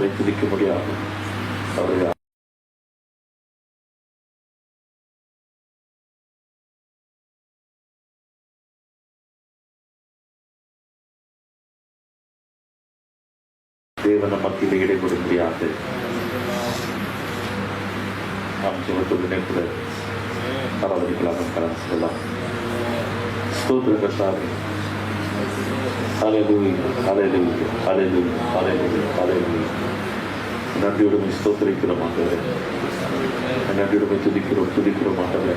அவரை துதிக்க முடியாது. அவரை தேவன மத்தியில் இடைபெற முடியாது. நாம் ஜெபத்தோடு நினைக்கிற ஆராதனைகளாக கலந்து செல்லலாம். ஸ்தோத்திர கர்த்தாவே, ஹல்லேலூயா, ஹல்லேலூயா, ஹல்லேலூயா, ஹல்லேலூயா, ஹல்லேலூயா. நன்றியுடன் ஸ்தோத்திரிக்கிறோம் ஆண்டவரே, நன்றியுடன் துதிக்கிறோம் ஆண்டவரே.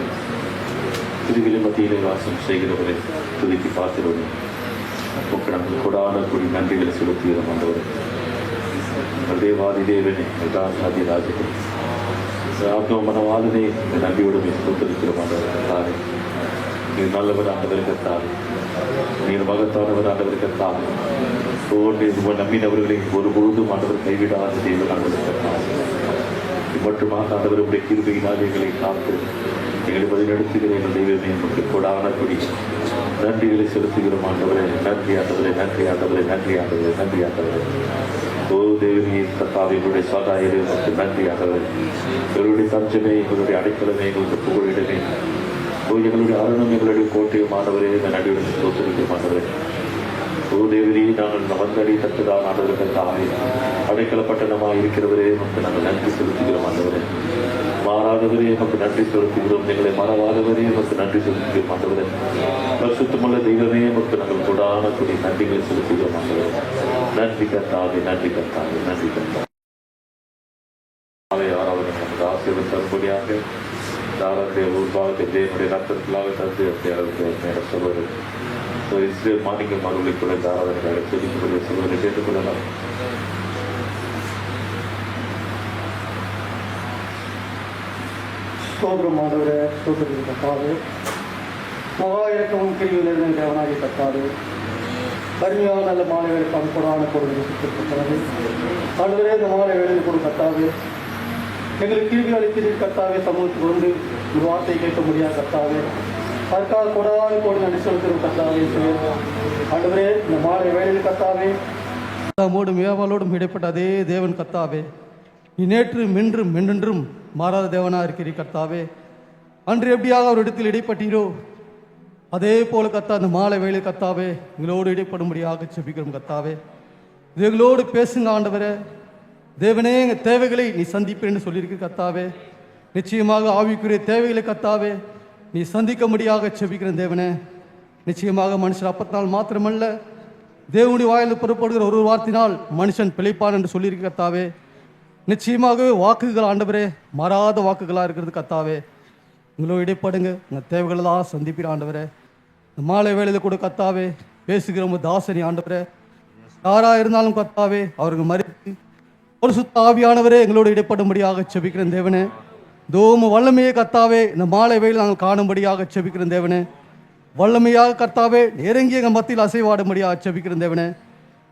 துதிகளின் மத்தியிலே வாசம் செய்கிறவரை துதிக்கு பார்க்கிறோம். உங்கள் நாங்கள் கொடான கூடி நன்றிகளை செலுத்துகிறோம் ஆண்டவரே. தேவாதி தேவனே, ராஜாதி ராஜனே, மனவாளனே, நன்றியுடன் ஸ்தோத்திரிக்கிறோம் ஆண்டவரே. நீர் நல்லவர் ஆண்டவரை கர்த்தாவே, நீர் மகத்தானவர் ஆண்டவரை கர்த்தாவே. நம்பினவர்களை ஒரு பொழுதும் ஆண்டவர் கைவிடாத தேவன் ஆண்டவரை கர்த்தாவே. மட்டுமாக ஆண்டவர் உடைய கிருபையினால் எங்களை காத்து எங்களை வழிநடத்துகிற எங்கள் தெய்வமே, நமக்கு கொடான கொடி நன்றிகளை செலுத்துகிறோம் ஆண்டவரே. நன்றி ஆண்டவரே, நன்றி ஆண்டவரே, நன்றி ஆண்டவரே, நன்றி ஆண்டவரே. ஓ தேவனே கர்த்தாவே, எங்களுடைய சகாயரே, நமக்கு நன்றி ஆண்டவரே. எங்களுடைய தஞ்சமே, எங்களுடைய அடைக்கலமே, எங்களுடைய புகழிடமே, எங்களுடைய அருணும், எங்களுடைய கோட்டையும் ஆண்டவரே, இந்த நடிவுடன் ஸ்தோத்திரிக்கிறோம் ஆண்டவரே. ஓ தேவனே, நாங்கள் வந்தடி தட்டுதான் ஆண்டவர்கள் தாவே, அடைக்கலப்பட்டனமாக இருக்கிறவரே, நமக்கு நாங்கள் நன்றி செலுத்துகிறோம் ஆண்டவரே. மாறாதவரே, நமக்கு நன்றி செலுத்துகிறோம். எங்களை மறவாதவரே, நமக்கு நன்றி செலுத்துகிறோம் ஆண்டவரே. பரிசுத்தமுள்ள தெய்வமே, நமக்கு நாங்கள் கொடான கூடிய நன்றிகளை செலுத்துகிறோம் ஆண்டவரே. நன்றி கர்த்தாவே, நன்றி கர்த்தாவே, நன்றி கர்த்தாவே. ஆராதனை நமக்கு ஆசீர்வாதம் தரும்படியாக தாரனுடைய உருவாக தேவனுடைய ரத்தத்திலாக தந்து சொல்வது இஸ்ரேல் மாநில மறுபடி கூட தாராதனை செலுத்தக்கூடிய சொல்வதை கேட்டுக்கொள்ளலாம். ஸ்தோத்திரம் ஆண்டவரே, ஸ்தோத்திரம் கர்த்தாவே. மகா இறக்கவும் கிருபை நிறைந்த தேவனாகிய கர்த்தாவே, அருமையான நல்ல மாலை வேலைக்கான கொடான பொருள் கர்த்தாவே. ஆண்டவரே, இந்த மாலை வேலையில் கூட கர்த்தாவே, எங்களுக்கு கிருபை அளிக்கிறீர் கர்த்தாவே. சமூகத்துக்கு கொண்டு ஒரு வார்த்தை கேட்க முடியாது கர்த்தாவே. அதற்காக கொடான கோடி நன்றி செலுத்துகிறோம் கர்த்தாவே. ஆண்டவரே, இந்த மாலை வேலையில் கர்த்தாவே, மூடும் ஏவாளோடும் இடைப்பட்ட அதே தேவன் கர்த்தாவே, நேற்றும் இன்றும் என்றென்றும் மாறாத தேவனாக இருக்கிறீர் கர்த்தாவே. அன்று எப்படியாக ஒரு இடத்தில் இடைப்பட்டீரோ அதே போல கர்த்தா அந்த மாலை வேலை கர்த்தாவே எங்களோடு இடைப்படும்படியாக செபிக்கிறோம் கர்த்தாவே. இது எங்களோடு பேசுங்க ஆண்டவரே. தேவனே, எங்கள் தேவைகளை நீ சந்திப்பேன்னு சொல்லியிருக்கு கர்த்தாவே. நிச்சயமாக ஆவிக்குரிய தேவைகளை கர்த்தாவே நீ சந்திக்க முடியாக செபிக்கிறேன் தேவனே. நிச்சயமாக மனுஷன் அப்பத்தினால் மாத்திரமல்ல, தேவனுடைய வாயில் புறப்படுகிற ஒரு வார்த்தையினால் மனுஷன் பிழைப்பான் என்று சொல்லியிருக்கு கர்த்தாவே. நிச்சயமாகவே வாக்குகள் ஆண்டவரே மாறாத வாக்குகளாக இருக்கிறது கர்த்தாவே. உங்களோட இடைப்படுங்க, உங்கள் தேவைகளெல்லாம் சந்திப்பிட ஆண்டவரே. மாலை வேளையில் கூட கர்த்தாவே பேசுகிற உங்கள் தாசனி ஆண்டவரே, யாராக இருந்தாலும் கர்த்தாவே அவருக்கு மறித்து ஒரு சுத்த ஆவியானவரே எங்களோடு இடைப்படும்படியாக செபிக்கிறேன் தேவனே. தோம வல்லமையே கர்த்தாவே இந்த மாலை வேளையில் நாங்கள் காணும்படியாக செபிக்கிறேன் தேவனே. வல்லமையாக கர்த்தாவே நெருங்கி எங்கள் மத்தியில் அசைவாடும்படியாக செபிக்கிறேன் தேவனே.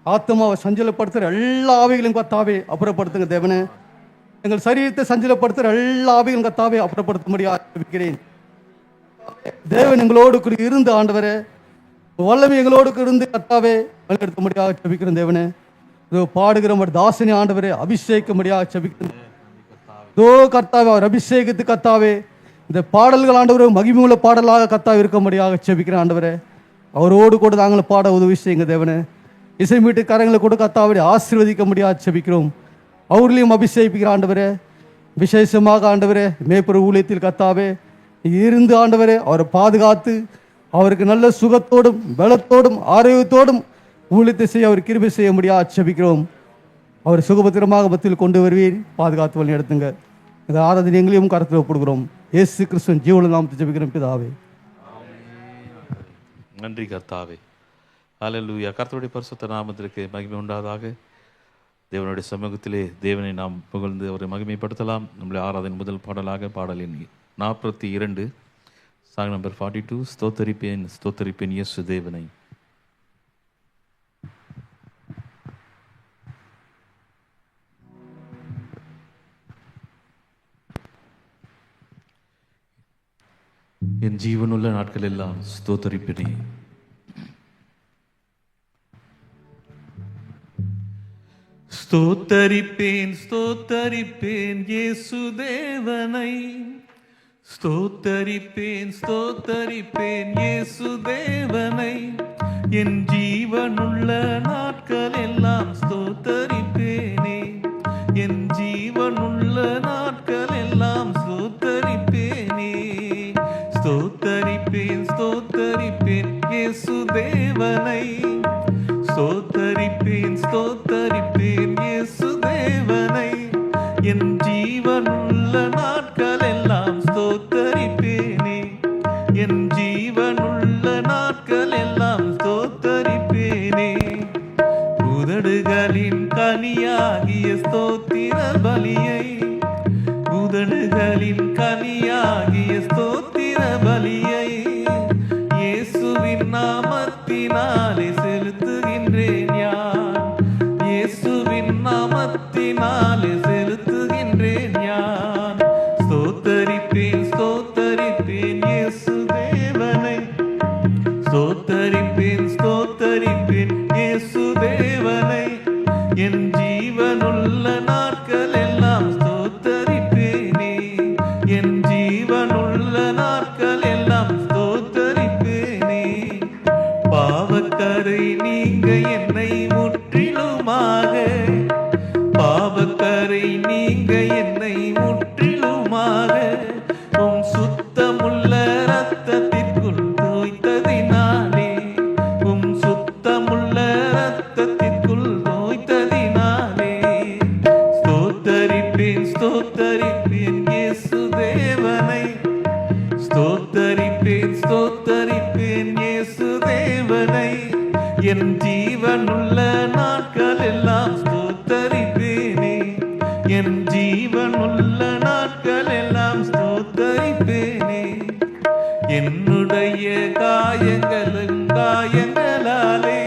ஆத்மாவை சஞ்சலப்படுத்துகிற எல்லா ஆவிகளையும் கர்த்தாவே அப்புறப்படுத்துங்க தேவனே. எங்கள் சரீரத்தை சஞ்சலப்படுத்துகிற எல்லா ஆவிகளும் கர்த்தாவே அப்புறப்படுத்தும்படியாக செபிக்கிறேன் தேவன். எங்களோடு இருந்து ஆண்டவரே, வல்லமை எங்களோடு இருந்து கர்த்தாவே வழிநடத்தும்படியாக செபிக்கிறேன் தேவனே. இதோ பாடுகிற தாசனி ஆண்டவரே அபிஷேகம்படியாக செபிக்கிறேன். இதோ கர்த்தாவே அவர் அபிஷேகத்து கர்த்தாவே இந்த பாடல்கள் ஆண்டவரே மகிமையுள்ள பாடலாக கர்த்தாவே இருக்கும்படியாக செபிக்கிறேன் ஆண்டவரே. அவரோடு கூட நாங்கள் பாட உதவி செய்யுங்க தேவனே. இசை மீட்டு கரங்களை கூட கர்த்தாவே ஆசீர்வதிக்க முடியாது செபிக்கிறோம். அவர்களையும் அபிஷேகிக்கிற ஆண்டவரே. விசேஷமாக ஆண்டவரே மேய்ப்பர் ஊழியத்தில் கர்த்தாவே இருந்து ஆண்டவரே அவரை பாதுகாத்து அவருக்கு நல்ல சுகத்தோடும் பலத்தோடும் ஆரோக்கியத்தோடும் ஊழியத்தை செய்ய அவர் கிருபை செய்ய முடியாது செபிக்கிறோம். அவர் சுகபத்திரமாக மத்தியில் கொண்டு வருவீர், பாதுகாத்து வழி நடத்துங்க. இந்த ஆராதனை எங்களையும் கருத்தில் ஒப்புடுகிறோம். இயேசு கிறிஸ்துவின் ஜீவன நாமத்தை ஜெபிக்கிறோம் பிதாவே. நன்றி கர்த்தாவே. ஹல்லேலூயா. கர்த்தருடைய பரிசுத்த நாமத்திற்கு மகிமை உண்டாதாக. தேவனுடைய சமூகத்திலே தேவனை நாம் புகழ்ந்து அவரை மகிமைப்படுத்தலாம். நம்முடைய ஆராதனை முதல் பாடலாக பாடலின் 42 சாங் நம்பர் 42 ஸ்தோத்தரிப்பேன் ஸ்தோத்தரிப்பேன் இயேசு தேவனை. என் ஜீவனுள்ள நாட்கள் எல்லாம் ஸ்தோத்தரிப்பேனே. ஸ்தோத்தரிப்பேன் ஸ்தோத்தரிப்பேன் இயேசு தேவனை, ஸ்தோத்தரிப்பேன் ஸ்தோத்தரிப்பேன் இயேசு தேவனை, என் ஜீவனுள்ள நாட்கள் எல்லாம் ஸ்தோத்தரிப்பேனே, என் ஜீவனுள்ள நாட்கள் எல்லாம் ஸ்தோத்தரிப்பேனே. ஸ்தோத்தரிப்பேன் ஸ்தோத்தரிப்பேன் இயேசு தேவனை, ஸ்தோத்தரிப்பேன் ஸ்தோத்தரிப்பேன் இயேசு தேவனை, என் ஜீவனுள்ள நாட்கள் எல்லாம் ஸ்தோத்தரிப்பேனே, என் ஜீவனுள்ள நாட்கள் எல்லாம் ஸ்தோத்தரிப்பேனே. உதடுகளின் கனியாகிய ஸ்தோத்திர பலியை, உதடுகளின் கனியாகிய ஸ்தோத்திர பலியை இயேசுவின் நாமத்தினாலே செலுத்துகின்றேன் யான், இயேசுவின் நாமத்தினாலே செலுத்துகின்றேன் யான். ஸ்தோத்தரிப்பேன் ஸ்தோத்தரிப்பேன் இயேசு தேவனை, ஸ்தோத்தரிப்பேன் ஸ்தோத்தரிப்பேன் இயேசு தேவனை, என் ஜீவனுள்ள நாட்கள் எல்லாம் ஸ்தோத்தரிப்பேனே, என் ஜீவனுள்ள நாட்கள் எல்லாம் ஸ்தோத்தரிப்பேனே. பாவக்கரை நீங்க என்னை முற்றிலுமாக, பாவக்கரை நீங்க என்னை முற்றிலுமாக உம் சுத்தமுள்ள இரத்தத்திற்குள் தோய்த்ததினாலே, உம் சுத்தமுள்ள இரத்தத்திற்குள் தோய்த்ததினாலே. ஸ்தோத்தரிப்பேன் ஸ்தோத்தரிப்பேன் இயேசு தேவனை, ஸ்தோத்தரிப்பேன் ஸ்தோத்தரிப்பேன் இயேசு தேவனை, என் ஜீவனுள்ள நாட்கள் எல்லாம் ஸ்தோத்தரிப்பேனே, என் ஜீவனுள்ள நாட்கள் எல்லாம் ஸ்தோத்தரிப்பேனே. என்னுடைய காயங்களும் காயங்களாலே,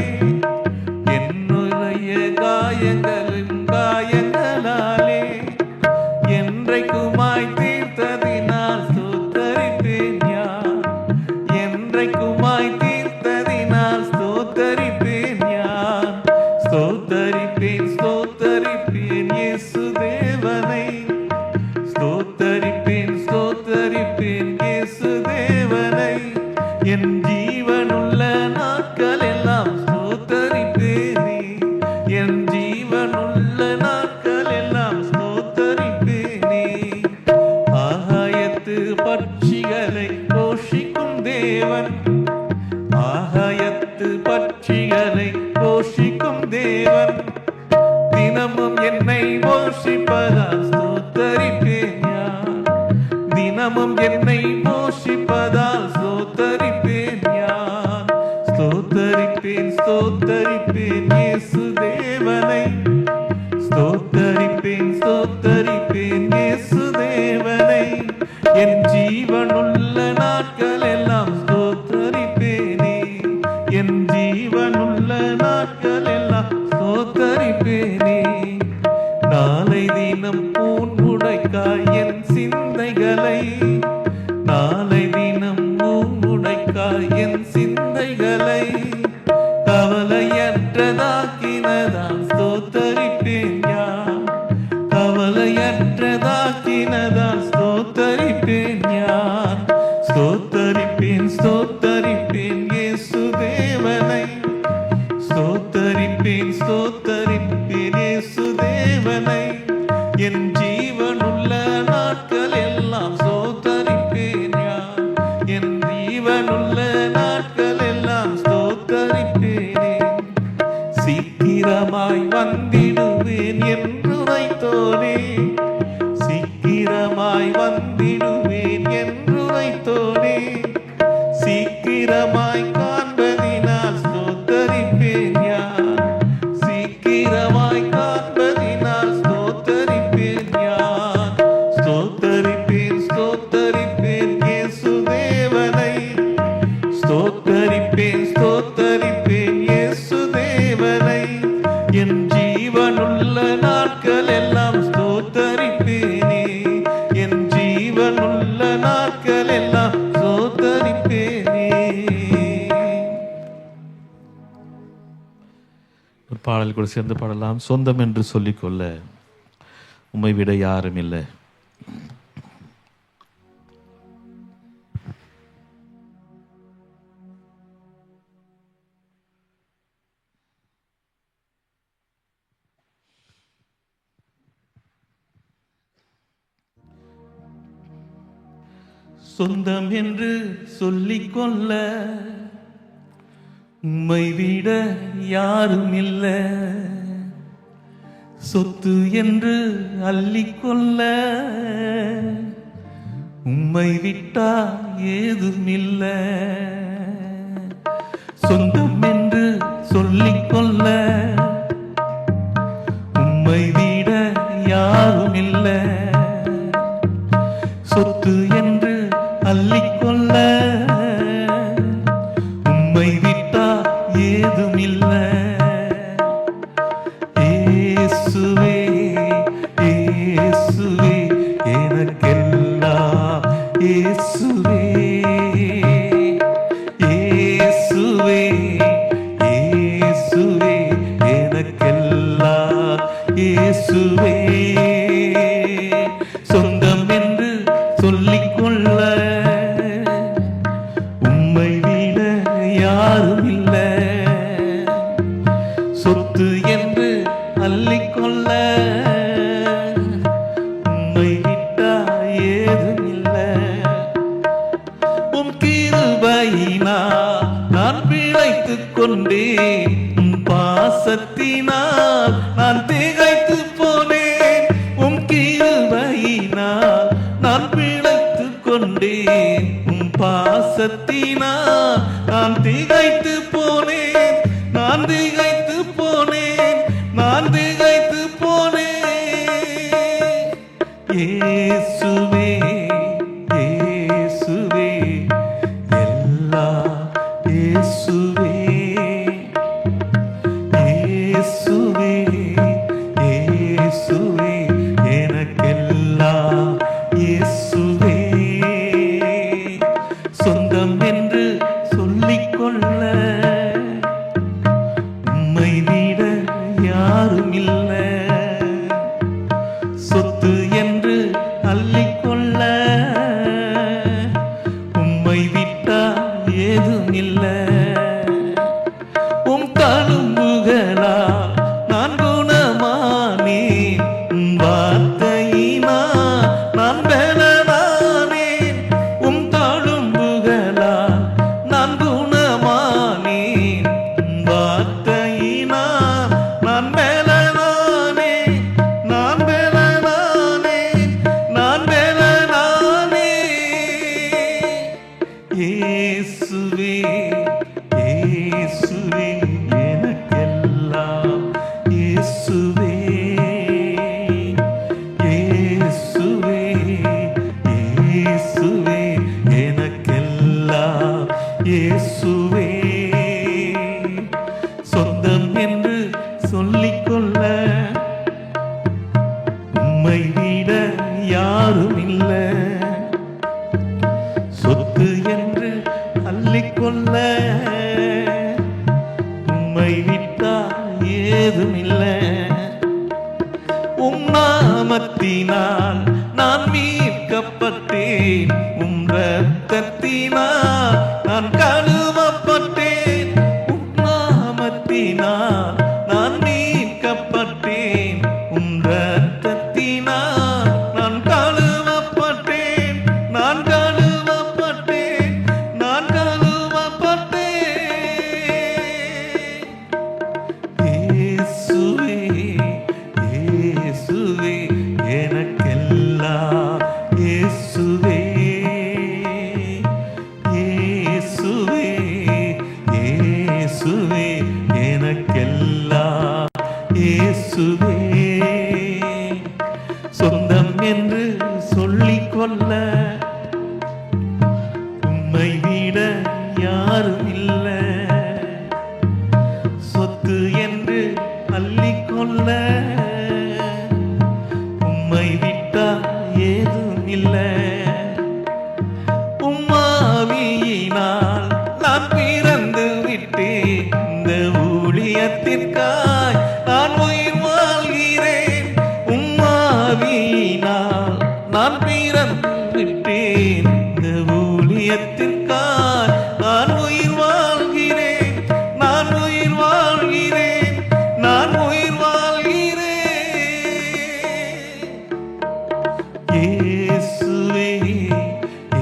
என்னுடைய காயங்களும் காயங்களாலே என்றைக்குமாய் தீர்த்ததினால் ஸ்தோத்தரிப்பேன் யான், என்றைக்குமாய் தீர்த்ததினால் ஸ்தோத்தரிப்பேன் யான். ஸ்தோத்தரிப்பேன் ஸ்தோத்தரிப்பேன் இயேசு தேவனை, ஸ்தோத்தரிப்பேன் ஸ்தோத்தரிப்பேன் இயேசு தேவனை, என் ஜீவனுள்ள நாட்கள் எல்லாம் ஸ்தோத்தரிப்பேனே, என் ஜீவனுள்ள நாட்கள் எல்லாம் ஸ்தோத்தரிப்பேனே. ஆகாயத்து பட்சிகளை போஷிக்கும் தேவன், ஆகாயத்து பட்சிகளை போஷிக்கும் தேவன், தினமும் என்னை போஷிப்பதால் ஸ்தோத்தரிப்பேன் யான், தினமும் என்னை போஷிப்பதால் ஸ்தோத்தரிப்பேன் யான். ஸ்தோத்தரிப்பேன் ஸ்தோத்தரிப்பேன் இயேசு தேவனை, ஸ்தோத்தரிப்பேன் ஸ்தோத்தரிப்பேன் இயேசு தேவனை, என் ஜீவனுள்ள நாட்கள் எல்லாம் ஸ்தோத்தரிப்பேனே, என் ஜீவனுள்ள நாட்கள் எல்லாம் ஸ்தோத்தரிப்பேனே. நாளை தினம் உடைக்காய் என் சிந்தைகளை, நாளை தினம் உடைக்காய் என் சிந்தைகளை கவலையற்றதாக்கினதால் ஸ்தோத்தரிப்பேன் யான், கவலையற்றதாக்கினதால் ஸ்தோத்தரிப்பேன் யான். ஸ்தோத்தரிப்பேன் ஸ்தோத்தரிப்பேன் இயேசு தேவனை, ஸ்தோத்தரிப்பேன் ஸ்தோத்தரிப்பேன் இயேசு தேவனை, என் ஜீவனுள்ள நாட்கள் எல்லாம் ஸ்தோத்தரிப்பேன் யான், என் ஜீவனுள்ள நாட்கள் எல்லாம் ஸ்தோத்தரிப்பேனே. சீக்கிரமாய் வந்திடுவேன் என்று உரைத்தோனே, சீக்கிரமாய் வந்திடுவேன் என்று உரைத்தோனே, சீக்கிரமாய் காண்பதினால் ஸ்தோத்தரிப்பேன் யான், சீக்கிரமாய் காண்பதினால் ஸ்தோத்தரிப்பேன் யான். ஸ்தோத்தரிப்பேன் ஸ்தோத்தரிப்பேன் இயேசு தேவனை, ஸ்தோத்தரிப்பேன் ஸ்தோத்தரிப்பேன் இயேசு தேவனை, என் ஜீவனுள்ள நாட்கள் எல்லாம் ஸ்தோத்தரிப்பேனே, என் ஜீவனுள்ள நாட்கள் எல்லாம் ஸ்தோத்தரிப்பேனே. பாடல் கூட சேர்ந்து பாடலாம். சொந்தம் என்று சொல்லிக்கொள்ள உம்மை விட யாரும் இல்லை. சொந்தம் என்று சொல்லிக்கொள்ள உம்மை விட யாரும் இல்லை. சொத்து என்று அள்ளிக்கொள்ள உம்மை விட்டா ஏதும் இல்லை. சொந்தம் என்று சொல்லிக்கொள்ள உம்மை விட யாரும் இல்லை. சொத்து என்று அள்ளிக்கொள்ள உம்மை விட்டா ஏதும் இல்லை. இயேசுவே இயேசுவே எனக்கெல்லாம் இயேசுவே இயேசுவே இயேசுவே எனக்கெல்லாம் இயேசுவே. சொந்தம் என்று சொல்லிக்கொள்ள உம்மை விட யாரும் இல்லை. சொத்து என்று அள்ளிக்கொள்ள உம்மை விட்டா ஏதும் இல்லை. உம் கிருபையினால் நான் பிழைத்துக் கொண்டேன். உம் பாசத்தினால் நான் திகைத்து போனேன். உம் கிருபையினால் நான் பிழைத்துக் கொண்டேன். உம் பாசத்தினால் நான் திகைத்து போனேன். நான் திகைத்து போனேன். நான் திகைத்து போனேன். இயேசுவே இயேசுவே எல்லாம் இயேசுவே இயேசுவே இயேசுவே எனக்கெல்லாம் இயேசுவே. சொந்தம் என்று சொல்லிக்கொள்ள உம்மை விட யாரும் இல்லை. சொத்து என்று அள்ளிக்கொள்ள உம்மை விட்டா ஏதும் இல்லை. உம் தழும்புகளா நான் குணமானேன். உம் வார்த்தையினா நான் பலனானேன். உம் தழும்புகளா நான் குணமானேன். உம் வார்த்தையினா நான் பலனானேன். நான் பலனானேன். நான் பலனானேன். இயேசுவே இயேசுவே எனக்கெல்லாம் இயேசுவே இயேசுவே இயேசுவே எனக்கெல்லாம் இயேசுவே. சொந்தம் என்று சொல்லிக்கொள்ள உம்மை விட யாரும் இல்லை. சொத்து என்று அள்ளிக்கொள்ள உம்மை விட்டா ஏதும் இல்லை. உம் நாமத்தினால் நான் மீட்கப்பட்டேன். உம் இரத்தத்தினால் நான் கழுவப்பட்டேன். உம் நாமத்தினால் நான் மீட்கப்பட்டேன். உம் இரத்தத்தினால் நான் கழுவப்பட்டேன். நான் கழுவப்பட்டேன். நான் கழுவப்பட்டேன். இயேசுவே இயேசுவே எனக்கெல்லாம் இயேசுவே இயேசுவே இயேசுவே எனக்கெல்லாம் இயேசுவே. சொந்தம் என்று சொல்லிக்கொள்ள உம்மை விட யாரும் இல்லை. சொத்து என்று அள்ளிக்கொள்ள உம்மை விட்டா ஏதும் இல்லை. உம்மாவியினால் நான் பிறந்து விட்டேன். இந்த ஊழியத்திற்காய் ஊழியத்திற்காய் நான் உயிர் வாழ்கிறேன், நான் உயிர் வாழ்கிறேன், நான் உயிர் வாழ்கிறேன். இயேசுவே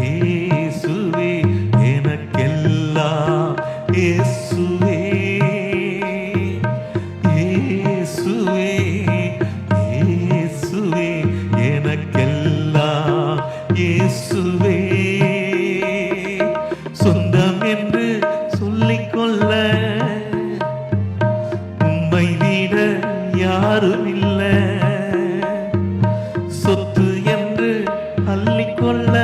இயேசுவே எனக்கெல்லாம் இயேசுவே இயேசுவே இயேசுவே எனக்கெல்லாம் இயேசுவே. சொந்தம் என்று சொல்லிக்கொள்ள உம்மை விட யாரும் இல்லை, சொத்து என்று அள்ளிக்கொள்ள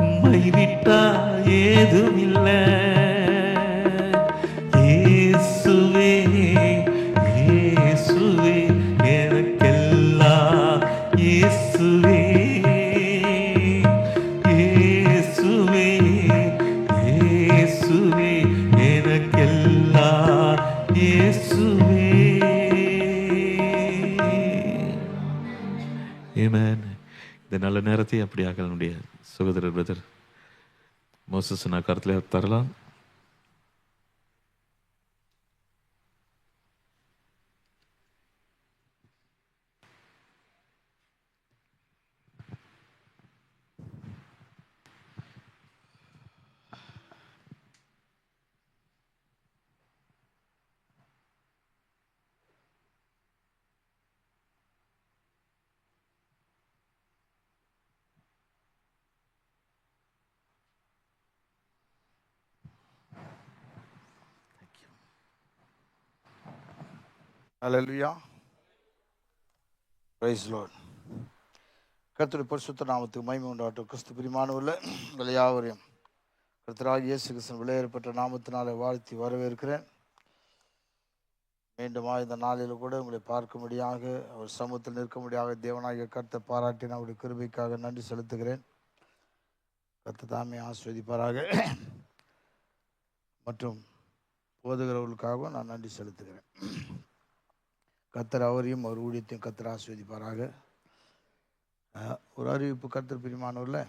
உம்மை விட்டா ஏதும் இல்லை. இயேசுவே இயேசுவே எனக்கெல்லாம் இயேசுவே இயேசுவே இயேசுவே எனக்கெல்லாம் இயேசுவே. ஆமென். இந்த நல்ல நேரத்தை அப்படியாக நம்முடைய சகோதரர் பிரதர் மோசஸ் நான் கருத்தில் தரலாம். ஹல்லேலூயா, பிரைஸ் லார்ட். கர்த்தருடைய பரிசுத்த நாமத்துக்கு மகிமை உண்டாகட்டும். கிறிஸ்து பிரியமானவர்களே, உங்கள் யாவரையும் கர்த்தராகிய இயேசு கிறிஸ்துவின் விலையேறப்பட்ட நாமத்தினாலே வாழ்த்தி வரவேற்கிறேன். மீண்டுமா இந்த நாளில் கூட உங்களை பார்க்கும்படியாக, அவர் சமூகத்தில் நிற்கும்படியாக தேவனாகிய கர்த்தர் பாராட்டின அவருடைய கிருபைக்காக நன்றி செலுத்துகிறேன். கர்த்தர் தாமே ஆசீர்வதிப்பாராக. மற்றும் போதுகிறவர்களுக்காகவும் நான் நன்றி செலுத்துகிறேன். கர்த்தர் அவரையும் அவர் ஊழியத்தையும் கர்த்தர் ஆசீர்வதிப்பாராக. ஒரு அறிவிப்பு, கர்த்தர் பிரியமானவர்களே,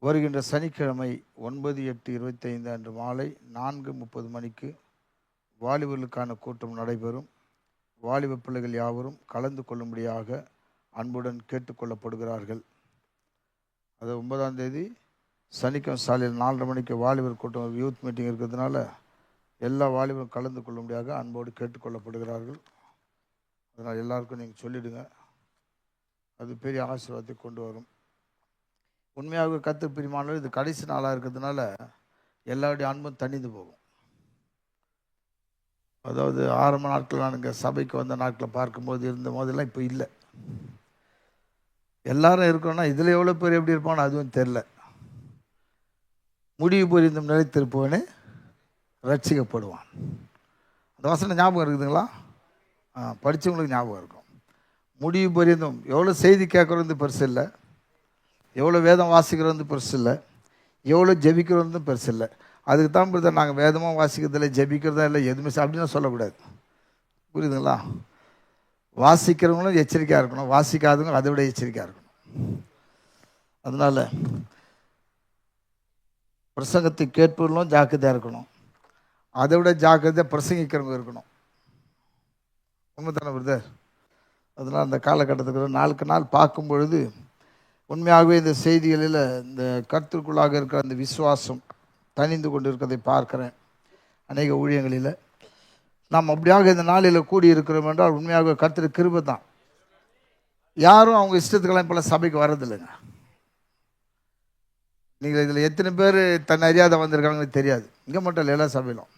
வருகின்ற சனிக்கிழமை 9/8/25 அன்று மாலை 4:30 மணிக்கு வாலிபர்களுக்கான கூட்டம் நடைபெறும். வாலிப பிள்ளைகள் யாவரும் கலந்து கொள்ளும்படியாக அன்புடன் கேட்டுக்கொள்ளப்படுகிறார்கள். அது 9ஆம் தேதி சனிக்கிழமை சாலையில் 4:30 மணிக்கு வாலிபர் கூட்டம் யூத் மீட்டிங் இருக்கிறதுனால எல்லா வாலிபரும் கலந்து கொள்ளும்படியாக அன்போடு கேட்டுக்கொள்ளப்படுகிறார்கள். அதனால் எல்லாருக்கும் நீங்கள் சொல்லிவிடுங்க. அது பெரிய ஆசீர்வாதத்தை கொண்டு வரும். உண்மையாக கர்த்தர் பிரியமானவர்களே, இது கடைசி நாளாக இருக்கிறதுனால எல்லாருடைய அன்பும் தணிந்து போகும். அதாவது ஆரம்ப நாட்கள் நான் இங்கே சபைக்கு வந்த நாட்களை பார்க்கும்போது இருந்த போதெல்லாம் இப்போ இல்லை. எல்லாரும் இருக்கணும்னா இதில் எவ்வளோ பேர் எப்படி இருப்பான்னு அதுவும் தெரில. முடிவு புரிந்தும் நிலைத்திருப்பவனே ரட்சிக்கப்படுவான். அந்த வசனம் ஞாபகம் இருக்குதுங்களா? படித்தவங்களுக்கு ஞாபகம் இருக்கும். முடிவு பரியந்தம் எவ்வளோ செய்தி கேட்குறது பெருசு இல்லை, எவ்வளோ வேதம் வாசிக்கிறது பெருசு இல்லை, எவ்வளோ ஜெபிக்கிறது பெருசு இல்லை. அதுக்கு தான் புரியுது, நாங்கள் வேதமாக வாசிக்கிறதில்ல, ஜெபிக்கிறதா இல்லை, எதுவுமே அப்படின்னு சொல்லக்கூடாது. புரியுதுங்களா? வாசிக்கிறவங்களும் எச்சரிக்கையாக இருக்கணும், வாசிக்காதவங்க அதை விட எச்சரிக்கையாக இருக்கணும். அதனால் பிரசங்கத்தை கேட்பவர்களும் ஜாக்கிரதையாக இருக்கணும், அதை விட ஜாக்கிரதையாக பிரசங்கிக்கிறவங்க இருக்கணும். உண்மை தானே பிரதர்? அதனால் அந்த காலகட்டத்துக்கு நாளுக்கு நாள் பார்க்கும் பொழுது உண்மையாகவே இந்த செய்திகளில் இந்த கர்த்தருக்குள்ளாக இருக்கிற அந்த விசுவாசம் தணிந்து கொண்டு இருக்கிறதை பார்க்குறேன் அநேக ஊழியங்களில். நாம் அப்படியாக இந்த நாளில் கூடியிருக்கிறோம் என்றால் உண்மையாக கர்த்தர் கிருபை தான். யாரும் அவங்க இஷ்டத்துக்கெல்லாம் இப்போல்லாம் சபைக்கு வர்றதில்லைங்க. நீங்கள் இதில் எத்தனை பேர் தன்னை அறியாத வந்திருக்காங்கன்னு தெரியாது. இங்கே மட்டும் இல்லை, எல்லா சபையிலும்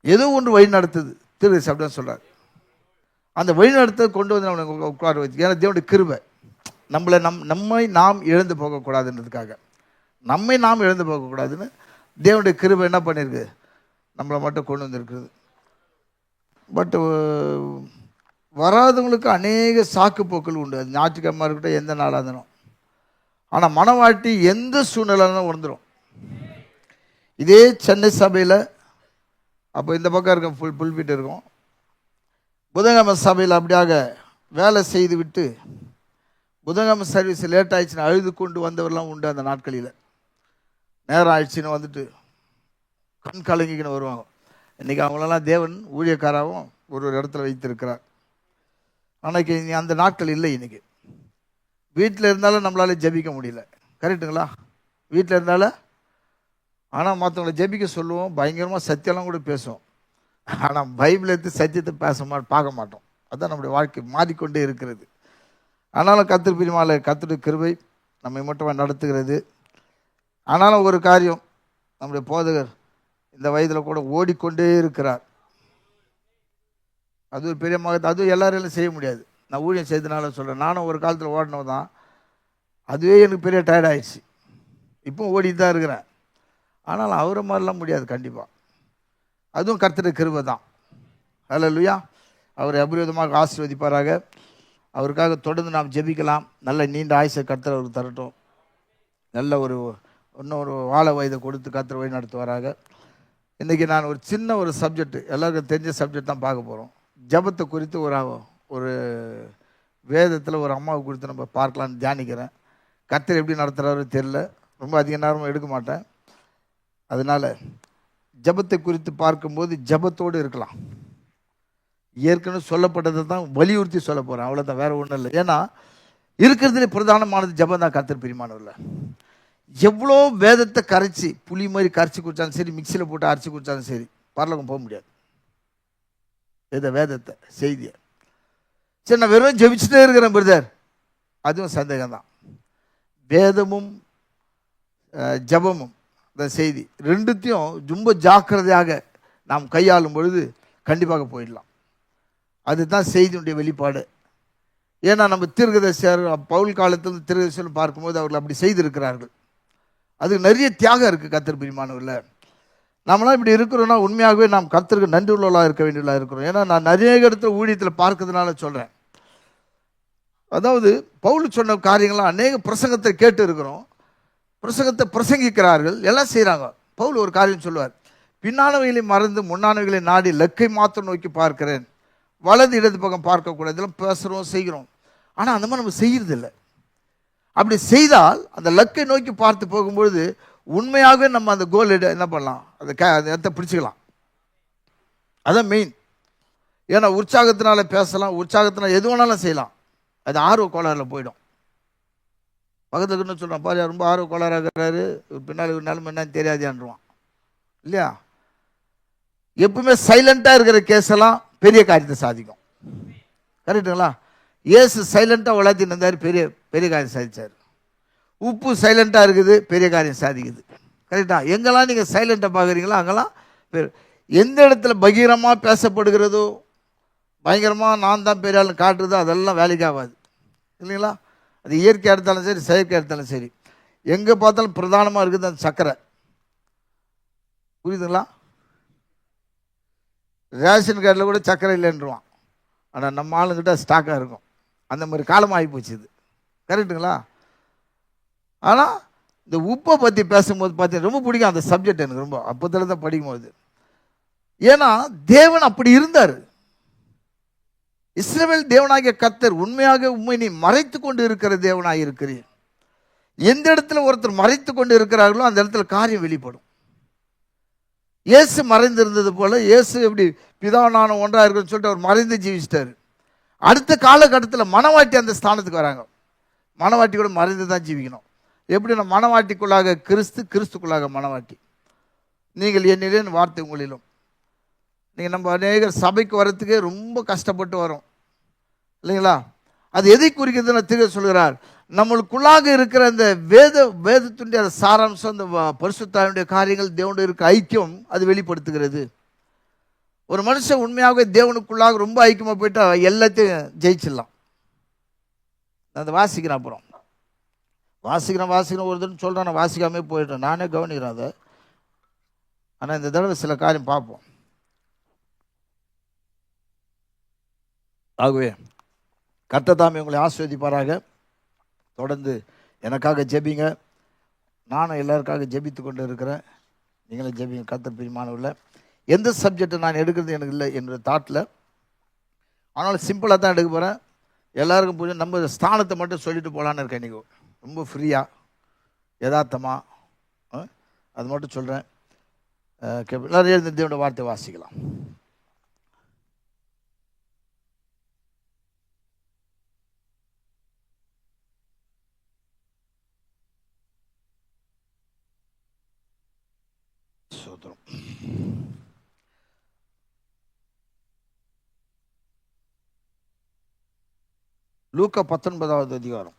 ஏதோ ஒன்று வழி நடத்துது. திரு அப்படிதான் சொல்கிறார். அந்த வழிநடத்தை கொண்டு வந்து நம்மளை உட்கார வச்சு, ஏன்னா தேவனுடைய கிருபை நம்மை நாம் இழந்து போகக்கூடாதுன்றதுக்காக, நம்மை நாம் இழந்து போகக்கூடாதுன்னு தேவனுடைய கிருபை என்ன பண்ணியிருக்கு, நம்மளை மட்டும் கொண்டு வந்துருக்குது. பட்டு வராதவங்களுக்கு அநேக சாக்கு போக்கள் உண்டு. அது ஞாயிற்றுக்கிழமை இருக்கட்டும், எந்த நாளாக இருந்தாலும். ஆனால் மனவாட்டி எந்த சூழ்நிலைன்னு வந்துடும். இதே சென்னை சபையில் அப்போ இந்த பக்கம் இருக்க புல்பிட்டு இருக்கும். புதன்கிழமை சபையில் அப்படியாக வேலை செய்து விட்டு புதன்கிழமை சர்வீஸ் லேட் ஆயிடுச்சுன்னு அழுது கொண்டு வந்தவரெல்லாம் உண்டு. அந்த நாட்களில் நேரம் ஆயிடுச்சுன்னு வந்துட்டு கண் கலங்கிக்கின்னு வருவாங்க. இன்றைக்கி அவங்களெல்லாம் தேவன் ஊழியக்காராகவும் ஒரு இடத்துல வைத்திருக்கிறார். அன்றைக்கி அந்த நாட்கள் இல்லை. இன்றைக்கி வீட்டில் இருந்தாலும் நம்மளால் ஜெபிக்க முடியல. கரெக்டுங்களா? வீட்டில் இருந்தாலும் ஆனால் மற்றவங்களை ஜெபிக்க சொல்லுவோம், பயங்கரமாக சத்தியெல்லாம் கூட பேசுவோம். ஆனால் பைபிள் எடுத்து சத்தியத்தை பார்க்க மாட்டோம். அதுதான் நம்முடைய வாழ்க்கை மாறிக்கொண்டே இருக்கிறது. ஆனாலும் கர்த்தர் பிரியமானவர்களே, கர்த்தருடைய கிருபை நம்மை மட்டும் நடத்துகிறது. ஆனாலும் ஒரு காரியம், நம்முடைய போதகர் இந்த வயதில் கூட ஓடிக்கொண்டே இருக்கிறார். அது ஒரு பெரிய மகத்து. அதுவும் எல்லாரையும் செய்ய முடியாது. நான் ஊழியம் செய்தனால சொல்கிறேன். நானும் ஒரு காலத்தில் ஓடினது தான். அதுவே எனக்கு பெரிய டயர்ட் ஆயிடுச்சு. இப்போ ஓடிட்டு தான் இருக்கிறேன். ஆனாலும் அவரை மாதிரிலாம் முடியாது கண்டிப்பாக. அதுவும் கர்த்தருடைய கிருபை தான். ஹல்லேலூயா. அவரை அபரிவிதமாக ஆசீர்வதிப்பாராக. அவருக்காக தொடர்ந்து நாம் ஜெபிக்கலாம். நல்ல நீண்ட ஆயுசை கர்த்தர் அவருக்கு தரட்டும். நல்ல இன்னொரு வாழ வயதை கொடுத்து கர்த்தர் வழி நடத்துவாராக. இன்றைக்கி நான் ஒரு சின்ன சப்ஜெக்ட், எல்லாருக்கும் தெரிஞ்ச சப்ஜெக்ட் தான் பார்க்க போகிறோம். ஜெபத்தை குறித்து ஒரு வேதத்தில் ஒரு அம்மாவை குறித்து நம்ம பார்க்கலான்னு தியானிக்கிறேன். கர்த்தர் எப்படி நடத்துகிறாரு தெரியல. ரொம்ப அதிக நேரமும் எடுக்க மாட்டேன். அதனால் ஜெபத்தை குறித்து பார்க்கும்போது ஜெபத்தோடு இருக்கலாம். ஏற்கனவே சொல்லப்பட்டதை தான் வலியுறுத்தி சொல்ல போகிறேன். அவ்வளோதான், வேறு ஒன்றும் இல்லை. ஏன்னா இருக்கிறதுலே பிரதானமானது ஜெபம் தான். கர்த்தர் பிரியமானவர்களே, எவ்வளோ வேதத்தை கரைச்சி புளி மாதிரி கரைச்சி குடித்தாலும் சரி, மிக்சியில் போட்டு அரைச்சி குடித்தாலும் சரி, பரலோகம் போக முடியாது. இதை வேதத்தை செய்தியை சரி நான் வெறும் ஜெபிச்சுட்டே இருக்கிறேன் பிரதர், அதுவும் சந்தேகம்தான். வேதமும் ஜெபமும் இந்த செய்தி ரெண்டுத்தையும் ரொம்ப ஜாக்கிரதையாக நாம் கையாளும் பொழுது கண்டிப்பாக போயிடலாம். அதுதான் செய்தியுடைய வெளிப்பாடு. ஏன்னா நம்ம தீர்க்கதரிசியார் பவுல் காலத்தில் தீர்க்கதரிசியும் பார்க்கும்போது அவர்கள் அப்படி செய்திருக்கிறார்கள். அதுக்கு நிறைய தியாகம் இருக்குது. கர்த்தர் பிரியமானவர்களே, நம்மளாம் இப்படி இருக்கிறோன்னா உண்மையாகவே நாம் கர்த்தருக்கு நன்றி உள்ளவர்களாக இருக்க வேண்டியவர்களாக இருக்கிறோம். ஏன்னா நான் நிறைய இடத்துல ஊழியத்தில் பார்க்கறதுனால சொல்கிறேன். அதாவது பவுல் சொன்ன காரியங்கள்லாம் அநேக பிரசங்கத்தை கேட்டு இருக்கிறோம். பிரசங்கத்தை பிரசங்கிக்கிறார்கள், எல்லாம் செய்கிறாங்க. பவுல் ஒரு காரியம் சொல்லுவார், பின்னானவைகளை மறந்து முன்னானவைகளை நாடி லக்கை மாத்திரம் நோக்கி பார்க்கிறேன், வலது இடது பக்கம் பார்க்கக்கூடாது. இதெல்லாம் பேசுகிறோம், செய்கிறோம். ஆனால் அந்த மாதிரி நம்ம செய்கிறதில்லை. அப்படி செய்தால் அந்த லக்கை நோக்கி பார்த்து போகும்பொழுது உண்மையாகவே நம்ம அந்த கோல் என்ன பண்ணலாம், அந்த இடத்தை பிடிச்சிக்கலாம். அதான் மெயின். ஏன்னா உற்சாகத்தினால பேசலாம், உற்சாகத்தினால எது வேணாலும் செய்யலாம். அது ஆர்வ கோளாறில் போயிடும். பக்கத்தில் இருக்குன்னு சொல்கிறான், பாரு ரொம்ப ஆர்வ கோளாறாக இருக்கிறாரு, பின்னால் ஒரு நிலைமை என்னன்னு தெரியாதுன்றான் இல்லையா? எப்பவுமே சைலண்ட்டாக இருக்கிற கேஸெல்லாம் பெரிய காரியத்தை சாதிக்கும். கரெக்டுங்களா? ஏசு சைலண்ட்டாக உலகத்தின் இருந்தார், பெரிய பெரிய காரியம் சாதித்தார். உப்பு சைலண்ட்டாக இருக்குது, பெரிய காரியம் சாதிக்குது. கரெக்டா? எங்கெல்லாம் நீங்கள் சைலண்ட்டாக பார்க்குறீங்களோ அங்கெல்லாம் எந்த இடத்துல பகீரமாக பேசப்படுகிறதோ, பயங்கரமாக நான் தான் பெரிய ஆள் காட்டுறதோ, அதெல்லாம் வேலைக்கு ஆகாது இல்லைங்களா? அது இயற்கையாக எடுத்தாலும் சரி, செயற்கையாக எடுத்தாலும் சரி, எங்கே பார்த்தாலும் பிரதானமாக இருக்குது அந்த சர்க்கரை. புரியுதுங்களா? ரேஷன் கார்டில் கூட சர்க்கரை இல்லைன்றான். ஆனால் நம்ம ஆளுங்கிட்ட ஸ்டாக்காக இருக்கும். அந்த மாதிரி காலம் ஆகி போச்சு இது. கரெக்டுங்களா? ஆனால் இந்த உப்பை பற்றி பேசும்போது பார்த்தீங்கன்னா ரொம்ப பிடிக்கும் அந்த சப்ஜெக்ட் எனக்கு ரொம்ப. அப்போதில் தான் படிக்கும்போது, ஏன்னா தேவன் அப்படி இருந்தார். இஸ்ரவேல் தேவனாகிய கர்த்தர் உண்மையாக உண்மை நீ மறைத்து கொண்டு இருக்கிற தேவனாக இருக்கிறீர். எந்த இடத்துல ஒருத்தர் மறைத்து கொண்டு இருக்கிறார்களோ அந்த இடத்துல காரியம் வெளிப்படும். இயேசு மறைந்திருந்தது போல, இயேசு எப்படி பிதாவான ஒன்றாக இருக்குன்னு சொல்லிட்டு அவர் மறைந்து ஜீவிச்சிட்டார். அடுத்த காலகட்டத்தில் மனவாட்டி அந்த ஸ்தானத்துக்கு வராங்க. மனவாட்டி கூட மறைந்து தான் ஜீவிக்கணும். எப்படின்னா மனவாட்டிக்குள்ளாக கிறிஸ்து, கிறிஸ்துக்குள்ளாக மனவாட்டி. நீங்கள் என்னிலேன்னு வார்த்தை உங்களிலும். நீங்கள் நம்ம அநேகர் சபைக்கு வர்றதுக்கே ரொம்ப கஷ்டப்பட்டு வரோம் இல்லைங்களா? அது எதை குறிக்கிறதுன்னு திரும்ப சொல்கிறார். நம்மளுக்குள்ளாக இருக்கிற அந்த வேதத்துடைய சாராம்சம், அந்த பரிசுத்தாவினுடைய காரியங்கள், தேவனுடைய இருக்க ஐக்கியம் அது வெளிப்படுத்துகிறது. ஒரு மனுஷன் உண்மையாகவே தேவனுக்குள்ளாக ரொம்ப ஐக்கியமாக போயிட்டா எல்லாத்தையும் ஜெயிச்சிடலாம். நான் அதை வாசிக்கிறேன். அப்புறம் வாசிக்கிறேன் ஒரு தடவை சொல்கிறேன், நான் வாசிக்காமே போயிட்டேன். நானே கவனிக்கிறேன் அதை. ஆனால் இந்த தடவை சில காரியம் பார்ப்போம். ஆகவே கர்த்தர் தாமே உங்களை ஆசீர்வதிப்பாராக. தொடர்ந்து எனக்காக ஜெபிங்க. நானும் எல்லாருக்காக ஜெபித்து கொண்டு இருக்கிறேன். நீங்களும் ஜெபிங்க. கர்த்தர் பிரியமானவர்களே, எந்த சப்ஜெக்டை நான் எடுக்கிறது எனக்கு இல்லை என்னோட தாட்டில். ஆனாலும் சிம்பிளாக தான் எடுக்க போகிறேன். எல்லாருக்கும் புரியும். நம்ம ஸ்தானத்தை மட்டும் சொல்லிட்டு போகலான்னு இருக்கேன். இன்றைக்கி ரொம்ப ஃப்ரீயாக யதார்த்தமாக அது மட்டும் சொல்கிறேன். எல்லாரும் எழுந்து தேவனுடைய வார்த்தை வாசிக்கலாம். சோதரம். லூக்கா 19வது அதிகாரம்.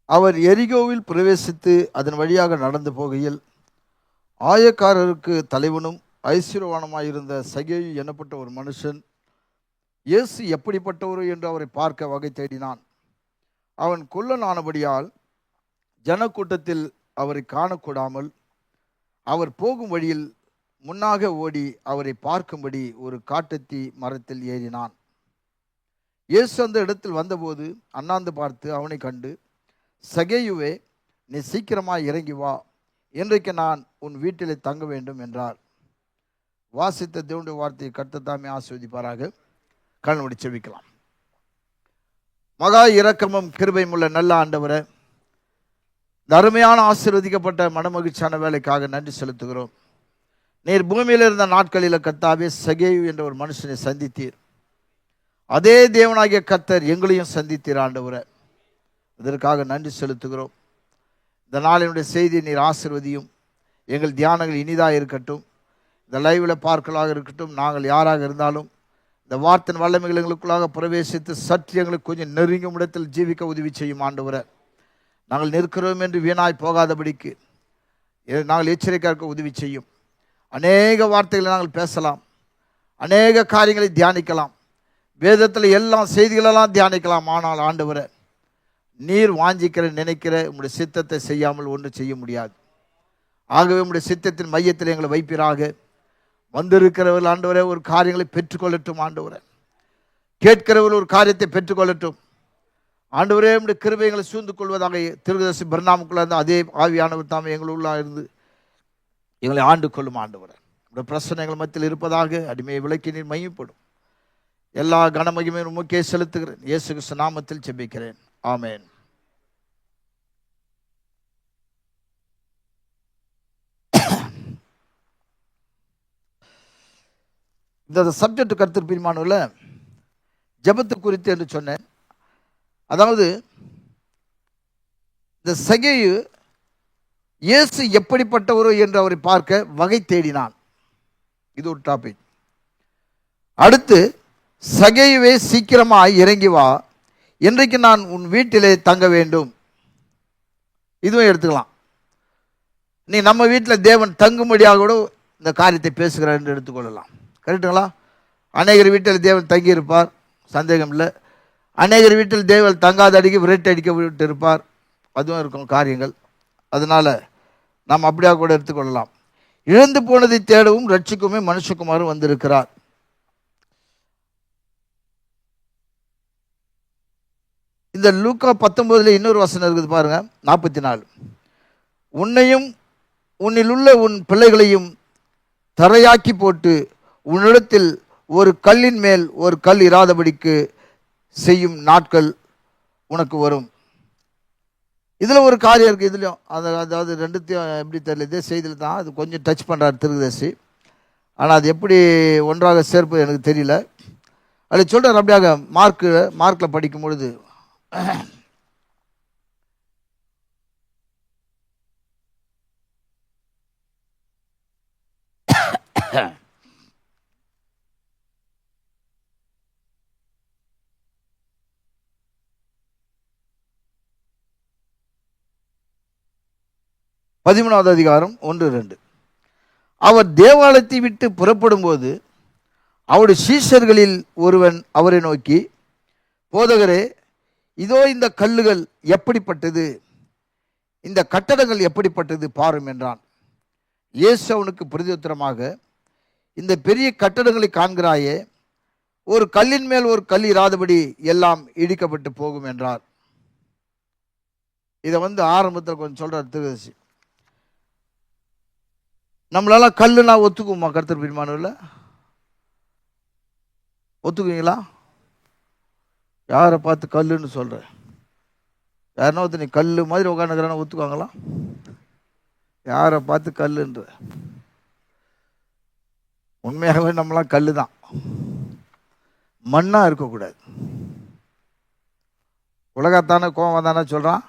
அவர் எரிகோவில் பிரவேசித்து அதன் வழியாக நடந்து போகையில் ஆயக்காரருக்கு தலைவனும் ஐஸ்வர்யவானுமாயிருந்த சகேயு எனப்பட்ட ஒரு மனுஷன் இயேசு எப்படிப்பட்டவரோ என்று அவரை பார்க்க வகை தேடினான். அவன் குள்ளனானபடியால் ஜனக்கூட்டத்தில் அவரை காணக்கூடாமல் அவர் போகும் வழியில் முன்னாக ஓடி அவரை பார்க்கும்படி ஒரு காட்டத்தி மரத்தில் ஏறினான். இயேசு அந்த இடத்தில் வந்தபோது அண்ணாந்து பார்த்து அவனை கண்டு, சகேயுவே, நீ சீக்கிரமாய் இறங்கி வா, இன்றைக்கு நான் உன் வீட்டிலே தங்க வேண்டும் என்றார். வாசித்த தேவனுடைய வார்த்தையை கர்த்தர் தாமே ஆசீர்வதிப்பாராக. கண்மூடி செபிக்கலாம். மகா இரக்கமும் கிருபையும் உள்ள நல்ல ஆண்டவரே, இந்த அருமையான ஆசீர்வதிக்கப்பட்ட மனமகிழ்ச்சியான வேலைக்காக நன்றி செலுத்துகிறோம். நீர் பூமியில் இருந்த நாட்களில் கர்த்தாவே சகேயு என்ற ஒரு மனுஷனை சந்தித்தீர். அதே தேவனாகிய கர்த்தர் எங்களையும் சந்தித்தீர் ஆண்டவரே. இதற்காக நன்றி செலுத்துகிறோம். இந்த நாளினுடைய செய்தியை நீர் ஆசீர்வதியும். எங்கள் தியானங்கள் இனிதாக இருக்கட்டும். இந்த லைவில் பார்க்கலாக இருக்கட்டும். நாங்கள் யாராக இருந்தாலும் இந்த வார்த்தையின் வல்லமைகள் எங்களுக்குள்ளாக பிரவேசித்து சற்று எங்களுக்கு கொஞ்சம் நெருங்கும் இடத்தில் ஜீவிக்க உதவி செய்யும் ஆண்டவரே. நாங்கள் நிற்கிறோம் என்று வீணாய் போகாதபடிக்கு நாங்கள் எச்சரிக்கையாக உதவி செய்யும். அநேக வார்த்தைகளை நாங்கள் பேசலாம், அநேக காரியங்களை தியானிக்கலாம், வேதத்தில் எல்லா செய்திகளெல்லாம் தியானிக்கலாம். ஆனால் ஆண்டவரே, நீர் வாஞ்சிக்கிற நினைக்கிற உங்களுடைய சித்தத்தை செய்யாமல் ஒன்று செய்ய முடியாது. ஆகவே உங்களுடைய சித்தத்தின் மையத்தில் எங்களை வைப்பீராக. வந்திருக்கிறவர்கள் ஆண்டவரே ஒரு காரியங்களை பெற்றுக்கொள்ளட்டும். ஆண்டவரே, கேட்கிறவர்கள் ஒரு காரியத்தை பெற்றுக்கொள்ளட்டும். ஆண்டவரே, உடைய கிருபைகளை சூழ்ந்து கொள்வதாக திருதசி பர்ணாமுக்குள்ள இருந்த அதே ஆவியானவர் தாமே எங்களுள்ளாக இருந்து எங்களை ஆண்டு கொள்ளும். ஆண்டவரே, உடைய பிரச்சனைகள் மத்தியில் இருப்பதாக அடிமையை விலக்கி நீர் மையப்படும். எல்லா கனமகிமையும் உமக்கே செலுத்துகிறேன். இயேசு கிறிஸ்து நாமத்தில் ஜெபிக்கிறேன். ஆமென். இந்த சப்ஜெக்ட் கருத்து பிரிமானுல ஜெபத்து குறித்து என்று சொன்னேன். அதாவது இந்த சகேயு இயேசு எப்படிப்பட்டவரோ என்று அவரை பார்க்க வகை தேடினான். இது ஒரு டாபிக். அடுத்து, சகேயுவே சீக்கிரமாய் இறங்கி வா, இன்றைக்கு நான் உன் வீட்டிலே தங்க வேண்டும். இதுவும் எடுத்துக்கலாம். நீ நம்ம வீட்டில் தேவன் தங்கும்படியாக கூட இந்த காரியத்தை பேசுகிறார் என்று எடுத்துக்கொள்ளலாம். கரெக்டுங்களா? அநேகர் வீட்டில் தேவன் தங்கியிருப்பார், சந்தேகம் இல்லை. அநேகர் வீட்டில் தேவன் தங்காத அடிக்க விரட்டு அடிக்க விட்டு இருப்பார். அதுவும் இருக்கும் காரியங்கள். அதனால் நாம் அப்படியாக கூட எடுத்துக்கொள்ளலாம். இழந்து போனதை தேடவும் ரட்சிக்குமே மனுஷகுமாரும் வந்திருக்கிறார். இந்த லூக்கா 19 இன்னொரு வசனம் இருக்குது பாருங்க, 44. உன்னையும் உன்னில் உள்ள உன் பிள்ளைகளையும் தரையாக்கி போட்டு உன்னிடத்தில் ஒரு கல்லின் மேல் ஒரு கல் இராதபடிக்கு செய்யும் நாட்கள் உனக்கு வரும். இதில் ஒரு காரியம் இருக்குது. இதுலையும் அதாவது ரெண்டுத்தையும் எப்படி தெரியல, இதே செய்தியில் தான் அது கொஞ்சம் டச் பண்ணுறார் திருதசி. ஆனால் அது எப்படி ஒன்றாக சேர்ப்பது எனக்கு தெரியல. அது சொல்கிறார் அப்படியாக மார்க்கில் படிக்கும் பொழுது, பதிமூணாவது அதிகாரம் 1-2. அவர் தேவாலயத்தை விட்டு புறப்படும் போது அவருடைய சீஷர்களில் ஒருவன் அவரை நோக்கி, போதகரே, இதோ இந்த கல்லுகள் எப்படிப்பட்டது, இந்த கட்டடங்கள் எப்படிப்பட்டது பாரும் என்றான். இயேசு அவனுக்கு பிரதியுத்தரமாக, இந்த பெரிய கட்டடங்களை காண்கிறாயே, ஒரு கல்லின் மேல் ஒரு கல் இராதபடி எல்லாம் இடிக்கப்பட்டு போகும் என்றார். இதை ஆரம்பத்தில் கொஞ்சம் சொல்றார் திருதசி. நம்மளால கல்லுனா ஒத்துக்குமா கர்த்தர் பிரிமானவில்? ஒத்துக்குவீங்களா? யாரை பார்த்து கல்லுன்னு சொல்கிறேன்? யாருன்னா ஒருத்தர் நீ கல் மாதிரி உட்காந்துக்கிறான்னு ஒத்துக்குவாங்களா? யாரை பார்த்து கல்லுன்ற? உண்மையாகவே நம்மளாம் கல் தான், மண்ணாக இருக்கக்கூடாது. உலகத்தானே கோவம் தானே சொல்கிறான்,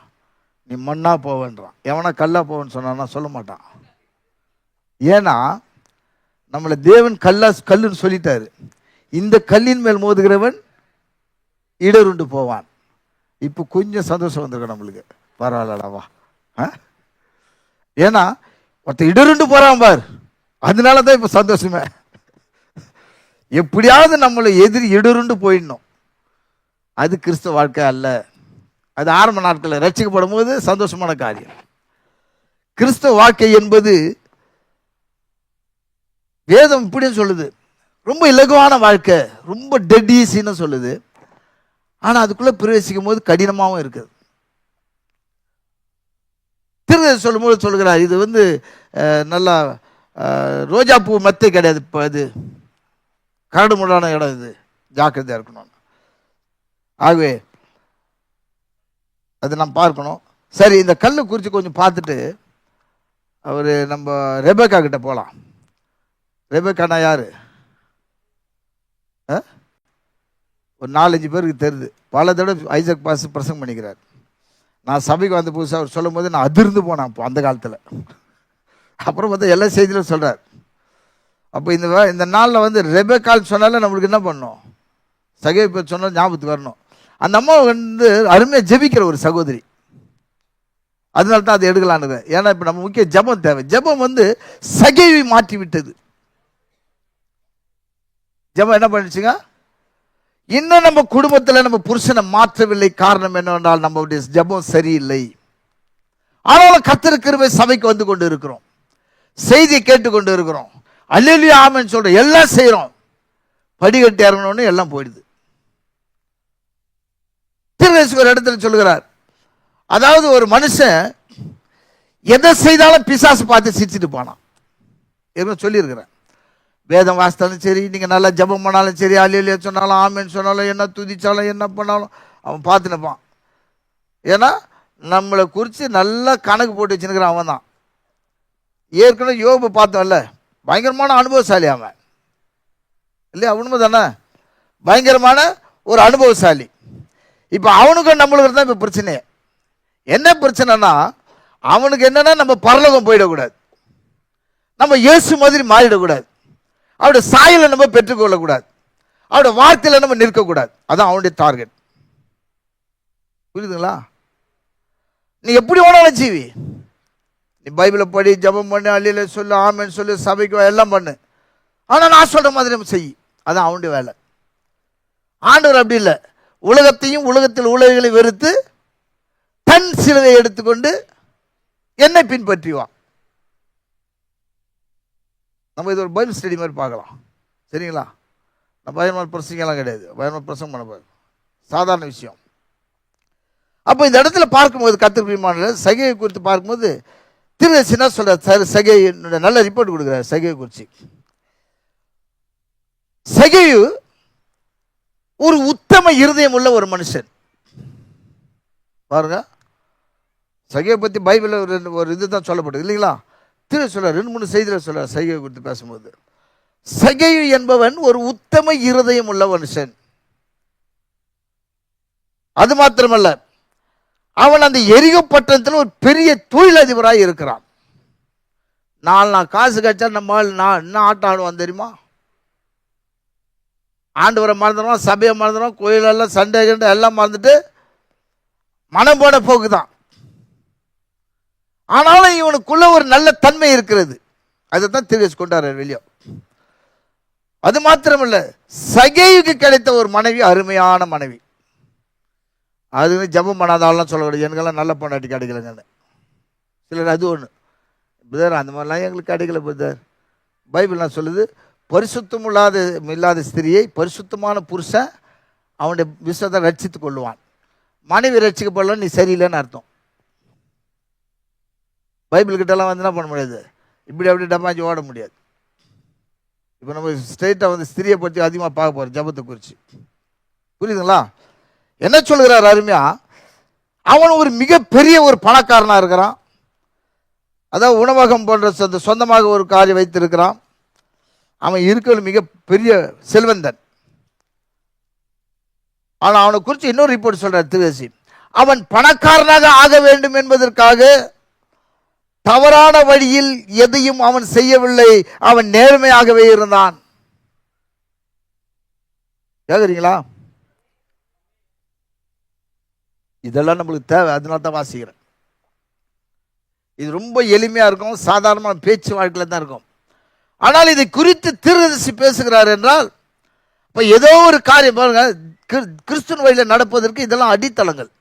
நீ மண்ணாக போவேன்றான். எவனா கல்லாக போவேன்னு சொன்னான்னா சொல்ல மாட்டான். ஏன்னா நம்மளை தேவன் கல்லுன்னு சொல்லிட்டாரு. இந்த கல்லின் மேல் மோதுகிறவன் இடருண்டு போவான். இப்போ கொஞ்சம் சந்தோஷம் வந்திருக்கு நம்மளுக்கு, பரவாயில்லடாவா. ஏன்னா ஒருத்தர் இடருண்டு போகிறான் பார், அதனால தான் இப்போ சந்தோஷமே. எப்படியாவது நம்மளை எதிரி இடருண்டு போயிடணும், அது கிறிஸ்தவ வாழ்க்கை அல்ல. அது ஆரம்ப நாட்களில் ரட்சிக்கப்படும் போது சந்தோஷமான காரியம். கிறிஸ்தவ வாழ்க்கை என்பது வேதம் இப்படின்னு சொல்லுது, ரொம்ப இலகுவான வாழ்க்கை, ரொம்ப டெட் ஈஸின்னு சொல்லுது. ஆனால் அதுக்குள்ளே பிரவேசிக்கும் போது கடினமாகவும் இருக்குது. திருநெல் சொல்லும்போது சொல்கிறார், இது வந்து நல்லா ரோஜா பூ மெத்தை கிடையாது, இப்போ இது கரடு முரடான இடம், இது ஜாக்கிரதையாக இருக்கணும். ஆகவே அது நம்ம பார்க்கணும். சரி, இந்த கல்லை குறித்து கொஞ்சம் பார்த்துட்டு அவர் நம்ம ரெபேக்கா கிட்ட போகலாம். ரெபேக்கானா யார்? ஒரு 4-5 பேருக்கு தெரியுது. பல தடவை ஐசக் பாஸ் பிரசங்கம் பண்ணிக்கிறார். நான் சபைக்கு வந்த புதுசாக அவர் சொல்லும் போது நான் அதிர்ந்து போனேன் அப்போ அந்த காலத்தில். அப்புறம் பார்த்தா எல்லா செய்தியிலும் சொல்கிறார். அப்போ இந்த நாளில் வந்து ரெபேக்கால் சொன்னால நம்மளுக்கு என்ன பண்ணணும், சகை பேர் சொன்னால் ஞாபகத்துக்கு வரணும். அந்த அம்மா வந்து அருமையாக ஜெபிக்கிற ஒரு சகோதரி, அதனால தான் அதை எடுக்கலான்னு. ஏன்னா இப்போ நம்ம முக்கிய ஜெபம் தேவை. ஜெபம் வந்து சகைவை மாற்றி விட்டது. ஜெபம் என்ன பண்ணிச்சுங்க, இன்னும் நம்ம குடும்பத்தில் நம்ம புருஷனை மாற்றவில்லை. காரணம் என்னவென்றால் நம்மளுடைய ஜெபம் சரியில்லை. ஆனாலும் கர்த்தர் கிருபை சபைக்கு வந்து கொண்டு இருக்கிறோம், செய்தியை கேட்டுக்கொண்டு இருக்கிறோம், அல்லேலூயா ஆமென் சொல்றோம், எல்லாம் செய்கிறோம். படிக்கட்டு இறங்கணும்னு எல்லாம் போயிடுது. திருவேசுவர் இடத்துல சொல்லுகிறார், அதாவது ஒரு மனுஷன் எதை செய்தாலும் பிசாசு பார்த்து சிரிச்சுட்டு போனான். சொல்லியிருக்கிறேன். வேதம் வாசித்தாலும் சரி, நீங்கள் நல்லா ஜபம் பண்ணாலும் சரி, அல்லேலூயா சொன்னாலும் ஆமென் சொன்னாலும், என்ன துதிச்சாலும் என்ன பண்ணாலும் அவன் பார்த்து நிற்பான். ஏன்னா நம்மளை குறித்து நல்லா கணக்கு போட்டு வச்சுருக்கிறான் அவன் தான். ஏற்கனவே யோபு பார்த்தோம்ல, பயங்கரமான அனுபவசாலி அவன் இல்லையா? உண்மை தானே, பயங்கரமான ஒரு அனுபவசாலி. இப்போ அவனுக்கும் நம்மளுக்கு தான் இப்போ பிரச்சனையே. என்ன பிரச்சனைனா, அவனுக்கு என்னன்னா நம்ம பரலோகம் போயிடக்கூடாது, நம்ம இயேசு மாதிரி மாறிடக்கூடாது, அவருடைய சாயலை நம்ம பெற்றுக்கொள்ளக்கூடாது, அவருடைய வார்த்தையில் நம்ம நிற்கக்கூடாது. அதான் அவனுடைய டார்கெட். புரியுதுங்களா? நீ எப்படி வேணாலும் ஜீவி, நீ பைபிளை படி, ஜபம் பண்ணு, அல்லேலூயா சொல்லு, ஆமென் சொல்லு, சபைக்கு எல்லாம் பண்ணு, ஆனால் நான் சொல்கிற மாதிரி நம்ம செய். அதான் அவனுடைய வேலை. ஆண்டவர் அப்படி இல்லை, உலகத்தையும் உலகத்தில் உலகளை வெறுத்து தன் சிலுவை எடுத்துக்கொண்டு என்னை பின்பற்றிவா. நம்ம இது ஒரு பைபிள் ஸ்டடி மாதிரி பார்க்கலாம், சரிங்களா? நான் பயமான பிரசங்கெல்லாம் கிடையாது, பயமான பிரசங்கம் பண்ண போகிறேன், சாதாரண விஷயம். அப்போ இந்த இடத்துல பார்க்கும்போது கர்த்தர் பிரியமானவர்களே, சகையை குறித்து பார்க்கும்போது திருவேசி என்ன சொல்கிறார், சகை நல்ல ரிப்போர்ட் கொடுக்குறாரு சகையை குறித்து. சகையு ஒரு உத்தம இருதயம் உள்ள ஒரு மனுஷன். பாருங்க, சகையை பற்றி பைபிளில் ஒரு இது தான் சொல்லப்படுது இல்லைங்களா? திரு சொல்ல 2-3 செய்தியில் சொல்ல சகையை குறித்து பேசும்போது, சகையு என்பவன் ஒரு உத்தம இருதயம் உள்ள மனுஷன். அது மாத்திரமல்ல, அவன் அந்த எரிகோ பட்டணத்தில் ஒரு பெரிய தொழிலதிபராக இருக்கிறான். நான் காசு கழிச்சா நம்ம நான் என்ன ஆட்டம் ஆடுவான் தெரியுமா? ஆண்டவரை மறந்துடுவான், சபையை மறந்துடுவான், கோயிலெல்லாம் சண்டை கண்டை எல்லாம் மறந்துட்டு மனம் போன போக்கு தான். ஆனாலும் இவனுக்குள்ள ஒரு நல்ல தன்மை இருக்கிறது. அதை தான் திருவேசி கொண்டாரு வெளியே. அது மாத்திரமல்ல, சகையுக்கு கிடைத்த ஒரு மனைவி அருமையான மனைவி. அது ஜபம் பண்ணாதாலாம் சொல்லக்கூடாது, எனக்கெல்லாம் நல்ல பொண்டாட்டி கிடைக்கலங்கன்னு சிலர். அது ஒன்று பிரதர், அந்த மாதிரிலாம் எங்களுக்கு கிடைக்கல பிரதர். பைபிள்லாம் சொல்லுது, பரிசுத்தம் இல்லாத ஸ்திரியை பரிசுத்தமான புருஷன் அவனுடைய விசுவத்தை ரட்சித்து கொள்ளுவான். மனைவி ரட்சிக்கப்படல நீ சரியில்லைன்னு அர்த்தம். பைபிள் கிட்டலாம் வந்து என்ன பண்ண முடியாது, இப்படி அப்படி டப்பாஞ்சி ஓட முடியாது. இப்போ நம்ம ஸ்ட்ரெயிட்டாக வந்து ஸ்திரியை பற்றி அதிகமாக பார்க்க போகிறோம், ஜபத்தை குறித்து. புரியுதுங்களா? என்ன சொல்கிறார் அருமையா, அவன் ஒரு மிகப்பெரிய ஒரு பணக்காரனாக இருக்கிறான். அதாவது உணவகம் போன்ற சொந்தமாக ஒரு காரியம் வைத்திருக்கிறான். அவன் இருக்கிற மிகப்பெரிய செல்வந்தன். ஆனால் அவனை குறித்து இன்னொரு ரிப்போர்ட் சொல்றார் திருவேசி, அவன் பணக்காரனாக ஆக வேண்டும் என்பதற்காக தவறான வழியில் எதையும் அவன் செய்யவில்லை, அவன் நேர்மையாகவே இருந்தான். கேக்குறீங்களா? இதெல்லாம் நம்மளுக்கு தேவை, அதனால தான் வாசிக்கிறேன். இது ரொம்ப எளிமையா இருக்கும், சாதாரணமான பேச்சு வாழ்க்கையில் தான் இருக்கும். ஆனால் இதை குறித்து தீர்க்கதரிசி பேசுகிறார் என்றால், இப்போ ஏதோ ஒரு காரியம் பாருங்க, கிறிஸ்துவ வழியில் நடப்பதற்கு இதெல்லாம் அடித்தளங்கள்.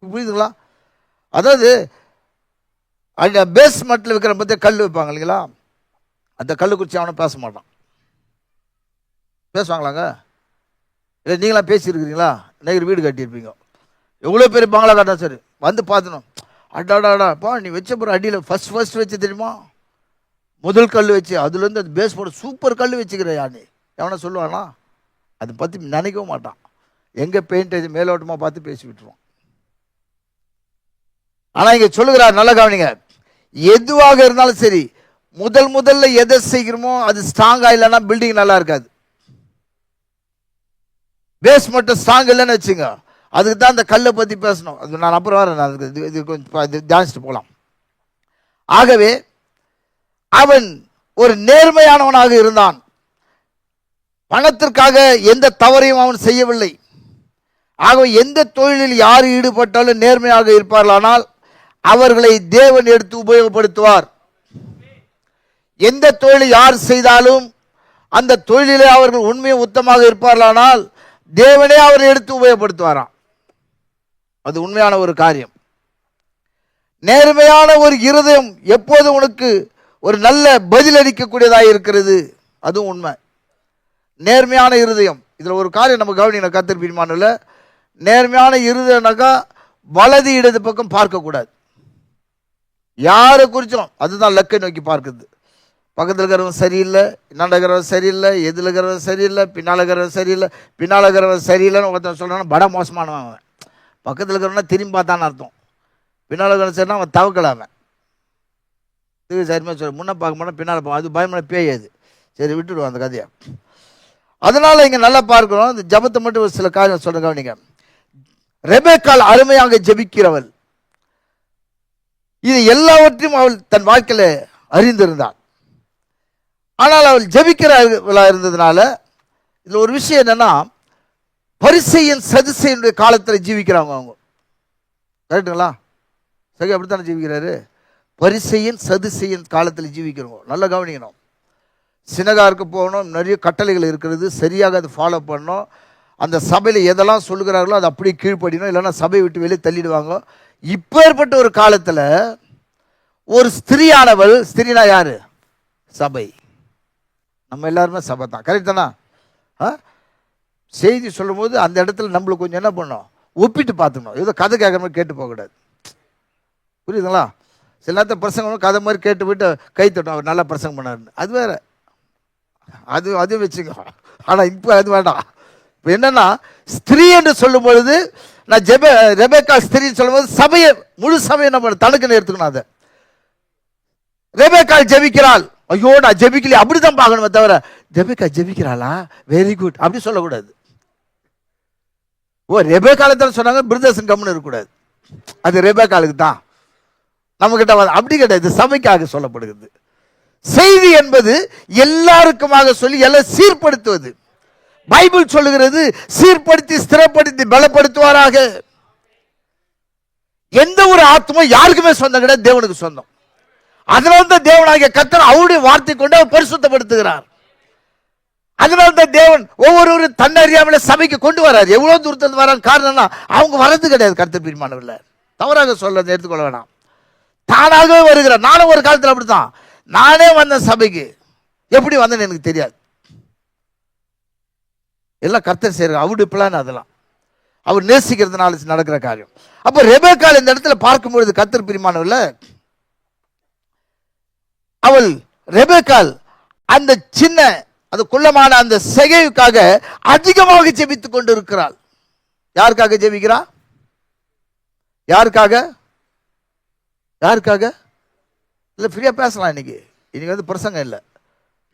புரியுதுங்களா? அதாவது பேஸ்மெண்ட்டில் வைக்கிற பற்றி கல் வைப்பாங்க இல்லைங்களா, அந்த கல் குறித்து அவனை பேச மாட்டான். பேசுவாங்களாங்க? இல்லை நீங்களாம் பேசியிருக்கிறீங்களா? இன்னைக்கு வீடு கட்டியிருப்பீங்க, எவ்வளோ பெரிய பங்களா கட்டா சரி, வந்து பார்த்துணும், அடாடாடாப்பா நீ வச்ச பிறகு அடியில் ஃபர்ஸ்ட் வச்சு தெரியுமா, முதல் கல் வச்சு, அதுலேருந்து அது பேஸ் போட சூப்பர் கல் வச்சுக்கிறையா நீ, எவனை சொல்லுவானா? அதை பற்றி நினைக்கவும் மாட்டான். எங்கே பெயிண்ட் மேலோட்டமாக பார்த்து பேசி விட்டுருவான். ஆனால் இங்கே சொல்லுகிறார், நல்ல கவனிங்க, எதுவாக இருந்தாலும் சரி, முதல்ல எதை செய்கிறோமோ அது ஸ்ட்ராங்காக இல்லைன்னா பில்டிங் நல்லா இருக்காது. பேஸ் மட்டும் ஸ்ட்ராங் இல்லைன்னு வச்சுங்க, அதுக்கு தான் அந்த கல்லை பற்றி பேசணும். அது நான் அப்புறம் வரேன், அதுக்கு இது கொஞ்சம் தியானிச்சுட்டு போகலாம். ஆகவே அவன் ஒரு நேர்மையானவனாக இருந்தான். பணத்திற்காக எந்த தவறையும் அவன் செய்யவில்லை. ஆகவே எந்த தொழிலில் யார் ஈடுபட்டாலும் நேர்மையாக இருப்பார்களானால் அவர்களை தேவன் எடுத்து உபயோகப்படுத்துவார். எந்த தொழிலை யார் செய்தாலும் அந்த தொழிலிலே அவர்கள் உண்மையும் உத்தமாக இருப்பார்களானால் தேவனே அவரை எடுத்து உபயோகப்படுத்துவாராம். அது உண்மையான ஒரு காரியம். நேர்மையான ஒரு இருதயம் எப்போதும் உனக்கு ஒரு நல்ல பதில் அளிக்கக்கூடியதாக இருக்கிறது, அதுவும் உண்மை. நேர்மையான இருதயம், இதில் ஒரு காரியம் நம்ம கவனிக்கணும் கர்த்தர் பிரியமானவர்களே, நேர்மையான இருதயம்னாக்கா வலது இடது பக்கம் பார்க்கக்கூடாது. யாரை குறிச்சும் அதுதான் லக்கை நோக்கி பார்க்குது. பக்கத்தில் இருக்கிறவன் சரியில்லை, இன்னாண்ட இருக்கிறவன் சரியில்லை, எதில் இருக்கிறவன் சரியில்லை, பின்னால் இருக்கிறவன் சரியில்லை, பின்னால் இருக்கிறவன் சரியில்லைன்னு ஒருத்தன் சொல்கிறான், பட மோசமானவன் அவன். பக்கத்தில் இருக்கிறவனா திரும்பி பார்த்தான்னு அர்த்தம். பின்னால் இருக்கிறவன் சரினா அவன் தவக்கலாமன். இது சரிமா சொல்ல, முன்னே பார்க்க மாட்டோம் பின்னால் பார்க்க, அது பயமான பேயாது. சரி விட்டுடுவோம் அந்த கதையை. அதனால் இங்கே நல்லா பார்க்கிறோம். இந்த ஜபத்தை மட்டும் ஒரு சில காரியம் சொல்ல கவனிங்க. ரெபேக்காள் அருமையாக ஜெபிக்கிறவள், இது எல்லாவற்றையும் அவள் தன் வாழ்க்கையில் அறிந்திருந்தாள். ஆனால் அவள் ஜெபிக்கிறவளாக இருந்ததுனால இதில் ஒரு விஷயம் என்னன்னா, பரிசேயன் சதுசேயனுடைய காலத்தில் ஜீவிக்கிறாங்க அவங்க. கரெக்டுங்களா? சரி, அப்படித்தானே ஜீவிக்கிறாரு. பரிசேயன் சதுசேயன் காலத்தில் ஜீவிக்கிறவங்க நல்லா கவனிக்கணும். சினகாருக்கு போகணும், நிறைய கட்டளைகள் இருக்கிறது, சரியாக அதை ஃபாலோ பண்ணணும். அந்த சபையில் எதெல்லாம் சொல்லுகிறார்களோ அதை அப்படியே கீழ்ப்படினோம், இல்லைன்னா சபையை விட்டு வெளியே தள்ளிடுவாங்க. இப்பேற்பட்ட ஒரு காலத்தில் ஒரு ஸ்திரீயானவள், ஸ்திரீனா யாரு? சபை. நம்ம எல்லாருமே சபை தான், கரெக்ட் தானா? செய்தி சொல்லும் போது அந்த இடத்துல நம்மளுக்கு கொஞ்சம் என்ன பண்ணணும், ஒப்பிட்டு பார்த்துக்கணும். ஏதோ கதை கேட்குற மாதிரி கேட்டு போகக்கூடாது. புரியுதுங்களா? சில நேரத்தில் பிரசங்கம் கதை மாதிரி கேட்டு விட்டு கை தட்டணும், அவர் நல்லா பிரசங்கம் பண்ணாருன்னு, அது வேற, அதுவும் வச்சுங்க. ஆனால் இப்போ அது வேண்டாம். இப்போ என்னன்னா, ஸ்திரீ என்று சொல்லும் பொழுது, நான் ரெபேக்கா ஸ்திரீன்னு சொல்லும் போது சபையை, முழு சபையை என்ன பண்ண தனக்குன்னு எடுத்துக்கணும். அதை ரெபேக்காள் ஜெபிக்கிறாள், ஐயோ நான் ஜெபிக்கலையே அப்படிதான் பார்க்கணுமே தவிர ரெபேக்கா ஜெபிக்கிறாளா வெரி குட் அப்படி சொல்லக்கூடாது. ஓ ரெபேக்காலத்தில் சொன்னாங்க பிரதர்சன் கம்முன்னு இருக்கக்கூடாது, அது ரெபேக்காளுக்கு தான், நம்மகிட்ட அப்படி கிடையாது, சபைக்காக சொல்லப்படுகிறது. செய்தி என்பது எல்லாருக்குமாக சொல்லி எல்லாம் சீர்படுத்துவது. பைபிள் சொல்லுகிறது சீர்படுத்தி ஸ்திரப்படுத்தி பலப்படுத்துவாராக. எந்த ஒரு ஆத்மா யாருக்குமே சொந்தம் கிடையாது, தேவனுக்கு சொந்தம். அதனால்தான் தேவனாகிய கர்த்தர் அவருடைய வார்த்தை கொண்டு அவர் பரிசுத்தப்படுத்துகிறார். அதனால்தான் தேவன் ஒவ்வொருவரும் தன்னை அறியாமலே சபைக்கு கொண்டு வராது. எவ்வளவு தூரத்தில் வராது, காரணம்னா அவங்க வரது கிடையாது. கர்த்தர் பிரியமானவர்களே, தவறாக சொல்ல எடுத்துக்கொள்ள வேணாம், தானாகவே வருகிறார். நானும் ஒரு காலத்தில் அப்படித்தான், நானே வந்தேன் சபைக்கு, எப்படி வந்தேன்னு எனக்கு தெரியாது. எல்லாம் கர்த்தர் செய்யறார், அவருடைய பிளான் அதெல்லாம், அவர் நேசிக்கிறதுனால நடக்கிற காரியம். அப்ப ரெபேக்காள் இந்த இடத்துல பார்க்கும்பொழுது கர்த்தர் பிரியமானவர்களே, அவள் ரெபேக்காள் அந்த சின்ன அது குள்ளமான அந்த செகைவுக்காக அதிகமாக ஜெபித்துக் கொண்டு இருக்கிறாள். யாருக்காக ஜெபிக்கிறா? யாருக்காக? யாருக்காக? இல்லை, ஃப்ரீயா பேசலாம். இன்னைக்கு வந்து பிரசங்கம் இல்லை.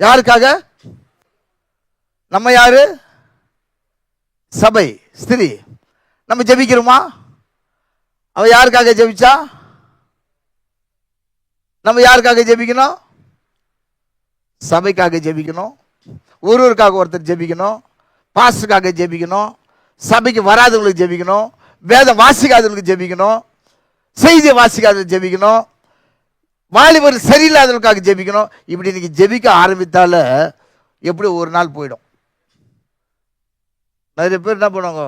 யாருக்காக? நம்ம யாரு? சபை, ஸ்திரீ. நம்ம ஜெபிக்கிறோமா? அவ யாருக்காக ஜெபிச்சா? நம்ம யாருக்காக ஜெபிக்கணும்? சபைக்காக ஜெபிக்கணும். ஒருவருக்காக ஒருத்தர் ஜெபிக்கணும். பாஸ்டருக்காக ஜெபிக்கணும். சபைக்கு வராதவங்களுக்கு ஜெபிக்கணும். வேதம் வாசிக்காதவங்களுக்கு ஜெபிக்கணும். செய்தியை வாசிக்காதவங்களுக்கு ஜெபிக்கணும். வாலிபர் சரியில்லாதவர்களுக்காக ஜெபிக்கணும். இப்படி இன்னைக்கு ஜெபிக்க ஆரம்பித்தால எப்படி ஒரு நாள் போயிடும். நிறைய பேர் என்ன பண்ணுவாங்க,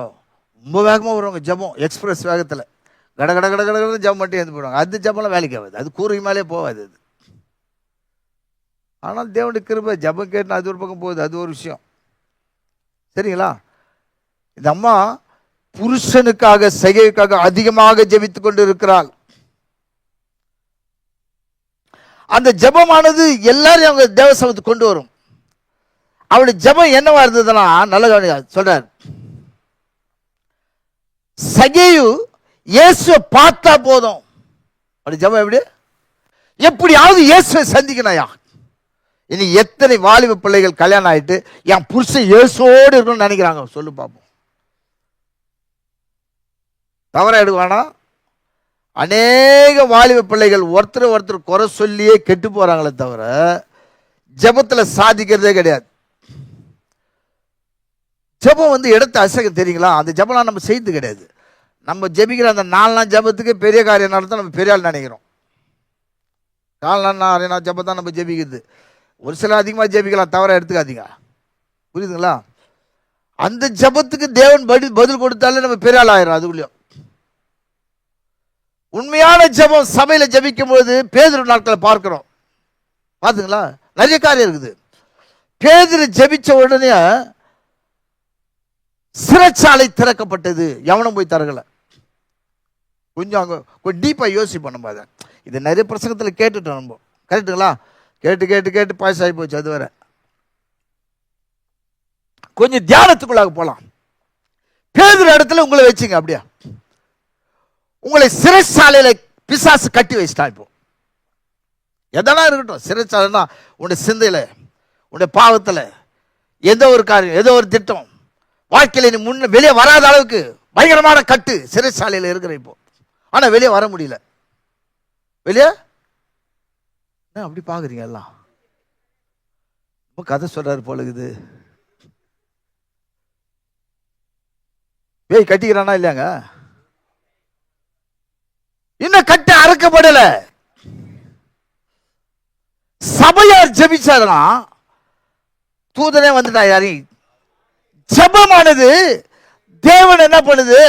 ரொம்ப வேகமாக வருவாங்க. ஜெபம் எக்ஸ்பிரஸ் வேகத்தில் கட கட கட கட ஜெபம் மட்டும் எழுந்து போயிடுவாங்க. அது ஜெபம்லாம் வேலைக்கு ஆகாது. அது கூறுக்கு மேலே போகாது அது. ஆனால் தேவனுடைய கிருபை, ஜெபம் கேட்டு அது ஒரு பக்கம் போகுது. அது ஒரு விஷயம். சரிங்களா? இந்த அம்மா புருஷனுக்காக செய்கைக்காக அதிகமாக ஜெபித்து கொண்டு இருக்கிறாள். அந்த ஜெபமானது எல்லாரையும் அவங்க தேவசபத்துக்கு கொண்டு வரும். அவளுடைய ஜெபம் என்னவா இருந்ததுன்னா, நல்ல கவனிங்க சொல்றார். சகேயு இயேசுவை பார்த்தா போதும். அவளுடைய ஜெபம் எப்படி? எப்படியாவது இயேசுவை சந்திக்கணையா. இனி எத்தனை வாலிப பிள்ளைகள் கல்யாணம் ஆயிட்டு என் புருஷன் இயேசுவோடு இருக்கணும்னு நினைக்கிறாங்க? சொல்லு பார்ப்போம். தவறா எடுவானா? அநேக வாலிப பிள்ளைகள் ஒருத்தர் ஒருத்தர் குறை சொல்லியே கெட்டு போறாங்களே தவிர ஜெபத்தில் சாதிக்கிறதே கிடையாது. ஜெபம் வந்து இடத்தை அசைக்க தெரியுங்களா? அந்த ஜெபம்லாம் நம்ம செய்து கிடையாது. நம்ம ஜெபிக்கிற அந்த 4 நாள் ஜெபத்துக்கு பெரிய காரியம் நடத்த நம்ம பெரிய ஆள் நினைக்கிறோம். 4 நாள் ஜெபம் தான் நம்ம ஜெபிக்கிறது. ஒரு சில அதிகமாக ஜெபிக்கலாம், தவற எடுத்துக்காதீங்க. புரியுதுங்களா? அந்த ஜெபத்துக்கு தேவன் பதில் கொடுத்தாலே நம்ம பெரிய ஆள் ஆயிரும். அதுக்குள்ளேயும் உண்மையான ஜெபம் சபையில ஜெபிக்கும் போது பேதுரு நாட்களை பார்க்கிறோம். பாத்துங்களா? நிறைய காரியம் இருக்குது. பேதுரு ஜெபிச்ச உடனே சிறைச்சாலை திறக்கப்பட்டது. எவனும் போய் தரகல. கொஞ்சம் அங்கே டீப்பா யோசிப்போம். நம்ம அதை இது நிறைய பிரசங்கத்தில் கேட்டுட்டோம் நம்ம. கரெக்டுங்களா? கேட்டு கேட்டு கேட்டு பாயசாகி போச்சு. அது வேற. கொஞ்சம் தியானத்துக்குள்ளாக போலாம். பேதுரு இடத்துல உங்களை வச்சுங்க. அப்படியா? உங்களை சிறைச்சாலையில பிசாசு கட்டி வச்சிட்டான். இப்போ எதனா இருக்கட்டும், சிறைச்சாலைன்னா உன்னுடைய சிந்தையில, உன்னுடைய பாவத்தில் ஏதோ ஒரு காரியம், ஏதோ ஒரு திட்டம், வாழ்க்கையில நீ முன்ன வெளியே வராத அளவுக்கு பயங்கரமான கட்டு சிறைச்சாலையில் இருக்கிற இப்போ. ஆனா வெளியே வர முடியல. வெளியே அப்படி பாக்குறீங்க எல்லாம். கதை சொல்றாரு போல இருக்குது. பேய் கட்டிக்கிறானா இல்லையாங்க? இன்னும் கட்ட அறுக்கப்படல. சபையார் ஜெபிச்சாருன்னா தூதனே வந்துட்டா. யாரி ஜெபமானது தேவன் என்ன பண்ணுது?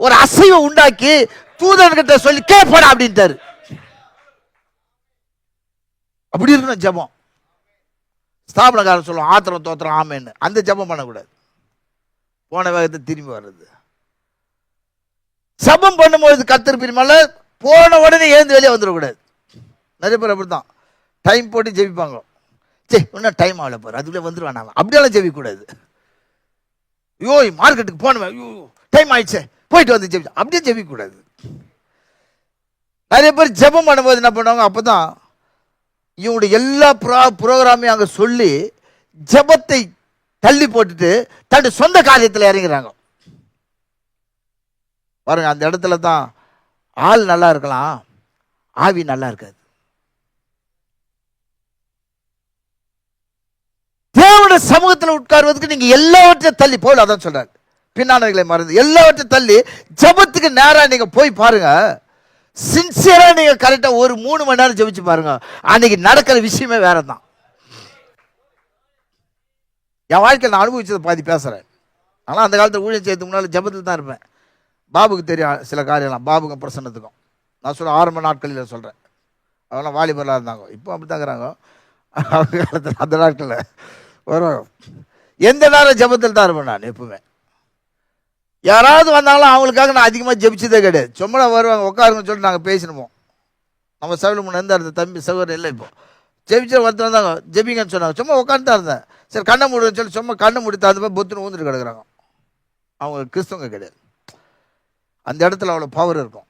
ஒரு அசைவை உண்டாக்கி தூதன்கிட்ட சொல்லி கேட்பட அப்படின்ட்டாரு. அப்படி இருக்கணும் ஜெபம். ஸ்தாபனக்காரன் சொல்லுவோம் ஆத்திரம் தோத்திரம் ஆமேன்னு. அந்த ஜெபம் பண்ணக்கூடாது. போன வேகத்தை திரும்பி வர்றது. ஜெபம் பண்ணும்போது கர்த்தர் பிரியமால போன உடனே எழுந்து வெளியே வந்துடக்கூடாது. நிறைய பேர் அப்படித்தான் டைம் போட்டு ஜெபிப்பாங்க. சரி இன்னும் டைம் ஆகல பாரு, அதுக்குள்ளே வந்துடுவான். அப்படியெல்லாம் ஜெபிக்கக்கூடாது. ஐயோ மார்க்கெட்டுக்கு போனவன், ஐயோ டைம் ஆயிடுச்சு போயிட்டு வந்து ஜெபி, அப்படியே ஜெபிக்கக்கூடாது. நிறைய பேர் ஜெபம் பண்ணும்போது என்ன பண்ணுவாங்க, அப்போதான் இவங்களுடைய எல்லா ப்ரோக்ராமையும் அங்கே சொல்லி ஜெபத்தை தள்ளி போட்டுட்டு தன்னுடைய சொந்த காரியத்தில் இறங்குறாங்க. பாருங்க, அந்த இடத்துல தான் ஆள் நல்லா இருக்கலாம், ஆவி நல்லா இருக்காது. தேவனுடைய சமூகத்தில் உட்காருவதற்கு நீங்க எல்லாவற்றையும் தள்ளி போல, அதான் சொல்றாரு, பின்னானவைகளை மறந்து எல்லாவற்றையும் தள்ளி ஜெபத்துக்கு நேரா நீங்க போய் பாருங்க. சின்சியரா நீங்க கரெக்டா ஒரு 3 மணி நேரம் ஜெபிச்சு பாருங்க. அன்னைக்கு நடக்கிற விஷயமே வேற தான். என் வாழ்க்கையில் நான் அனுபவிச்சதை பாதி பேசுறேன். ஆனால் அந்த காலத்தில் ஊழியம் செய்யறதுக்கு முன்னாடி ஜெபத்தில் தான் இருப்பேன். பாபுக்கு தெரியும் சில காரியம்லாம், பாபுக்கும் பிரசன்னத்துக்கும். நான் சொல்ல ஆரம்ப நாட்களில் சொல்கிறேன். அவங்களாம் வாலிபர்களாக இருந்தாங்க, இப்போ அப்படி தாங்கிறாங்க. அவங்க காலத்தில் அந்த நாட்களில் வரும் எந்த நேரம் ஜெபத்தில் தான் இருப்பேன் நான் எப்பவுமே. யாராவது வந்தாலும் அவங்களுக்காக நான் அதிகமாக ஜெபிச்சதே கிடையாது. சும்மா வருவாங்க, உட்காருங்கன்னு சொல்லிட்டு நாங்கள் பேசினுப்போம். நம்ம சபையில் முன்னே எந்த இடத்துல தம்பி சகோதரர் இல்லை, இப்போ ஜெபிச்சு ஒருத்தர் வந்தாங்க, ஜெபிங்கன்னு சொன்னாங்க. சும்மா உட்காந்து தான் இருந்தேன். சரி கண்ணை மூடுன்னு சொல்லி சும்மா கண்ணை முடித்து அந்த மாதிரி பொத்துன்னு ஊந்துட்டு கிடக்குறாங்க. அவங்க கிறிஸ்தவங்க கிடையாது. அந்த இடத்துல அவ்வளோ பவர் இருக்கும்.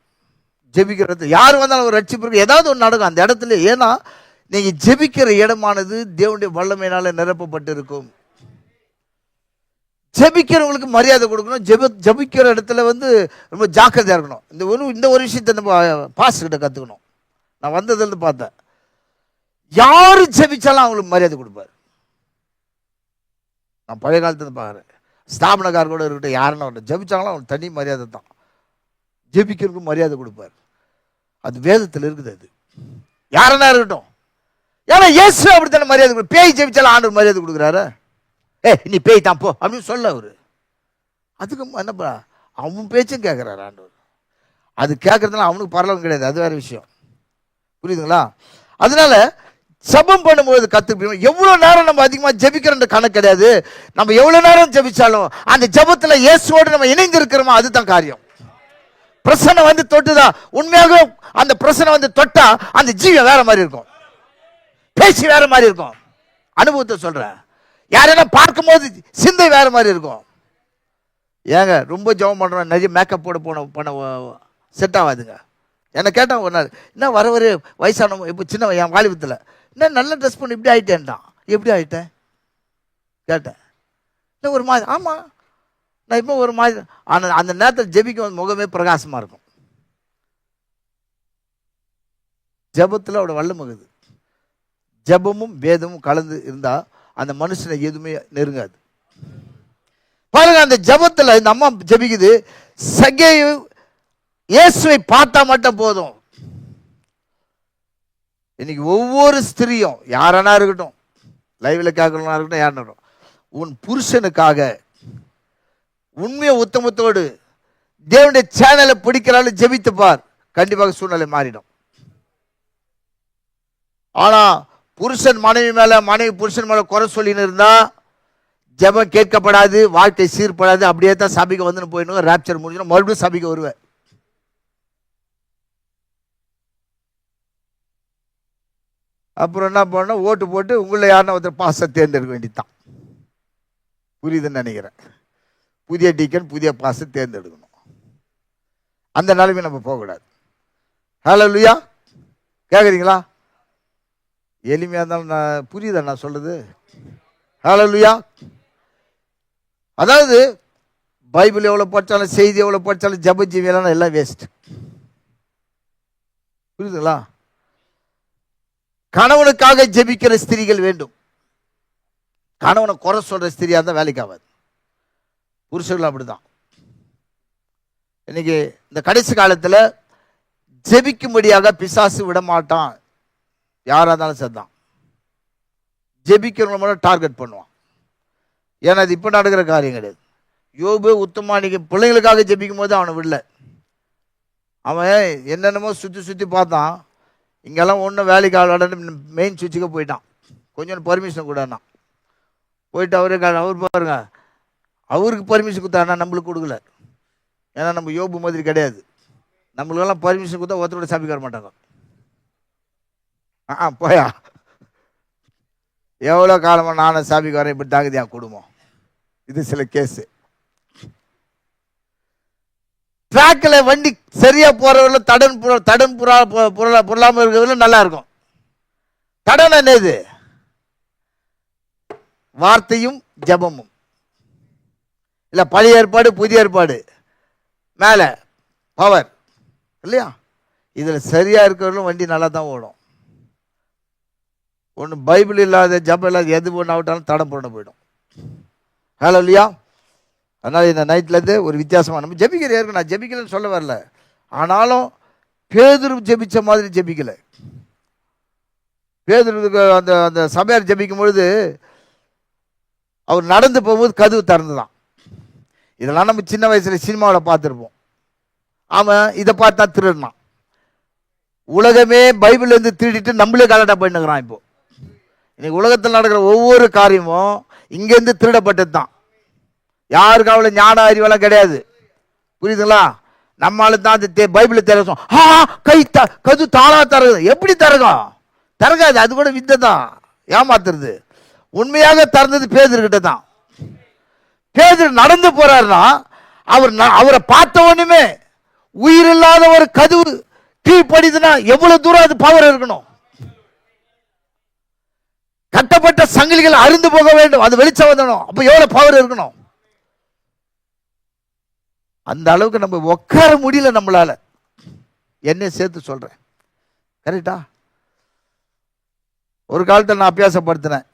ஜெபிக்கிற இடத்துல யார் வந்தாலும் ஒரு ரட்சிப்பு இருக்கு, ஏதாவது ஒன்று நடக்கும் அந்த இடத்துல. ஏன்னா நீங்கள் ஜெபிக்கிற இடமானது தேவனுடைய வல்லமையினால நிரப்பப்பட்டு இருக்கும். ஜெபிக்கிறவங்களுக்கு மரியாதை கொடுக்கணும். ஜெபிக்கிற இடத்துல ரொம்ப ஜாக்கிரதையாக இருக்கணும். இந்த ஒரு விஷயத்தை நம்ம பாஸ்கிட்ட கற்றுக்கணும். நான் வந்ததுலேருந்து பார்த்தேன், யார் ஜெபிச்சாலும் அவங்களுக்கு மரியாதை கொடுப்பார். நான் பழைய காலத்துல பார்க்குறேன், ஸ்தாபனக்கார் கூட இருக்கட்டும், யாருன்னா ஜெபிச்சாங்களோ அவங்களுக்கு தனி மரியாதை தான். ஜெபிக்கிறதுக்கு மரியாதை கொடுப்பார். அது வேதத்தில் இருக்குது. அது யாருன்னா இருக்கட்டும். ஏன்னா இயேசு அப்படித்தானே மரியாதை கொடு. பேய் ஜெபிச்சாலும் ஆண்டவர் மரியாதை கொடுக்குறாரு. நீ பேய் தான் போ அப்படின்னு சொல்ல அவரு. அதுக்கு என்னப்பா அவன் பேச்சும் கேட்குறாரு ஆண்டவர். அது கேட்கறதுனால அவனுக்கு பரலவம் கிடையாது, அது வேற விஷயம். புரியுதுங்களா? அதனால ஜெபம் பண்ணும்போது கற்றுக்கணும். எவ்வளோ நேரம் நம்ம அதிகமாக ஜெபிக்கிற கணக்கு கிடையாது. நம்ம எவ்வளோ நேரம் ஜெபிச்சாலும் அந்த ஜெபத்தில் இயேசுவோடு நம்ம இணைந்து இருக்கிறோமா, அதுதான் காரியம். பிரசனை தொட்டுதான் உண்மையாக அந்த பிரசனை தொட்டா அந்த ஜீவன் வேற மாதிரி இருக்கும், பேச்சு வேற மாதிரி இருக்கும். அனுபவத்தை சொல்றேன். யாரெல்லாம் பார்க்கும்போது சிந்தை வேற மாதிரி இருக்கும். ஏங்க ரொம்ப ஜெபம் பண்றோம், நிறைய மேக்கப் பண்ண செட் ஆகாதுங்க. என்னை கேட்டான் ஒரு நாள், என்ன வர வயசானவங்க இப்போ சின்ன என் வாலிபத்தில் என்ன நல்ல ட்ரெஸ் பண்ணி இப்படி ஆகிட்டேன்டான். எப்படி ஆகிட்டேன் கேட்டேன். இல்லை ஒரு மாதிரி, ஆமாம் நான் இப்போ ஒரு மாதிரி. ஆனால் அந்த நேரத்தில் ஜெபிக்கும் முகமே பிரகாசமாக இருக்கும். ஜெபத்தில் அவட வல்லமுகுது. ஜெபமும் வேதமும் கலந்து இருந்தால் அந்த மனுஷனை எதுவுமே நெருங்காது. பாருங்க, அந்த ஜெபத்தில் இந்த அம்மா ஜெபிக்குது. சகேயு இயேசுவை பார்த்தா மட்டும் போதும். இன்னைக்கு ஒவ்வொரு ஸ்திரியும் யாரானா இருக்கட்டும், லைவ்ல கேட்கறவனா இருக்கட்டும், யாருன்னா இருக்கட்டும், உன் புருஷனுக்காக உண்மையை உத்தமத்தோடு தேவனுடைய சேனலை பிடிக்கிறாலும் ஜெபித்து பார், கண்டிப்பாக சூழ்நிலை மாறிடும். ஆனா புருஷன் மனைவி மேல, மனைவி புருஷன் மேல குறை சொல்லின்னு இருந்தா ஜெபம் கேட்கப்படாது, வாழ்க்கை சீர்படாது. அப்படியே தான் சபைக்கு வந்துன்னு போயிடணும். ராப்சர் முடிஞ்சிடும், மறுபடியும் சபைக்கு வருவேன். அப்புறம் என்ன பண்ண, ஓட்டு போட்டு உங்களை யாருன்னா ஒருத்தர் பாச தேர்ந்தெடுக்க வேண்டியதுதான். புரியுதுன்னு நினைக்கிறேன். புதிய டீக்கன் புதிய பாச தேர்ந்தெடுக்கணும். அந்த நிலைமை நம்ம போகக்கூடாது. ஹல்லேலூயா. கேட்குறீங்களா? எளிமையாக இருந்தாலும் நான் புரியுதா நான் சொல்றது? ஹல்லேலூயா. அதாவது பைபிள் எவ்வளோ படித்தாலும், செய்தி எவ்வளோ படித்தாலும், ஜெப ஜீவியெல்லாம் எல்லாம் வேஸ்ட். புரியுதுங்களா? கணவனுக்காக ஜெபிக்கிற ஸ்திரீகள் வேண்டும். கணவனை குறை சொல்ற ஸ்திரியா இருந்தால் வேலைக்கு ஆகாது. புருஷர்கள் அப்படிதான். இன்னைக்கு இந்த கடைசி காலத்தில் ஜெபிக்கும்படியாக பிசாசு விட மாட்டான். யாராக இருந்தாலும் சரிதான். ஜெபிக்கிறவங்க மட்டும் டார்கெட் பண்ணுவான். ஏன்னா அது இப்போ நடக்கிற காரியம் கிடையாது. யோபு உத்தமா இன்னைக்கு பிள்ளைங்களுக்காக ஜெபிக்கும் போது அவனை விடல. அவன் என்னென்னமோ சுற்றி பார்த்தான். இங்கெல்லாம் ஒன்றும் வேலைக்கு ஆளாடன்னு மெயின் சுவிட்சுக்கு போயிட்டான். கொஞ்சம் பர்மிஷன் கூடனா போயிட்டு அவர் பாருங்க, அவருக்கு பர்மிஷன் கொடுத்தானா நம்மளுக்கு கொடுக்கல. ஏன்னா நம்ம யோபு மாதிரி கிடையாது. நம்மளுக்கெல்லாம் பர்மிஷன் கொடுத்தா ஒருத்தரோட சபைக்கு வர மாட்டாங்க. போயா எவ்வளோ காலமாக நானும் சபைக்கு வரேன், இப்படி தாக்குது என் குடும்பம். இது சில கேஸு. ட்ராக்கில் வண்டி சரியா போறவர்கள் தடன் பொருளாமல் இருக்கிறதுல நல்லா இருக்கும். தடன் என்ன? இது வார்த்தையும் ஜபமும் இல்லை, பழைய ஏற்பாடு புதிய ஏற்பாடு மேலே பவர் இல்லையா? இதில் சரியா இருக்கிறவர்களும் வண்டி நல்லா தான் ஓடும். ஒன்று பைபிள் இல்லாத ஜபம் இல்லாத எது ஒன்று ஆகட்டாலும் தடம் போட போயிடும். ஹல்லேலூயா. அதனால் இந்த நைட்லேருந்து ஒரு வித்தியாசமாக நம்ம ஜெபிக்கிற இருக்கு. நான் ஜெபிக்கலன்னு சொல்ல வரல, ஆனாலும் பேதுரு ஜெபிச்ச மாதிரி ஜெபிக்கலை. பேதுருக்கு அந்த அந்த சபையார் ஜெபிக்கும் பொழுது அவர் நடந்து போகும்போது கதவு திறந்துதான். இதெல்லாம் நம்ம சின்ன வயசில் சினிமாவில் பார்த்துருப்போம். அவன் இதை பார்த்தா திருடினான். உலகமே பைபிள்லேருந்து திருடிட்டு நம்மளே கலாட்டா பண்ணிக்கிறான். இப்போ இன்னைக்கு உலகத்தில் நடக்கிற ஒவ்வொரு காரியமும் இங்கேருந்து திருடப்பட்டது தான். யாருக்கு அவ்வளோ ஞான அறிவெல்லாம் கிடையாது. புரியுதுங்களா? நம்மளால தான் அந்த பைபிளை திறக்கும். கது தானா திறகு. எப்படி திறகும்? திறக்காது. அது கூட வித்தை தான், ஏமாத்துறது. உண்மையாக திறந்தது பேதுருக்கிட்ட தான். பேதுரு நடந்து போறாருன்னா அவரை பார்த்த உடனே உயிரில்லாத ஒரு கதவு கீழ்ப்படிதுன்னா எவ்வளவு தூரம் அது பவர் இருக்கணும். கட்டப்பட்ட சங்கிலிகள் அருந்து போக வேண்டும், அது வெளிச்சம் வந்துடும். அப்ப எவ்வளவு பவர் இருக்கணும். அந்த அளவுக்கு நம்ம உட்கார முடியல நம்மளால. என்னை சேர்த்து சொல்றேன், கரெக்டா? ஒரு காலத்தில் நான் அபியாசப்படுத்தினேன்,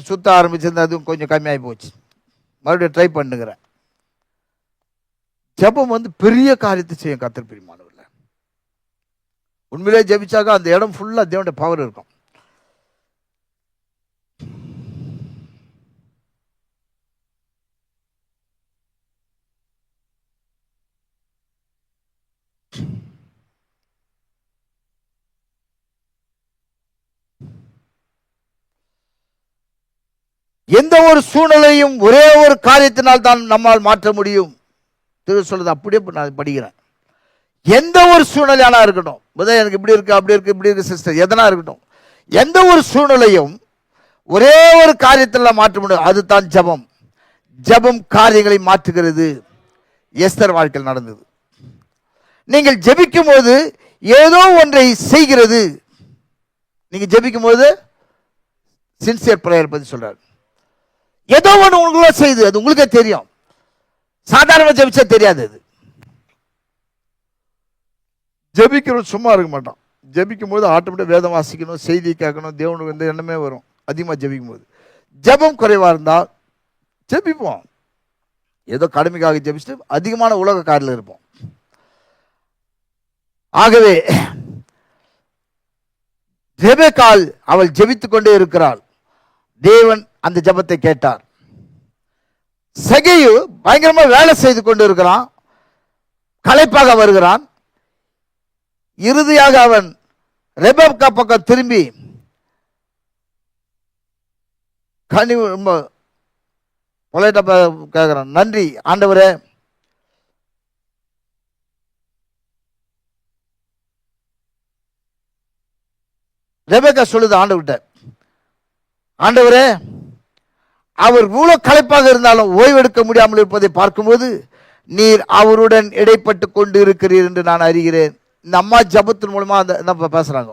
சுத்த ஆரம்பிச்சிருந்தேன், அதுவும் கொஞ்சம் கம்மியாகி போச்சு. மறுபடியும் ட்ரை பண்ணுகிறேன். ஜெபம் பெரிய காரியத்தை செய்யும் கர்த்தர் பிரியமானவர்களே. உண்மையிலே ஜெபிச்சாக்க அந்த இடம் ஃபுல்லா தேவனுடைய பவர் இருக்கும். எந்த ஒரு சூழ்நிலையும் ஒரே ஒரு காரியத்தினால் தான் நம்மால் மாற்ற முடியும். திரு சொல்றது அப்படியே நான் படிக்கிறேன். எந்த ஒரு சூழ்நிலையானா இருக்கட்டும், எனக்கு இப்படி இருக்கு, அப்படி இருக்கு, இப்படி இருக்கு சிஸ்டர், எதனா இருக்கட்டும், எந்த ஒரு சூழ்நிலையும் ஒரே ஒரு காரியத்தில் மாற்ற முடியும். அதுதான் ஜெபம். ஜெபம் காரியங்களை மாற்றுகிறது. எஸ்தர் வாழ்க்கையில் நடந்தது. நீங்கள் ஜெபிக்கும் போது ஏதோ ஒன்றை செய்கிறது. நீங்க ஜெபிக்கும் போது சின்சியர் பிரேயர் பத்தி சொல்றாரு. ஏதோ ஒன்று உங்களுக்குள்ள செய்யுது, அது உங்களுக்கே தெரியும். சாதாரண ஜெபிச்சா தெரியாது. அது ஜெபிக்கிறோம், சும்மா இருக்க மாட்டான். ஜெபிக்கும் போது ஆட்டோமேட்டிக் வேதம் வாசிக்கணும், செய்தி கேட்கணும், தேவனுக்கு எண்ணமே வரும். அதிகமாக ஜெபிக்கும் போது ஜெபம் குறைவா இருந்தால் ஜெபிப்போம், ஏதோ கடமைக்காக ஜெபிச்சுட்டு அதிகமான உலக காரில் இருப்போம். ஆகவே ரெபெக்காள் அவள் ஜெபித்துக் கொண்டே இருக்கிறாள். தேவன் அந்த ஜெபத்தை கேட்டார். சகேயு பயங்கரமா வேலை செய்து கொண்டு இருக்கிறான், களைப்பாக வருகிறான். இறுதியாக அவன் ரெபெக்கா பக்கம் திரும்பி கனி ரொம்ப பொலைட்டா கேட்கிறான், நன்றி ஆண்டவரே, ரெபெக்கா சொல்லுது ஆண்டவர்கிட்ட, ஆண்டவரே, அவர் இவ்வளவு களைப்பாக இருந்தாலும் ஓய்வெடுக்க முடியாமல் இருப்பதை பார்க்கும்போது நீர் அவருடன் இடைப்பட்டு கொண்டு இருக்கிறீர் என்று நான் அறிகிறேன். இந்த அம்மா ஜபத்தின் மூலமா அந்த பேசுறாங்க.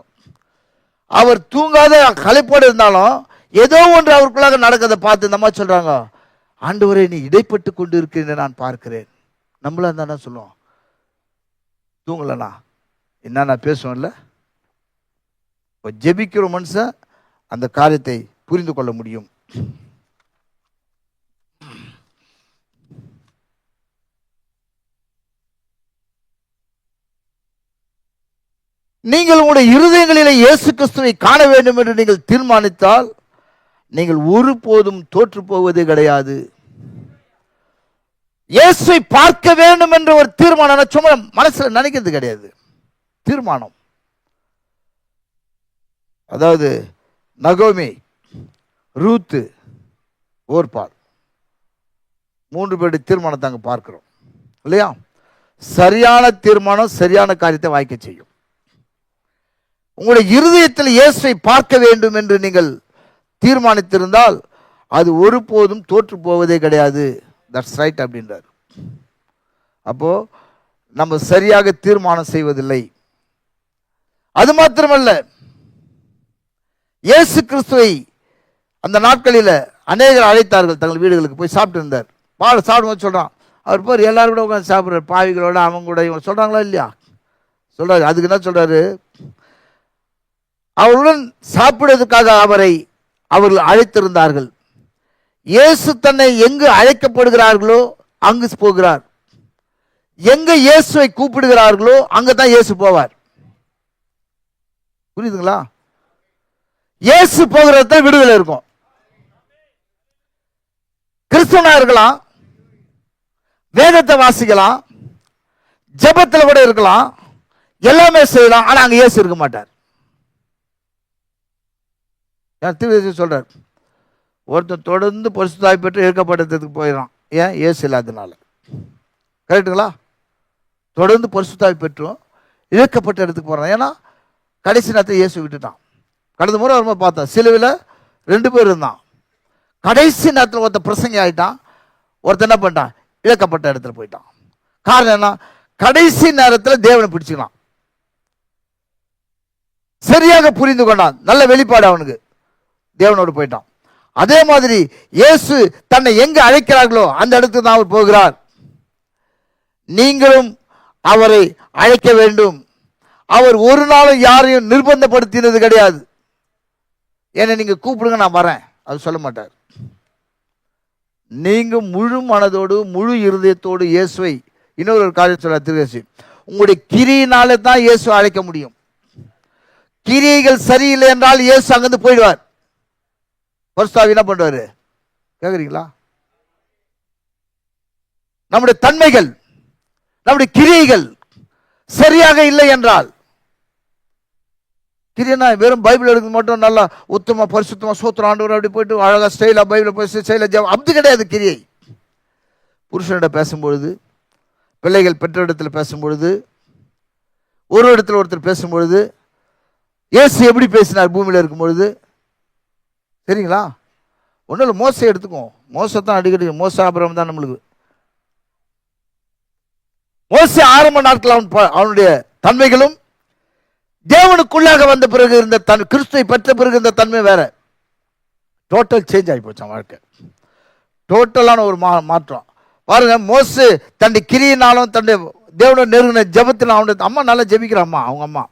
அவர் தூங்காத களைப்போடு இருந்தாலும் ஏதோ ஒன்று அவருக்குள்ளாக நடக்கிறத பார்த்து இந்த அம்மா சொல்றாங்க, ஆண்டவரே நீ இடைப்பட்டு கொண்டு இருக்கிறீர் நான் பார்க்கிறேன். நம்மளா இருந்தா சொல்லுவோம், தூங்கலண்ணா என்ன நான் பேசுவேன்ல. ஜெபிக்கிற மனுஷன் அந்த காரியத்தை புரிந்து கொள்ள முடியும். நீங்கள் உங்களுடைய இருதயங்களிலே இயேசு கிறிஸ்துவை காண வேண்டும் என்று நீங்கள் தீர்மானித்தால் நீங்கள் ஒருபோதும் தோற்று போவதே கிடையாது. இயேசுவை பார்க்க வேண்டும் என்ற ஒரு தீர்மானம் சும்மா மனசுல நினைக்கிறது கிடையாது, தீர்மானம். அதாவது நகோமி, ரூத்து, ஓர்பால் 3 பேருடைய தீர்மானத்தை அங்கே பார்க்கிறோம் இல்லையா? சரியான தீர்மானம் சரியான காரியத்தை வாய்க்க செய்யும். உங்களுடைய இருதயத்தில் இயேசுவை பார்க்க வேண்டும் என்று நீங்கள் தீர்மானித்திருந்தால் அது ஒருபோதும் தோற்று போவதே கிடையாது. தட்ஸ் ரைட் அப்படின்றார். அப்போ நம்ம சரியாக தீர்மானம் செய்வதில்லை. அது மாத்திரமல்ல, இயேசு கிறிஸ்துவை அந்த நாட்களில் அநேகர் அழைத்தார்கள், தங்கள் வீடுகளுக்கு போய் சாப்பிட்டு இருந்தார். சாப்பிடும்போது சொல்றான், அவர் போய் எல்லாரும் கூட உட்காந்து சாப்பிட்றாரு, பாவிகளோட அவங்க கூட இவங்க சொல்றாங்களா இல்லையா? சொல்றாரு. அதுக்கு என்ன சொல்றாரு? அவருடன் சாப்பிடுவதற்காக அவர்கள் அழைத்திருந்தார்கள். இயேசு தன்னை எங்கு அழைக்கப்படுகிறார்களோ அங்கு போகிறார். எங்க இயேசுவை கூப்பிடுகிறார்களோ அங்கதான் இயேசு போவார். புரியுதுங்களா? இயேசு போகிறத விடுதலை இருக்கும். கிறிஸ்தவனா இருக்கலாம், வேதத்தை வாசிக்கலாம், ஜெபத்தில் கூட இருக்கலாம், எல்லாமே செய்யலாம், ஆனா அங்க இயேசு இருக்க மாட்டார். சொல்றார், ஒருத்தர் தொடர்ந்து பரிசுத்தாவி பெற்று இழுக்கப்பட்டதுக்கு போயிடறான். ஏன்? இயேசு இல்லாதனால. கரெக்டுங்களா? தொடர்ந்து பரிசுத்தாவி பெற்றும் இழுக்கப்பட்ட இடத்துக்கு போறான். ஏன்னா கடைசி நேரத்தில் இயேசு விட்டுட்டான். கடந்த முறை வரும்போது பார்த்தோம், சிலுவையில் 2 பேர் இருந்தான். கடைசி நேரத்தில் ஒருத்தர் பிரசங்கி ஆகிட்டான், ஒருத்தர் என்ன பண்ணிட்டான், இழக்கப்பட்ட இடத்துல போயிட்டான். காரணம் என்ன? கடைசி நேரத்தில் தேவனை பிடிச்சிக்கலாம், சரியாக புரிந்து கொண்டான், நல்ல வெளிப்பாடு அவனுக்கு, தேவனோடு போயிட்டான். அதே மாதிரி இயேசு தன்னை எங்க அழைக்கிறார்களோ அந்த இடத்துக்கு தான் அவர் போகிறார். நீங்களும் அவரை அழைக்க வேண்டும். அவர் ஒரு நாளும் யாரையும் நிர்பந்தப்படுத்தினது கிடையாது. என்னை நீங்க கூப்பிடுங்க நான் வரேன், அது சொல்ல மாட்டார். நீங்க முழு மனதோடு முழு இருதயத்தோடு இயேசுவை, இன்னொரு காரியம் சொல்ல திருச்சி, உங்களுடைய கிரியினாலே தான் இயேசு அழைக்க முடியும். கிரியைகள் சரியில்லை என்றால் இயேசு அங்கிருந்து போயிடுவார். பரிசுத்தாவி என்ன பண்ணுவாரு கேக்குறீங்களா? நம்முடைய தன்மைகள், நம்முடைய கிரியைகள் சரியாக இல்லை என்றால், கிரியனா வெறும் பைபிள் எடுக்க மட்டும் நல்லா உத்தம பரிசுத்தமா சோத்திரம் ஆண்டவர் அப்படி போயிட்டு அழகா ஸ்டைலா பைபிள் போய் ஸ்டைலா ஜெபம், அப்படி கிடையாது கிரியை. புருஷனிடம் பேசும்பொழுது, பிள்ளைகள் பெற்ற இடத்துல பேசும்பொழுது, ஒரு இடத்துல ஒருத்தர் பேசும்பொழுது, இயேசு எப்படி பேசினார் பூமியில் இருக்கும்பொழுது, சரிங்களா? ஒன்றும் இல்லை, மோசை எடுத்துக்கோ, மோசை தான் அடிக்கடி, மோச ஆபிரகாம் தான் நம்மளுக்கு. மோசே ஆரம்ப நாட்கள் அவனுடைய தன்மைகளும் தேவனுக்குள்ளாக வந்த பிறகு இருந்த கிறிஸ்துவை பெற்ற பிறகு இருந்த தன்மை வேற. டோட்டல் சேஞ்ச் ஆகி போச்சான் வாழ்க்கை, டோட்டலான ஒரு மாற்றம். பாருங்க, மோசே தன்னுடைய கிரியினாலும் தன்னுடைய தேவனோட நெருங்கின ஜபத்தில், அவனுடைய அம்மா நல்லா ஜெபிக்கிற அம்மா, அவங்க அம்மா,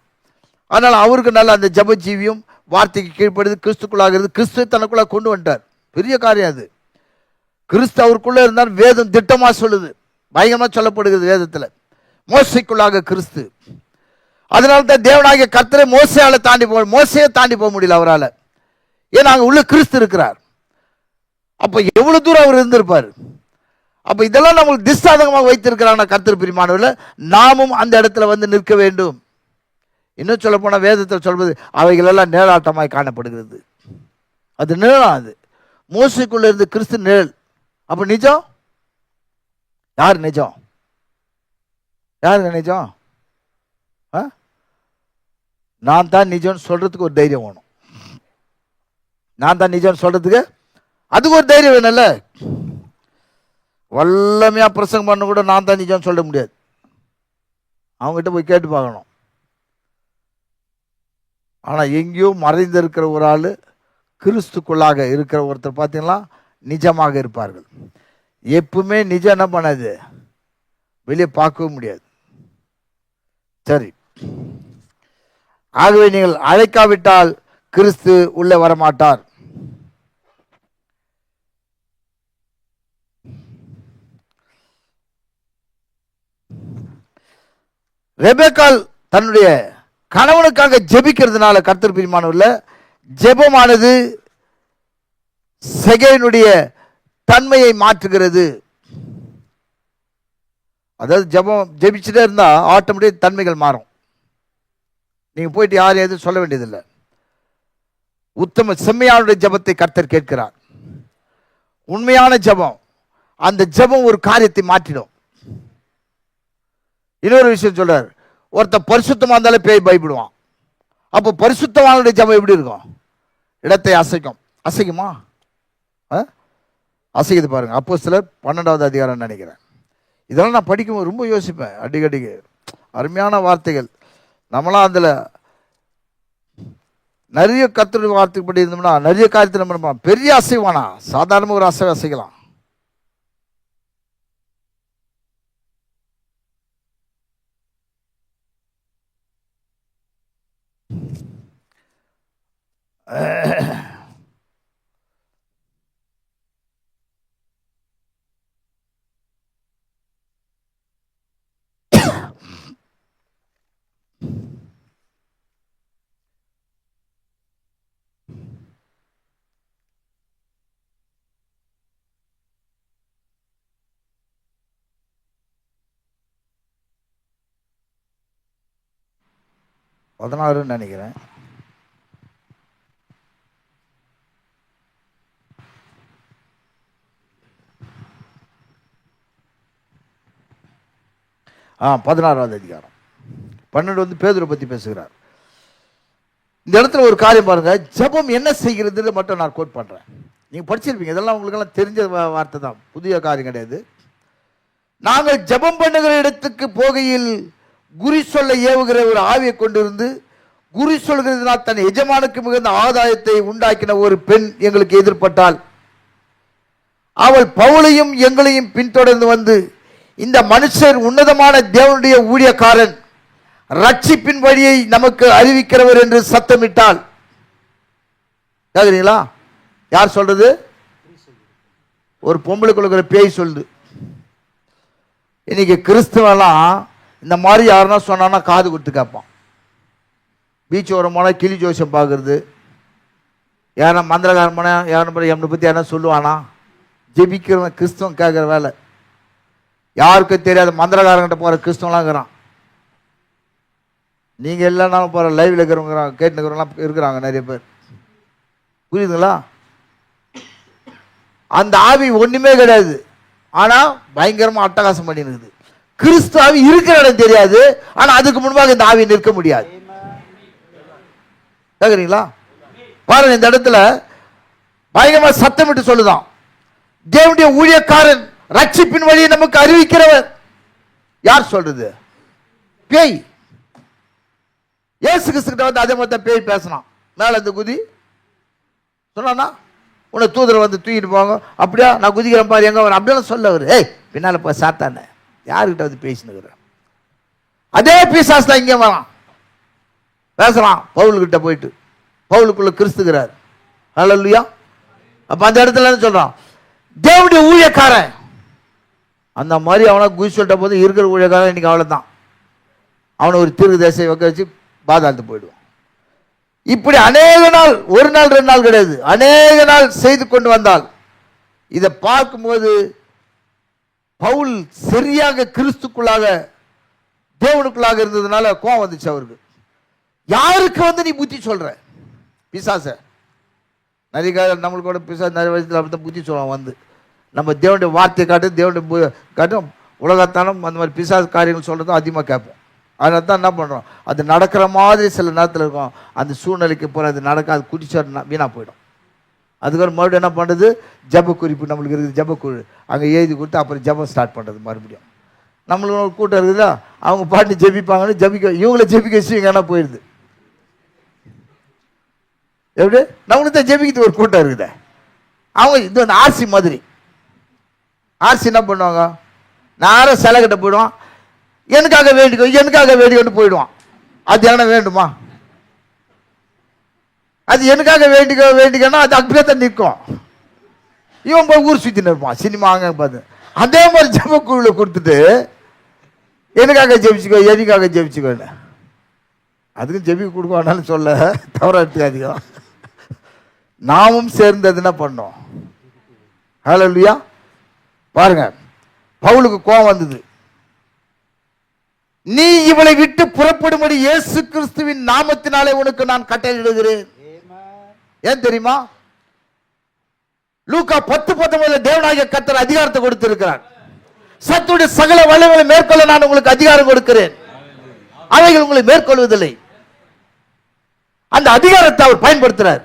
அதனால அவருக்கு நல்ல அந்த ஜப ஜீவியம், வார்த்தைக்கு கீழ்ப்படுது, கிறிஸ்துக்குள்ளாகிறது, கிறிஸ்து தனக்குள்ளாக கொண்டு வந்துட்டார். பெரிய காரியம் அது. கிறிஸ்து அவருக்குள்ள இருந்தால் வேதம் திட்டமா சொல்லுது, பயங்கரமா சொல்லப்படுகிறது வேதத்தில், மோசைக்குள்ளாக கிறிஸ்து. அதனால தான் தேவனாகிய கர்த்தரை மோசையால மோசையை தாண்டி போக முடியல அவரால். ஏன்னா அங்கே உள்ள கிறிஸ்து இருக்கிறார். அப்ப எவ்வளவு தூரம் அவர் இருந்திருப்பார். அப்ப இதெல்லாம் நம்மளுக்கு திஷ்டாதகமாக வைத்திருக்கிறாங்க கர்த்தர் பிரியமானவர்களே. நாமும் அந்த இடத்துல வந்து நிற்க வேண்டும். இன்னும் சொல்ல போனால் வேதத்தில் சொல்வது அவைகள் எல்லாம் நிழலாட்டமாய் காணப்படுகிறது. அது நிழலாம், அது மோசைக்குள்ள இருந்து கிறிஸ்து நிழல். அப்ப நிஜம் யார்? நிஜம் யாருங்க நிஜம்? நான் தான் நிஜம்னு சொல்றதுக்கு ஒரு தைரியம் வேணும். நான் தான் நிஜம்னு சொல்றதுக்கு அதுக்கு ஒரு தைரியம் வேணும்ல. வல்லமையா பிரசங்கம் பண்ண கூட நான் தான் நிஜம்னு சொல்ல முடியாது. அவங்ககிட்ட போய் கேட்டு பார்க்கணும். ஆனா எங்கேயோ மறைந்திருக்கிற ஒரு ஆள், கிறிஸ்துக்குள்ளாக இருக்கிற ஒருத்தர் பார்த்தீங்கன்னா நிஜமாக இருப்பார்கள். எப்பவுமே நிஜம் என்ன பண்ணாது, வெளியே பார்க்கவும் முடியாது. சரி, ஆகவே நீங்கள் அழைக்காவிட்டால் கிறிஸ்து உள்ளே வரமாட்டார். ரெபெக்காள் தன்னுடைய கணவனுக்காக ஜெபிக்கிறதுனால கர்த்தர் பிரியமானவர்களே, ஜெபமானது செகனுடைய தன்மையை மாற்றுகிறது. அதாவது ஜெபிச்சுட்டே இருந்தா ஆட்டோமேட்டிக் தன்மைகள் மாறும். நீங்க போயிட்டு யாரும் எதுவும் சொல்ல வேண்டியதில்லை. உத்தம செம்மையானுடைய ஜெபத்தை கர்த்தர் கேட்கிறார். உண்மையான ஜெபம், அந்த ஜெபம் ஒரு காரியத்தை மாற்றிடும். இன்னொரு விஷயம் சொல்றார், ஒருத்தர் பரிசுத்தமா இருந்தாலே பேய் பயப்படுவான். அப்போ பரிசுத்தவானுடைய ஜெபம் எப்படி இருக்கும்? இடத்தை அசைக்கும். அசைக்குமா? அசைக்குது பாருங்க. அப்போஸ்தலர் 12வது அதிகாரம் நினைக்கிறேன். இதெல்லாம் நான் படிக்கும்போது ரொம்ப யோசிப்பேன் அடிக்கடிக்கு. அருமையான வார்த்தைகள். நம்மளாம் அதில் நிறைய கர்த்தருடைய வார்த்தைக்கு படி இருந்தோம்னா நிறைய காரியத்தை நம்ம பெரிய அசைவானா, சாதாரண ஒரு அசைக்கலாம். பதினாறுன்னு நினைக்கிறேன். ஆ 16வது அதிகாரம் 12 வந்து பேதுரை பற்றி பேசுகிறார். இந்த இடத்துல ஒரு காரியம் பாருங்க, ஜெபம் என்ன செய்கிறது மட்டும் நான் கோட் பண்றேன். நீங்க படிச்சிருப்பீங்க, இதெல்லாம் உங்களுக்கு எல்லாம் தெரிஞ்ச வார்த்தை தான், புதிய காரியம் கிடையாது. நாங்கள் ஜெபம் பண்ணுகிற இடத்துக்கு போகையில் குறி சொல்ல ஏவுகிற ஒரு ஆவியை கொண்டிருந்து குறி சொல்கிறதுனால் தன் எஜமானுக்கு மிகுந்த ஆதாயத்தை உண்டாக்கின ஒரு பெண் எங்களுக்கு எதிர்பட்டாள். அவள் பவுலையும் எங்களையும் பின்தொடர்ந்து வந்து, இந்த மனுஷர் உன்னதமான தேவனுடைய ஊழியக்காரன், ரட்சிப்பின் வழியை நமக்கு அறிவிக்கிறவர் என்று சத்தமிட்டாள். கேக்குறீங்களா? யார் சொல்றது? ஒரு பொம்பளைக்குள்ள பேய் சொல்லுது. இன்னைக்கு கிறிஸ்துவெல்லாம் இந்த மாதிரி யாருன்னா சொன்னா காது கொடுத்து கேட்பான். பீச் ஓரம் போனால் கிளி ஜோசியம் பார்க்கறது, யாரா மந்திரகாரம் போனால் யாரை பற்றி யாரா சொல்லுவானா? ஜெபிக்கிறவன் கிறிஸ்துவன் கேட்குற வேலை. யாருக்கும் தெரியாத மந்திரகாரங்கிட்ட போகிற கிறிஸ்துவெலாம் இருக்கிறான். நீங்கள் இல்லைனாலும் போகிற லைவில் இருக்கிறவங்க கேட்டுக்கிறவங்களாம் இருக்கிறாங்க நிறைய பேர். புரியுதுங்களா? அந்த ஆவி ஒன்றுமே கிடையாது, ஆனால் பயங்கரமாக அட்டகாசம் பண்ணிருக்குது. கிறிஸ்து ஆவி இருக்கிற இடம் தெரியாது, ஆனால் அதுக்கு முன்பாக இந்த ஆவி நிற்க முடியாது. கேட்குறீங்களா? பாருங்க, இந்த இடத்துல பயங்கரமாக சத்தமிட்டு சொல்லுதான், தேவனுடைய ஊழியக்காரன், ரட்சிப்பின் வழியை நமக்கு அறிவிக்கிறவர். யார் சொல்றது? பேய். இயேசு கிறிஸ்துகிட்ட வந்து அதே மாதிரி பேய் பேசலாம். மேல இந்த குதி சொன்னா, உன்னை தூதரை வந்து தூக்கிட்டு போவாங்க. அப்படியா? நான் குதிக்கிறேன் பாரு, எங்க வர? அப்படியெல்லாம் சொல்ல அவரு. ஏய், பின்னால போய் சாத்தானே, யாருக்கிட்ட வந்து பேசினுக்கிறேன்? அதே பிசாசு தான் இங்கே வரான், பேசலாம் பவுல்கிட்ட போயிட்டு. பவுலுக்குள்ள கிறிஸ்துகிறார். ஹல்லேலூயா. அப்ப அந்த இடத்துல என்ன சொல்றான்? தேவனுடைய ஊழியக்காரன். அந்த மாதிரி அவனை குதி சொல்லிட்ட போது இருக்கிற ஊழியக்காரன் இன்னைக்கு அவ்வளவுதான். அவனை ஒரு தீர்க்க தேசை வைக்க வச்சு பாதாளத்து போயிடுவான். இப்படி அநேக நாள், ஒரு நாள் ரெண்டு நாள் கிடையாது, அநேக நாள் செய்து கொண்டு வந்தால், இதை பார்க்கும்போது பவுல் சரியாக கிறிஸ்துக்குள்ளாக தேவனுக்குள்ளாக இருந்ததுனால கோவம் வந்துச்சு அவருக்கு. யாருக்கு வந்து நீ புத்தி சொல்ற? பிசாச. நிறைய நம்மளுக்கு கூட பிசாசு நிறைய வயசுல அப்படித்தான் புத்தி சொல்லுவான். வந்து நம்ம தேவனுடைய வார்த்தையை காட்டும், தேவனுடைய காட்டும், உலகத்தானம் அந்த மாதிரி பிசாசு காரியங்கள் சொல்றதும் அதிகமாக கேட்போம். அதனால தான் என்ன பண்ணுறோம், அது நடக்கிற மாதிரி சில நேரத்தில் இருக்கும். அந்த சூழ்நிலைக்கு போகிற அது நடக்காது, குடிச்சா வீணாக போயிடும். அதுக்கப்புறம் மறுபடியும் என்ன பண்ணுறது, ஜப குறிப்பு நம்மளுக்கு இருக்குது, ஜபக்குழு அங்கே எழுதி கொடுத்து அப்புறம் ஜபம் ஸ்டார்ட் பண்ணுறது மறுபடியும். நம்மளுக்கு ஒரு கூட்டம் இருக்குதா, அவங்க பாட்டு ஜபிப்பாங்கன்னு ஜபிக்க, இவங்கள ஜபிக்க வச்சு இங்கே என்ன போயிடுது. எப்படி? நம்மளுக்கு தான் ஜபிக்கிறது ஒரு கூட்டம் இருக்குதா. அவங்க இது வந்து ஆர்சி மாதிரி. ஆர்சி என்ன பண்ணுவாங்க, நேரம் சிலை கிட்ட போயிடுவான், எனக்காக வேண்டிக்கோ எனக்காக வேண்டிக்கொண்டு போயிடுவான். அது என்ன வேண்டுமா? அது எனக்காக வேண்டிக்கன்னா அது அப்படியே தான் நிற்கும். இவன் போய் ஊர் சுற்றின்னு இருப்பான், சினிமா அங்கே பார்த்து. அதே மாதிரி ஜபக்குழுவில் கொடுத்துட்டு எனக்காக ஜெபிச்சுக்கோ எனக்காக ஜெபிச்சுக்கோன்னு. அதுக்கும் ஜெபிக்க கொடுக்குவானாலும் சொல்ல தவறாக எடுத்துக்காதீங்க. நாமும் சேர்ந்து அது என்ன பண்ணோம். ஹல்லேலூயா. பாருங்க, பவுலுக்கு கோபம் வந்தது. நீ இவளை விட்டு புறப்படும்படி இயேசு கிறிஸ்துவின் நாமத்தினாலே உனக்கு நான் கட்டளையிடுகிறேன். ஏன் தெரியுமா? லூக்கா 10:19 தேவனாகிய கர்த்தர் அதிகாரத்தை கொடுத்திருக்கிறார். சத்துடைய சகல வல்லமைகளை மேற்கொள்ள நான் உங்களுக்கு அதிகாரம் கொடுக்கிறேன், அவைகள் உங்களை மேற்கொள்வதில்லை. அந்த அதிகாரத்தை அவர் பயன்படுத்துறார்.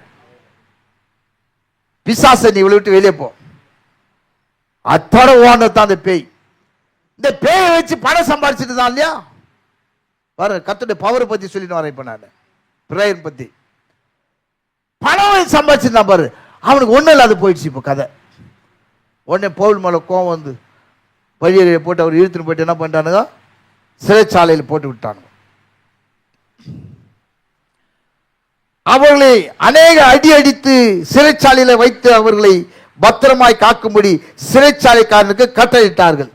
பிசாசை நீ இவளை விட்டு வெளியே போ. அத்தோட ஓனத்தான் அந்த பேய். இந்த பேயை வச்சு பணம் சம்பாதிச்சுட்டு தான் இல்லையா? பாரு, கர்த்தருடைய பவரை பத்தி சொல்லிட்டு வரேன். இப்ப நான் பிரேயர் பத்தி பணம் சம்பாதிச்சுட்டான் பாரு, அவனுக்கு ஒன்றும் இல்லாத போயிடுச்சு. இப்போ கதை உடனே பவுல் மேலே கோவம் வந்து பழியறையை போட்டு அவர் இழுத்துட்டு போயிட்டு என்ன பண்ணிட்டானுங்க, சிறைச்சாலையில் போட்டு விட்டானுங்க. அவர்களை அநேக அடி அடித்து சிறைச்சாலையில் வைத்து அவர்களை பத்திரமாய் காக்கும்படி சிறைச்சாலைக்காரனுக்கு கட்டளையிட்டார்கள்.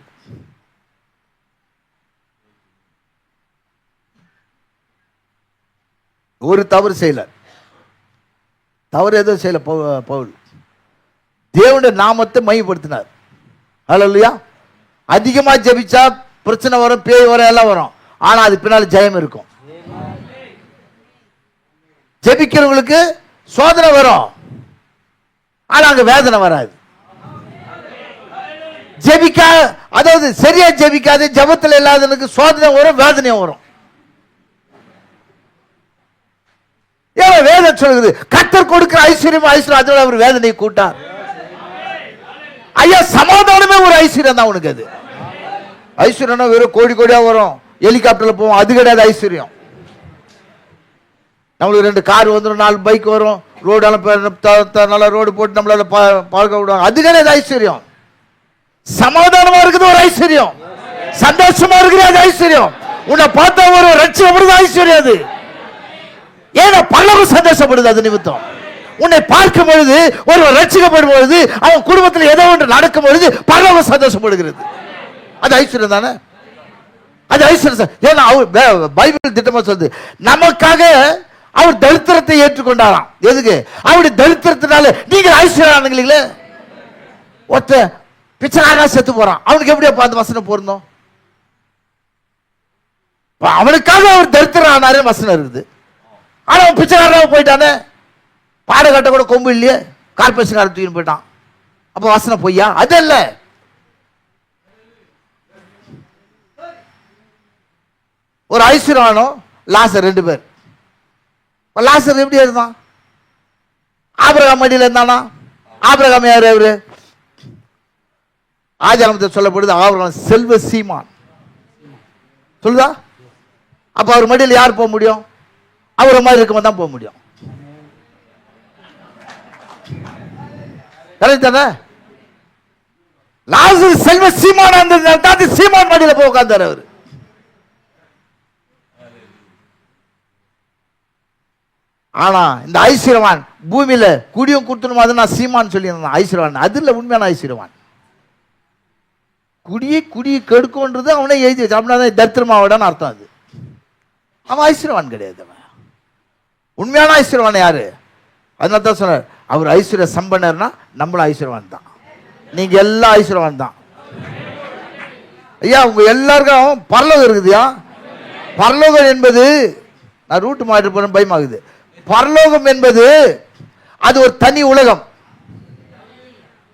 ஒரு தவறு செய்யல, தவறு எதுவும் செய்யல பவுல். தேவனுடைய நாமத்தை மையப்படுத்தினார். ஹல்லேலூயா. அதிகமா ஜெபிச்சா பிரச்சனை வரும், பேய் வரும், எல்லாம் வரும். ஆனா அது பின்னால ஜெயம் இருக்கும். ஜெபிக்கிறவங்களுக்கு சோதனை வரும், ஆனா அங்க வேதனை வராது. ஜெபிக்கா, அதாவது சரியா ஜெபிக்காது, ஜபத்தில் இல்லாதவனுக்கு சோதனை வரும், வேதனையும் வரும். ஏன்னா வேதம் சொல்லுது கர்த்தர் கொடுக்கிற ஐஸ்வர்யம் அதோட அவர் வேதனை கூட்டார். ஐயா சமாதானமே ஒரு ஐஸ்வர்யம் தான் உனக்கு. அது ஐஸ்வர்யம்னா வெறும் கோடி கோடியா வரும், ஹெலிகாப்டர்ல போவோம், அது கிடையாது ஐஸ்வர்யம். நம்மளுக்கு 2 கார் வந்துடும், 4 பைக் வரும், ரோடு நல்லா ரோடு போட்டு நம்மளால பார்க்க விடுவாங்க, அது கிடையாது ஐஸ்வர்யம். சமாதானமா இருக்குது ஒரு ஐஸ்வர்யம், சந்தோஷமா இருக்குது அது ஐஸ்வர்யம். உன்னை பார்த்தா ஒரு ரட்சிக்கப்படுது ஐஸ்வர்யம். அது ஏன்னா பரலோகம் சந்தோஷப்படுது அது நிமித்தம். உன்னை பார்க்கும் பொழுது ஒருவர் ரட்சிக்கப்படும் பொழுது அவன் குடும்பத்தில் ஏதோ ஒன்று நடக்கும் பொழுது பரலோகம் சந்தோஷப்படுகிறது. அது ஐஸ்வர்யம் தானே, அது ஐஸ்வர்யம். ஏன்னா பைபிள் திட்டமா சொல்லுது நமக்காக அவர் தரித்திரத்தை ஏற்றுக்கொண்டாராம். எதுக்கு? அவருடைய தரித்திரத்தினால நீங்க ஐஸ்வர்யம் இல்லைங்களே. ஒருத்த பிச்சைக்காரனா செத்து போறான், அவனுக்கு எப்படியா பார்த்து வசனம் பொருந்தோம்? அவனுக்காக அவர் தரித்திரம் ஆனாரு வசனம் இருக்குது. ஆனா அவன் பிச்சைக்காரனாக போயிட்டானே, பாட கட்ட கூட கொம்பு இல்லையே, கார்பரேஷன் தூக்கின்னு போயிட்டான். அப்ப வசனம் பொய்யா? அது இல்ல. ஒரு ஐஸ்வர்யானோ லாசர் 2 பேர். லாசர் எப்படி இருந்தான்? ஆபிரகாம் மடியில் இருந்தானா? ஆபிரகாம் யாரு? அவரு ஆதியாகமத்தில் சொல்லப்படுது ஆபிரகாம் செல்வ சீமான் சொல்லுதா? அப்ப அவர் மடியில் யார் போக முடியும்? அவரை மாதிரி இருக்கவன் தான் போக முடியும். தானே? லாசர் செல்வ சீமான் இருந்தது, சீமான் மடியில் போய் உட்கார்ந்தார் அவர். ஆனா இந்த ஐஸ்வர்யவான் பூமியில குடியும் கொடுத்தணும், அது நான் சீமான் சொல்லி ஐஸ்வர்யவான். அது இல்ல உண்மையான ஐஸ்வர்யவான். குடியை கெடுக்கன்றது அவனே எழுதி வச்சு, அப்படின்னா தரித்திரமாவிடான்னு அர்த்தம். அது அவன் ஐஸ்வர்யவான் கிடையாது. அவன் உண்மையான ஐஸ்வர்யவான் யாரு? அதனால தான் சொன்னார் அவர் ஐஸ்வர்ய சம்பனர்னா நம்மளும் ஐஸ்வர்யவான் தான். நீங்க எல்லாம் ஐஸ்வர்யவான் தான். ஐயா உங்க எல்லாருக்கும் பரலோகம் இருக்குதுயா. பரலோகம் என்பது, நான் ரூட்டு மாறிட்டு போன பயமாகுது. பரலோகம் என்பது அது ஒரு தனி உலகம்.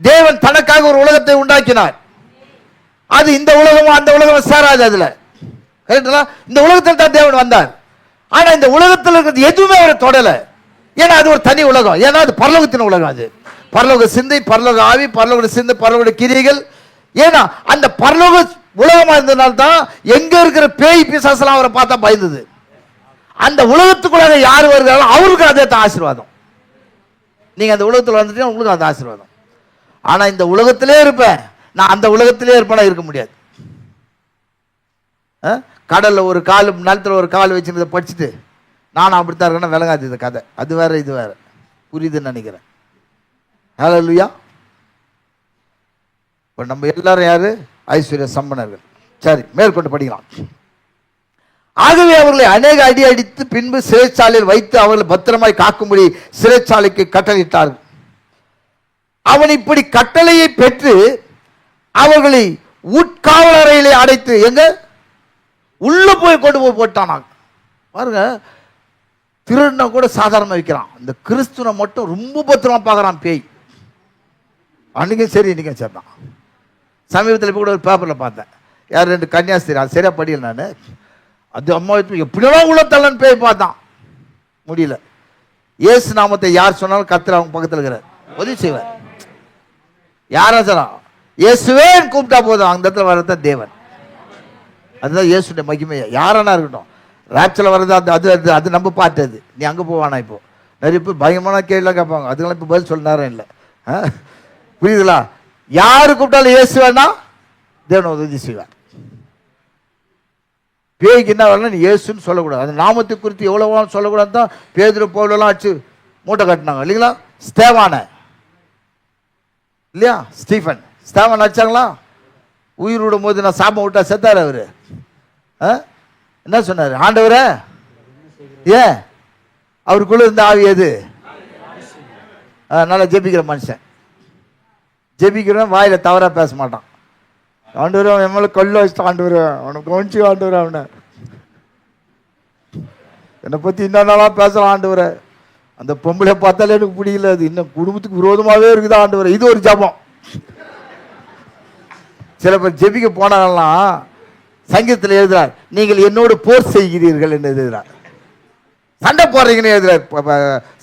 தேவன் தனக்காக ஒரு உலகத்தை உண்டாக்கினார். அது இந்த உலகமும் அந்த உலகம் சேராது. அதுல இந்த உலகத்தில் தான் தேவன் வந்தார். ஆனா இந்த உலகத்தில் இருக்கிறது எதுவுமே அவரை தொடல. ஏன்னா அது ஒரு தனி உலகம். ஏன்னா அது பரலோகத்தின் உலகம். அது பரலோக சிந்தை, பரலோக ஆவி, பரலோக சிந்தை, பரலோக கிரியைகள். ஏன்னா அந்த பரலோக உலகமா இருந்ததுனால தான் எங்க இருக்கிற பேய் பிசாசெல்லாம் அவரை பார்த்தா பயந்தது. அந்த உலகத்துக்குள்ள யார் வருகிறாலும் அவருக்கு அதே ஆசீர்வாதம். நீங்க அந்த உலகத்தில் வந்துட்டீங்கன்னா உங்களுக்கு அது ஆசீர்வாதம். ஆனா இந்த உலகத்திலே இருப்பேன், நான் அந்த உலகத்திலே இருப்பேனா இருக்க முடியாது. கடல்ல ஒரு கால், நிலத்துல ஒரு கால் வச்சுருந்த படிச்சுட்டு நானும் அப்படித்தான் இருக்கேன்னா விளங்காது இந்த கதை. அது வேற இது வேற, புரியுதுன்னு நினைக்கிறேன். ஹல்லேலூயா. இப்போ நம்ம எல்லாரும் யாரு? ஐஸ்வர்ய சம்பனர்கள். சரி, மேற்கொண்டு படிக்கலாம். ஆகவே அவர்களை அநேக அடி அடித்து பின்பு சிறைச்சாலையில் வைத்து அவர்களை பத்திரமாய் காக்கும்படி சிறைச்சாலைக்கு கட்டளையிட்டார்கள். அவன் இப்படி கட்டளையை பெற்று அவர்களை உட்காவலறையிலே அடைத்து எங்க உள்ள போய் கொண்டு போய் போட்டானாங்க. பாருங்க, திருடனை கூட சாதாரண வைக்கிறான், இந்த கிறிஸ்துவனை மட்டும் ரொம்ப பத்திரமா பார்க்கறான் பேய். அன்னைக்கும் சரி இன்னைக்கும் சரி தான். சமீபத்தில் கூட ஒரு பேப்பரில் பார்த்தேன், யார் 2 கன்னியாஸ்திரி, அது சரியா படியல நான். அது அம்மா எப்படியெல்லாம் உள்ள தள்ளன்னு பேய் பார்த்தான், முடியல. இயேசு நாமத்தை யார் சொன்னாலும் கர்த்தர் அவங்க பக்கத்தில் இருக்கிறார், உதவி செய்வார். யாரா சொல்லலாம், இயேசுவே கூப்பிட்டா போதும் அந்த இடத்துல வர்றதான் தேவன். அதுதான் இயேசுடைய மகிமையா. யாரானா இருக்கட்டும், ராப்சரில் வர்றது அது அது அது நம்ம பார்த்தது. நீ அங்கே போவானா? இப்போ நிறைய பேர் பயமான கேள்விலாம் கேட்பாங்க, அதுக்கெல்லாம் இப்போ பதில் சொல்ல நேரம் இல்லை. புரியுதுங்களா? யாரு கூப்பிட்டாலும் இயேசு வேணா தேவனை உதவி செய்வார். பேய்க்கு என்ன வரலாம், நீ இயேசுன்னு சொல்லக்கூடாது. அந்த நாமத்தை குறித்து எவ்வளோ சொல்லக்கூடாது தான் பேதுரு பவுலெல்லாம் அடிச்சு மூட்டை கட்டினாங்க இல்லைங்களா? ஸ்தேவான இல்லையா, ஸ்டீஃபன் ஸ்தேவான் அடிச்சாங்களா? உயிர் விடும் போது நான் சாபம் விட்டா செத்தார் அவரு. என்ன சொன்னார் ஆண்டவரே? ஏன் அவருக்குள்ள இருந்த ஆவி எது? நல்லா ஜெபிக்கிற மனுஷன், ஜெபிக்கிறவன் வாயில தவறா பேச மாட்டான். ஆண்டவரே அவன் எம்எல்ஏ கொல்ல வச்சுட்டான், ஆண்டவரே அவனை கவனிச்சு, ஆண்டவரே அவனை என்னை பத்தி இன்னும் நாளா பேசலாம் ஆண்டவரே. அந்த பொம்பளை பார்த்தாலே எனக்கு பிடிக்கல, அது இன்னும் குடும்பத்துக்கு விரோதமாகவே இருக்குதா ஆண்டவரே. இது ஒரு ஜபம். சில பேர் ஜெபிக்க போனாங்கலாம் சங்கீதத்தில் எழுதுறார், நீங்கள் என்னோடு போர் செய்கிறீர்கள் என்று எழுதுறார். சண்டை போடுறீங்கன்னு எழுதுற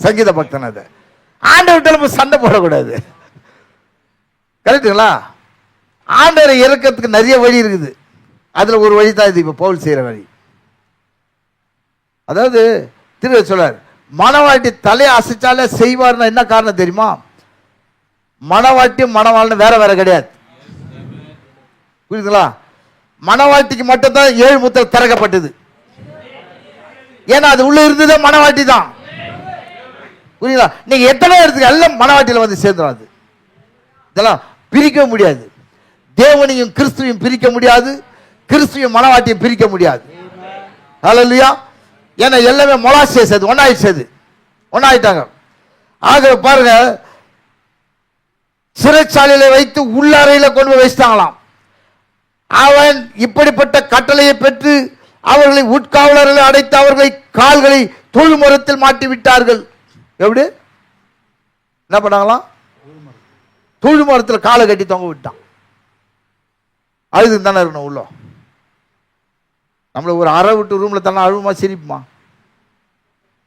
சங்கீத பக்தன். அது ஆண்டவர்கிட்ட சண்டை போடக்கூடாது. கரெக்டுங்களா? ஆண்டவரை இறக்கிறதுக்கு நிறைய வழி இருக்குது. அதுல ஒரு வழி தான் இது இப்ப பவுல் செய்யற வழி. அதாவது திரு சொல்றார், மணவாட்டி தலையை அசைச்சாலே செய்வார்னா என்ன காரணம் தெரியுமா? மணவாட்டி மணவாள்னு வேற வேற கிடையாது. புரியுதுங்களா? மணவாட்டிக்கு மட்டும்தான் 7 முத்திரை திறக்கப்பட்டது. ஏன்னா அது உள்ள இருந்ததே மணவாட்டி தான். புரியுதா? நீங்க எத்தனை இடத்துக்கு எல்லாம் மணவாட்டியில வந்து சேர்ந்துடும். இதெல்லாம் பிரிக்க முடியாது. தேவனையும் கிறிஸ்துவையும் பிரிக்க முடியாது, கிறிஸ்துவையும் மணவாட்டியும் பிரிக்க முடியாது. ஹல்லேலூயா. ஏன்னா எல்லாமே மொலாசியஸ், ஒன்னாயிட்டாங்க. ஆக பாருங்க, சிறைச்சாலையில வைத்து உள்ளறையில கொண்டு போய் வச்சிட்டாங்களாம். அவன் இப்படிப்பட்ட கட்டளையை பெற்று அவர்களை உட்காவலர்களை அடைத்து அவர்களை கால்களை தொழுமரத்தில் மாட்டி விட்டார்கள். எப்படி என்ன பண்ணாங்களாம்? தொழுமரத்தில் காலை கட்டி தொங்க விட்டான். அழுது தானே இருக்கணும் உள்ள. நம்மள ஒரு அறை விட்டு ரூம்ல தானே அழுவுமா சிரிப்புமா?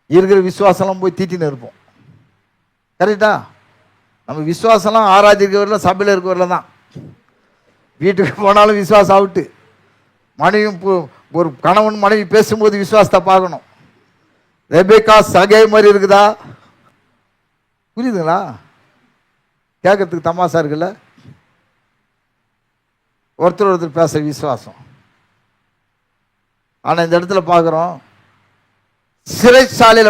இருக்கிற விசுவாசம்லாம் போய் தீட்டின்னு இருப்போம். கரெக்டா? நம்ம விசுவாசம்லாம் ஆராதிக்கிறவரில் சபையில் இருக்கிறவரில் தான். வீட்டுக்கு போனாலும் விசுவாசம் அவுட்டு. மனைவியும் ஒரு கணவன் மனைவி பேசும்போது விசுவாசத்தை பார்க்கணும். ரெபேக்கா சகை மாதிரி இருக்குதா? புரியுதுங்களா? கேட்கறதுக்கு தமாசா இருக்குல்ல? ஒருத்தர் பேச விசுவாசம். ஆனா இந்த இடத்துல பார்க்கிறோம், சிறைச்சாலையில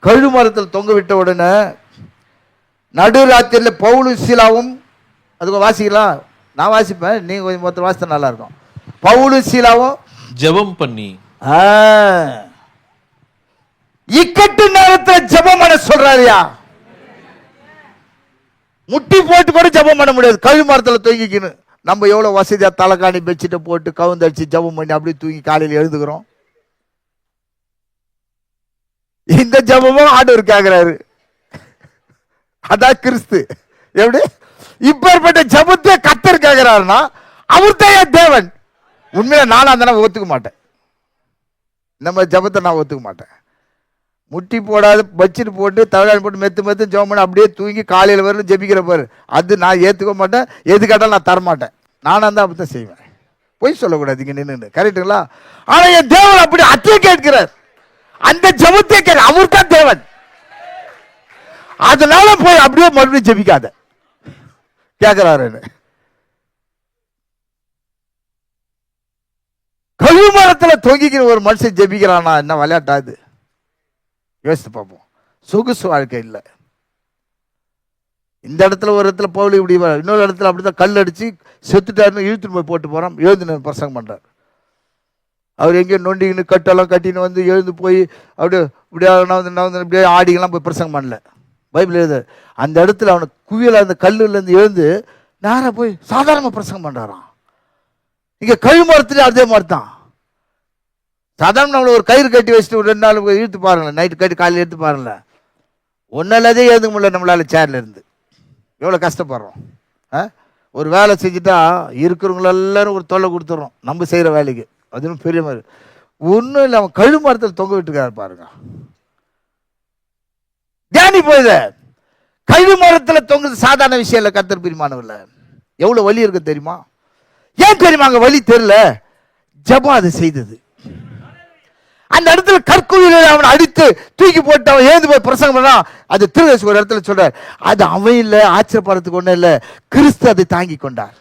கழுமரத்தில் தொங்க விட்ட உடனே நடுராத்திரியில் பவுலும் சீலாவும், அதுக்கு வாசிக்கலாம், நான் வாசிப்பேன், நீங்க கொஞ்சம் மொத்தம் வாசித்தா நல்லா இருக்கும். பவுலும் சீலாவும் ஜெபம் பண்ணி, இக்கட்டு நேரத்தில் ஜெபம் பண்ண சொல்றாருயா. முட்டி போட்டு கூட ஜெபம் பண்ண முடியாது, கழுமரத்தில் தொங்கிக்கணும். நம்ம எவ்வளவு வசதியா தலைக்காணி பெட்ஷீட்டை போட்டு கவுந்தடிச்சு ஜெபம் பண்ணி அப்படியே தூங்கி காலையில் எழுதுகிறோம். இந்த ஜெபமும் ஆண்டவர் கேட்கிறாரு. அதான் கிறிஸ்து. எப்படி இப்பேற்பட்ட ஜெபத்தை கர்த்தர் கேட்கிறாருன்னா அவர் தான் தேவன். உண்மையில நானும் அந்த ஒத்துக்க மாட்டேன். நம்ம ஜெபத்தை நான் ஒத்துக்க மாட்டேன். முட்டி போடாது பட்ஜெட் போட்டு தலைகாணி போட்டு மெத்து மெத்து ஜெபம் பண்ணி அப்படியே தூங்கி காலையில் வரணும் ஜெபிக்கிற பாரு, அது நான் ஏற்றுக்க மாட்டேன். எது கேட்டாலும் நான் தரமாட்டேன். நானும் தான் அப்படி தான் செய்வேன். பொய் சொல்லக்கூடாது இங்கே நின்று. கரெக்டுங்களா? ஆனா என் தேவன் அப்படி அத்தை கேட்கிறார். அந்த ஜெபத்தை கேட்க அவர் தான் தேவன். அதனால போய் அப்படியே மறுபடியும் ஜெபிக்காத கேட்கிறாரு. கழுமரத்தில் தொங்கிக்கிற ஒரு மனுஷன் ஜெபிக்கிறானா என்ன விளையாட்டாது? யோசித்து பார்ப்போம். சொகுசு வாழ்க்கை இல்லை. இந்த இடத்துல ஒரு இடத்துல பவுல் இப்படி, இன்னொரு இடத்துல அப்படிதான் கல் அடிச்சு செத்துட்டாருன்னு இழுத்துட்டு போய் போட்டு போறான். எழுந்து பிரசங்கம் பண்றாரு. அவர் எங்கேயோ நொண்டின்னு கட்டெல்லாம் கட்டின்னு வந்து எழுந்து போய் அப்படியே இப்படியே ஆடிகள்லாம் போய் பிரசங்கம் பண்ணல. பைபிள் எழுத அந்த இடத்துல அவனை குவியல அந்த கல்லுல இருந்து எழுந்து நேரா போய் சாதாரணமாக பிரசங்கம் பண்றாராம். இங்க கழுமரத்துல அதே மாதிரி தான். சாதாரண நம்மள ஒரு கயிறு கட்டி வச்சுட்டு ஒரு 2 நாள் இழுத்து பாருங்களேன், நைட்டு கட்டி காலையில் எடுத்து பாருங்களேன், ஒன்னாலதே எழுதுக்க முடியல நம்மளால சேர்ல இருந்து. எவ்வளோ கஷ்டப்படுறோம். ஒரு வேலை செஞ்சுட்டா இருக்கிறவங்கள எல்லாரும் ஒரு தொல்லை கொடுத்துட்றோம் நம்ம செய்கிற வேலைக்கு. அதுவும் பெரிய மாதிரி ஒன்றும் இல்லை. அவன் கழுமரத்தில் தொங்க விட்டுக்காரு பாருங்க. தியானி போயித கழுமரத்தில் தொங்குது சாதாரண விஷயம் இல்லை. கர்த்தர் பிரியமானவர்களே, எவ்வளோ வலி இருக்கு தெரியுமா? ஏன் தெரியுமா அங்கே வலி தெரியல? ஜெபம் அது செய்தது. அந்த இடத்துல கற்குழியில் அவனை அடித்து தூக்கி போட்டு அவன் எழுந்து போய் பிரசங்கம் பண்ணா, அது திருவேசு ஒரு இடத்துல சொல்றார், அது அவன் இல்லை, ஆச்சரியப்படுறதுக்கு ஒன்றும் இல்லை, கிறிஸ்து அதை தாங்கி கொண்டார்.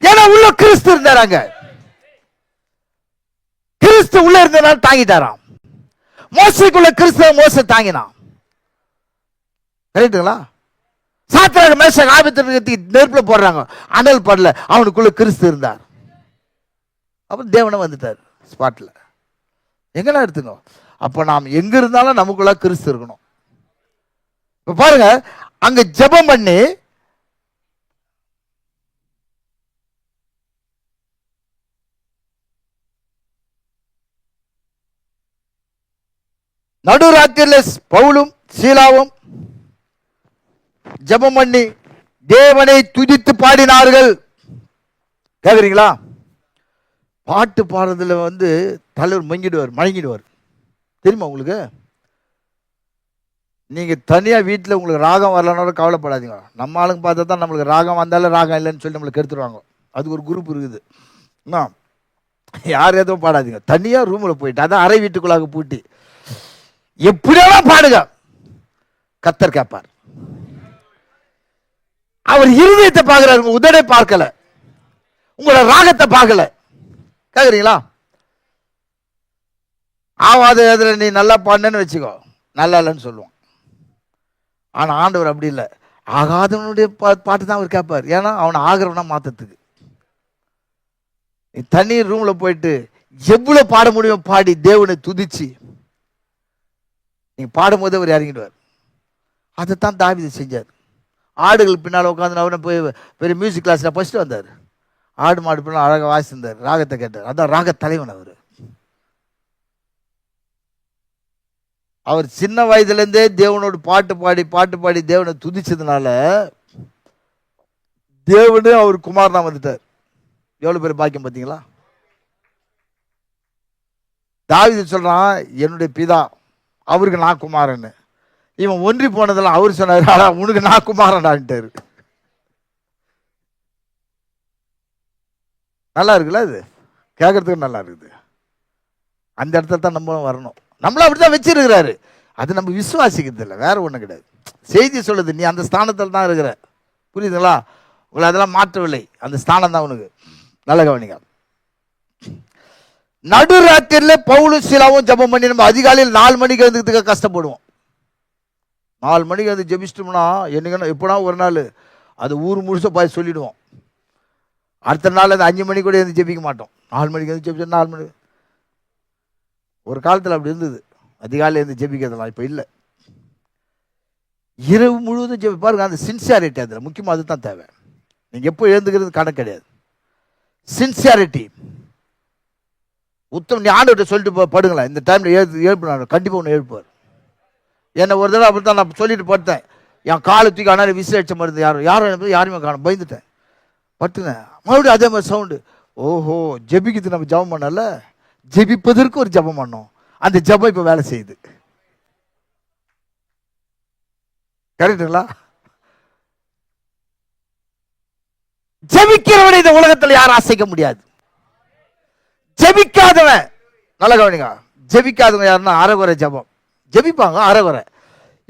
ஏன்னா உள்ள கிறிஸ்து இருந்தாராங்க. கிறிஸ்து உள்ள இருந்தனால தாங்கிட்டாராம். மோசைக்குள்ள கிறிஸ்துவ மோசை தாங்கினான். கரெக்டுங்களா? சாத்திராக மேஷாக் ஆபத்து நெருப்புல போடுறாங்க, அனல் படல, அவனுக்குள்ள கிறிஸ்து இருந்தார். அப்புறம் தேவனை வந்துட்டார் ஸ்பாட்ல. எங்கெல்லாம் எடுத்துக்கணும். அப்ப நாம் எங்க இருந்தாலும் நமக்குள்ள கிறிஸ்து இருக்கணும். இப்ப பாருங்க, அங்க ஜெபம் பண்ணி நடுராத்திரியில் பவுலும் சீலாவும் ஜெபம் பண்ணி தேவனை துதித்து பாடினார்கள். கேக்குறீங்களா? பாட்டு பாடுறதுல தலைவர் மயங்கிடுவார். தெரியுமா உங்களுக்கு? நீங்கள் தனியாக வீட்டில் உங்களுக்கு ராகம் வரலனாலும் கவலைப்படாதீங்க. நம்ம ஆளுங்க பார்த்தா தான் நம்மளுக்கு ராகம் வந்தாலும் ராகம் இல்லைன்னு சொல்லி நம்மளுக்கு எடுத்துருவாங்க. அதுக்கு ஒரு குரூப் இருக்குது. என்ன யார் எதுவும் பாடாதீங்க, தனியாக ரூமில் போயிட்டு, அதான் அறை வீட்டுக்குள்ளாக பூட்டி எப்படியெல்லாம் பாடுங்க, கர்த்தர் கேட்பார். அவர் இருதயத்தை பார்க்கிறார், உங்க உதடை பார்க்கல, உங்களோட ராகத்தை பார்க்கல. கேட்குறீங்களா? ஆவாத இதில் நீ நல்லா பாடுனேன்னு வச்சுக்கோ, நல்லா இல்லைன்னு சொல்லுவோம். ஆனால் ஆண்டவர் அப்படி இல்லை, ஆகாதவனுடைய பாட்டு தான் அவர் கேட்பார். ஏன்னா அவனை ஆகிறவனா மாற்றத்துக்கு. நீ தனி ரூமில் போயிட்டு எவ்வளோ பாட முடியும் பாடி தேவனை துதிச்சு நீங்கள் பாடும்போது அவர் இறங்கிடுவார். அதைத்தான் தாவீது செஞ்சார். ஆடுகள் பின்னால் உட்காந்து அவனை போய் பெரிய மியூசிக் கிளாஸில் ஃபஸ்ட்டு வந்தார். ஆடு மாடு பின்னால் அழகாக வாசிந்தார், ராகத்தை கேட்டார். அதான் ராக தலைவன் அவர். அவர் சின்ன வயதுலேருந்தே தேவனோடு பாட்டு பாடி தேவனை துதிச்சதுனால தேவனே அவர் குமாரனா வந்துட்டார். எவ்வளோ பேர் பாக்கியம் பார்த்தீங்களா? தாவீது சொல்றான், என்னுடைய பிதா, அவருக்கு நான் குமாரன்னு. இவன் ஒன்றி போனதெல்லாம் அவர் சொன்னார், ஆனா உனக்கு நான் குமாரன்டான்ட்டாரு. நல்லா இருக்குல்ல? அது கேட்கறதுக்கு நல்லா இருக்குது. அந்த இடத்துல தான் நம்ம வரணும். நம்மளும் அப்படிதான் வச்சிருக்கிறாரு. அது நம்ம விசுவாசிக்கிறது இல்லை, வேற ஒன்றும் கிடையாது. செய்தி சொல்லுது, நீ அந்த ஸ்தானத்தில் தான் இருக்கிற. புரியுதுங்களா? உங்களை அதெல்லாம் மாற்றவில்லை, அந்த ஸ்தானம் தான் உனக்கு. நல்ல கவனிங்க. நடுராத்திரியில் பவுலும் சீலாவும் ஜெபம் பண்ணி நம்ம அதிகாலையில் 4 மணிக்கு எழுந்துக்கிறதுக்கு கஷ்டப்படுவோம். 4 மணிக்கு வந்து ஜெபிச்சிட்டோம்னா என்னைக்கு எப்போனா ஒரு நாள் அது ஊர் முழுச போய் சொல்லிடுவோம். அடுத்த நாள் அது 5 மணிக்கு கூட எழுந்து ஜெபிக்க மாட்டோம். 4 மணிக்கு எழுந்து ஜெபிச்சோம். 4 மணி ஒரு காலத்தில் அப்படி இருந்தது, அதிகாலையில் இருந்து ஜெபிக்கிறதுலாம். இப்போ இல்லை, இரவு முழுவதும் ஜெபி பாருங்க. அந்த சின்சியாரிட்டி அதில் முக்கியமாக அதுதான் தேவை. நீங்கள் எப்போ எழுந்துக்கிறது கணக்கு கிடையாது, சின்சியாரிட்டி. உத்தம் நீ ஆண்டவர்கிட்ட சொல்லிட்டு படுங்களேன், இந்த டைமில் எழுப்பினாரு, கண்டிப்பாக ஒன்று எழுப்புவார். என்னை ஒரு தடவை அப்படி தான் நான் சொல்லிட்டு படுத்தேன். என் காலை தூக்கி ஆனால் விசில் அடிச்ச மருந்து யாருமே காணும், பயந்துட்டேன், பட்டுனேன். மறுபடியும் அதே மாதிரி சவுண்டு. ஓஹோ, ஜெபிக்கிறது நம்ம ஜபம் பண்ணல, ஜெபிப்பதற்கு ஒரு ஜபம் பண்ணோம். அந்த ஜபம் இப்போ வேலை செய்யுது. கரெக்டுங்களா? ஜெபிக்கிறவனை இந்த உலகத்தில் யாரும் அசைக்க முடியாது. ஜெபிக்காதவன், நல்ல கவனிங்க, ஜெபிக்காதவங்க யாருன்னா அரைகுறை ஜபம் ஜெபிப்பாங்க, அரைகுறை.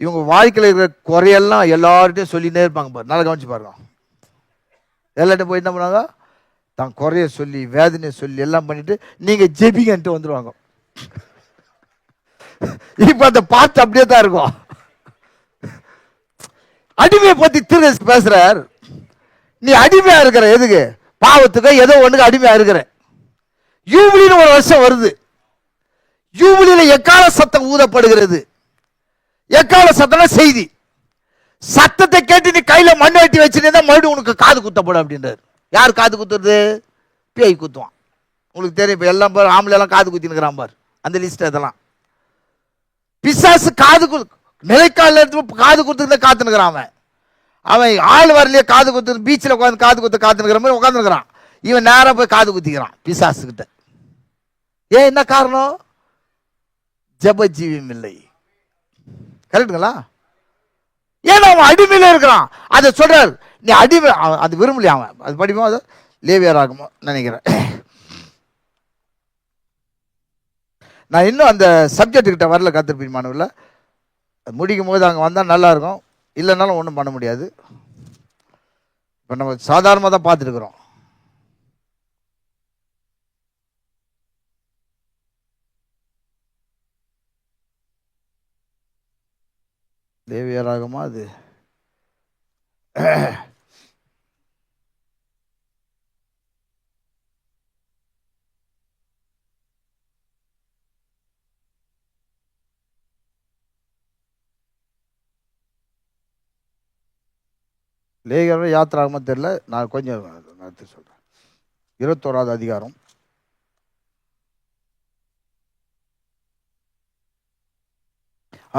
இவங்க வாழ்க்கையில் இருக்கிற குறையெல்லாம் எல்லார்ட்டையும் சொல்லினே இருப்பாங்க பாரு. நல்லா கவனிச்சு பாருங்க. எல்லார்ட்டையும் போய் என்ன பண்ணுவாங்க, தான் குறைய சொல்லி வேதனையை சொல்லி எல்லாம் பண்ணிட்டு நீங்க ஜெபிங்கன்ட்டு வந்துடுவாங்க. இப்ப அந்த பாட்டு அப்படியே தான் இருக்கும். அடிமையை பத்தி திரு பேசுறார். நீ அடிமையா இருக்கிற எதுக்கு? பாவத்துக்கு ஏதோ ஒண்ணுக்கு அடிமையா இருக்கிற. யூபிலின்னு ஒரு வருஷம் வருது. யூபிலியில எக்கால சத்தம் ஊதப்படுகிறது. எக்கால சத்தம் செய்தி. சத்தத்தை கேட்டு நீ கையில மண் வெட்டி வச்சுட்டு மறுபடியும் உனக்கு காது குத்தப்படும் அப்படின்றார். யார் காது குத்துறது? பேய் குத்துவான். உங்களுக்கு தெரியும், இப்ப எல்லாம் பாரு, ஆம்பளை எல்லாம் காது குத்தினுக்கிறான் பாரு, அந்த லிஸ்ட். அதெல்லாம் பிசாசு காது நிலைக்கால காது குத்துக்கு காத்துனுக்கிறான். அவன் ஆள் வரலையே காது குத்து, பீச்சில் உட்காந்து காது குத்து காத்துனுக்கிற மாதிரி உட்காந்துருக்கிறான். இவன் நேராக போய் காது குத்திக்கிறான் பிசாசு கிட்ட. ஏன், என்ன காரணம்? ஜபஜீவியம் இல்லை. கரெக்டுங்களா? ஏன்னா அவன் அடிமையில இருக்கிறான். அதை சொல்றார், நீ அடிமை. அது விரும்பலையா அவன்? அது படிப்போம், அது லேவியர் ஆகுமோ நினைக்கிறேன். நான் இன்னும் அந்த சப்ஜெக்ட் கிட்ட வரல. கத்திருப்பீங்க மாணவர்ல, முடிக்கும் போது அங்கே வந்தால் நல்லா இருக்கும், இல்லைன்னாலும் ஒன்றும் பண்ண முடியாது. இப்போ நம்ம சாதாரணமாக தான் பார்த்துருக்குறோம். லேவியராகுமா அது? லேவியர் யாத்திராகுமா தெரியல, நான் கொஞ்சம் நடத்தி சொல்கிறேன். 21வது அதிகாரம்.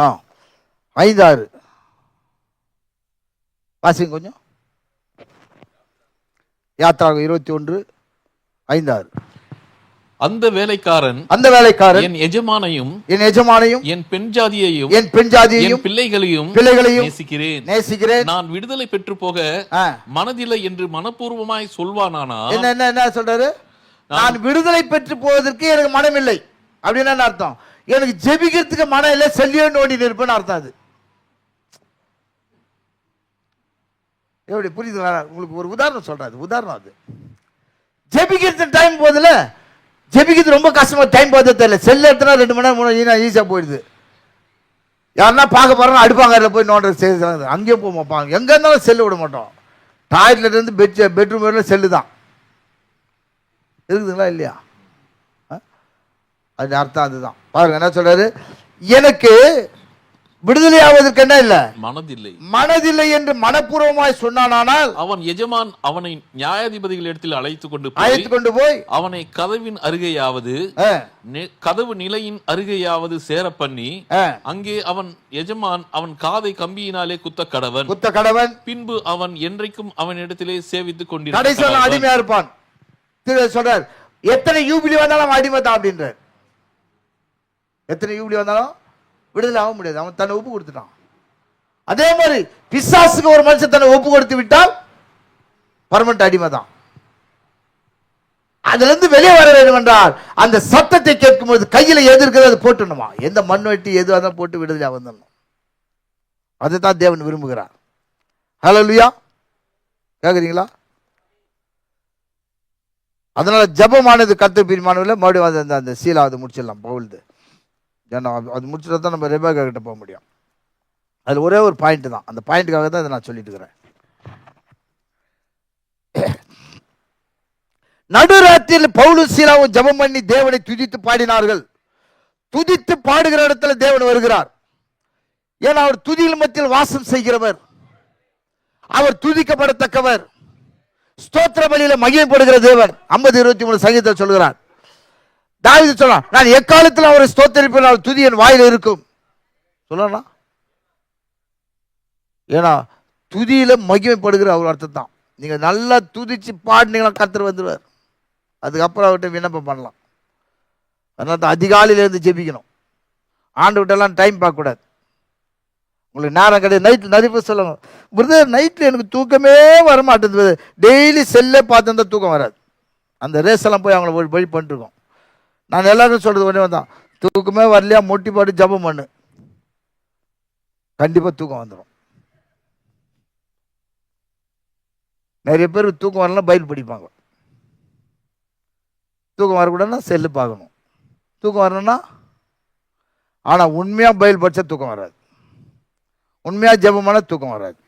ஆ 5-6 வாசிங்க கொஞ்சம். யாத்திராகம் 21:5-6. அந்த வேலைக்காரன் என் எஜமானையும் என் பெண் ஜாதியையும் என் பிள்ளைகளையும் நேசிக்கிறேன். நான் விடுதலை பெற்று போக மனதில்லை என்று மனப்பூர்வமாய் சொல்வானானா? என்ன சொல்றாரு? நான் விடுதலை பெற்று போவதற்கு எனக்கு மனம் இல்லை அப்படின்னு என்ன அர்த்தம்? எனக்கு ஜெபிக்கிறதுக்கு மனம் இல்லை, செல்லியோ நோண்டி நிற்பேன்னு அர்த்தம். அது எப்படி புரியுது? உங்களுக்கு ஒரு உதாரணம் சொல்றாரு. உதாரணம் அது ஜெபிக்கிறது டைம் போதில்ல, ஜெபிக்கிறது ரொம்ப கஷ்டமா டைம் போதே தெரியல. செல்ல எடுத்தனா 2 மணி நேரம் ஈஸியா போயிடுது. யாருன்னா பார்க்க போறாங்க, அடுப்பாங்க போய் நோண்டுறது செய்யறாங்க. அங்கேயும் போக மாட்டாங்க, எங்க இருந்தாலும் செல்லு விட மாட்டோம். டாய்லெட்ல இருந்து பெட்ரூம் வரையிலும் செல்லு தான் இருக்குதுங்களா இல்லையா? அது அர்த்தம் அதுதான். பாருங்க என்ன சொல்றாரு, எனக்கு விடுதலை ஆவதற்கு என்ன இல்ல, மனதில்லை என்று மனப்பூர்வமாய் சொன்னானால் அவன் எஜமான் அவனை நியாயாதிபதிகள் இடத்தில் அழைத்து கொண்டு போய் அவனை கதவின் அருகையாவது கதவு நிலையின் அருகையாவது சேர பண்ணி அங்கே அவன் எஜமான் அவன் காதை கம்பியினாலே குத்த கடவன். பின்பு அவன் என்றைக்கும் அவன் இடத்திலே சேவித்துக் கொண்டிருப்பான். அடிமையா இருப்பான். சொல்றார், எத்தனை யூபிலி வந்தாலும் அடிமை தான் அப்படின்றார். எத்தனை யூபிலி வந்தாலும் விடுதலை ஆக முடியாது. அவன் தன்னை ஒப்பு கொடுத்துட்டான். அதே மாதிரி பிசாசுக்கு ஒரு மனுஷன் தன்னை ஒப்பு கொடுத்து விட்டால் பர்மனன்ட் அடிமை தான். அதுல இருந்து வெளியே வர வேண்டும் என்றால் அந்த சத்தத்தை கேட்கும் போது கையில எது இருக்கிறது அது போட்டுணுமா, எந்த மண் வெட்டி எது அதான் போட்டு விடுதலை வந்துடணும். அதுதான் தேவன் விரும்புகிறார். ஹல்லேலூயா, கேக்குறீங்களா? அதனால ஜபமானது கர்த்தர் பிரியமானவர்களே, மறுபடியும் அந்த சீலாவது முடிச்சிடலாம். பவுல்து அது முடிச்சுட்டு தான் நம்ம ரெபேக்கா கிட்ட போக முடியும். அது ஒரே ஒரு பாயிண்ட் தான். அந்த பாயிண்ட்டுக்காக தான் இதை நான் சொல்லிட்டு இருக்கிறேன். நடுராத்திரியில் பவுலும் சீலாவும் ஜபம் பண்ணி தேவனை துதித்து பாடினார்கள். துதித்து பாடுகிற இடத்துல தேவன் வருகிறார். ஏன்னா அவர் துதியில் மத்தியில் வாசம் செய்கிறவர், அவர் துதிக்கப்படத்தக்கவர், ஸ்தோத்திர பலியில மகிமைப்படுகிற தேவன். 50:23 சங்கீதத்தில் சொல்கிறார். தாவீது சொன்னான், நான் எக்காலத்தில் அவரை ஸ்தோத்தரிப்பேன், துதி என் வாயில் இருக்கும் சொல்லலாம். ஏன்னா துதியில மகிமைப்படுகிற அவர் அர்த்தம் தான். நீங்க நல்லா துதிச்சு பாடினீங்கன்னா கர்த்தர் வந்துடுவார். அதுக்கப்புறம் அவர்கிட்ட விண்ணப்பம் பண்ணலாம். அதனால தான் அதிகாலையில இருந்து ஜெபிக்கணும். ஆண்டு விட்டெல்லாம் டைம் பார்க்க கூடாது. உங்களுக்கு நேரம் கிடையாது. நைட்டில் நிறைய பேர் சொல்லுவாங்க, பிரதர் நைட்டில் எனக்கு தூக்கமே வர மாட்டேங்குது, டெய்லி செல்லே பார்த்து இருந்தால் தூக்கம் வராது. அந்த ரேஸ் எல்லாம் போய் அவங்கள வழி பண்ணிட்டுருக்கோம். நான் எல்லாரும் சொல்றது ஒன்றே தான், தூக்கமே வரலையா மொட்டி பாட்டு ஜபம் பண்ணு, கண்டிப்பாக தூக்கம் வந்துடும். நிறைய பேர் தூக்கம் வரலாம் பைபிள் படிப்பாங்க. தூக்கம் வரக்கூடாதுன்னா செல்லு பார்க்கணும். தூக்கம் வரணும்னா, ஆனால் உண்மையாக பைபிள் படித்தா தூக்கம் வராது, உண்மையாக ஜபமான தூக்கம் வராது.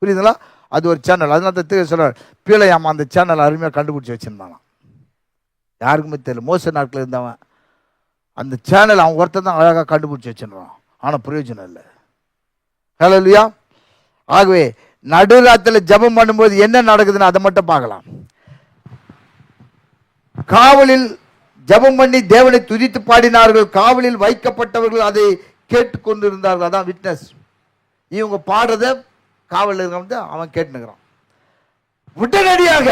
புரியுதுங்களா? அது ஒரு சேனல். அதனால தான் சொல்கிறார், பீலையாமா அந்த சேனல் அருமையாக கண்டுபிடிச்சி வச்சுருந்தாங்க. யாருக்குமே தெரியல. மோச நாட்கள் இருந்தவன் அந்த சேனல் அவன் ஒருத்தர் தான் அழகாக கண்டுபிடிச்சி வச்சுருவான். ஆனால் பிரயோஜனம் இல்லை. ஹல்லேலூயா. ஆகவே நடுராத்திரியில் ஜபம் பண்ணும்போது என்ன நடக்குதுன்னு அதை மட்டும் பார்க்கலாம். காவலில் ஜபம் பண்ணி தேவனை துதித்து பாடினார்கள். காவலில் வைக்கப்பட்டவர்கள் அதை கேட்டுக்கொண்டிருந்தார்கள். அதான் விட்னஸ். இவங்க பாடுறத காவலில் இருக்க அவன் கேட்டுக்கிறான். உடனடியாக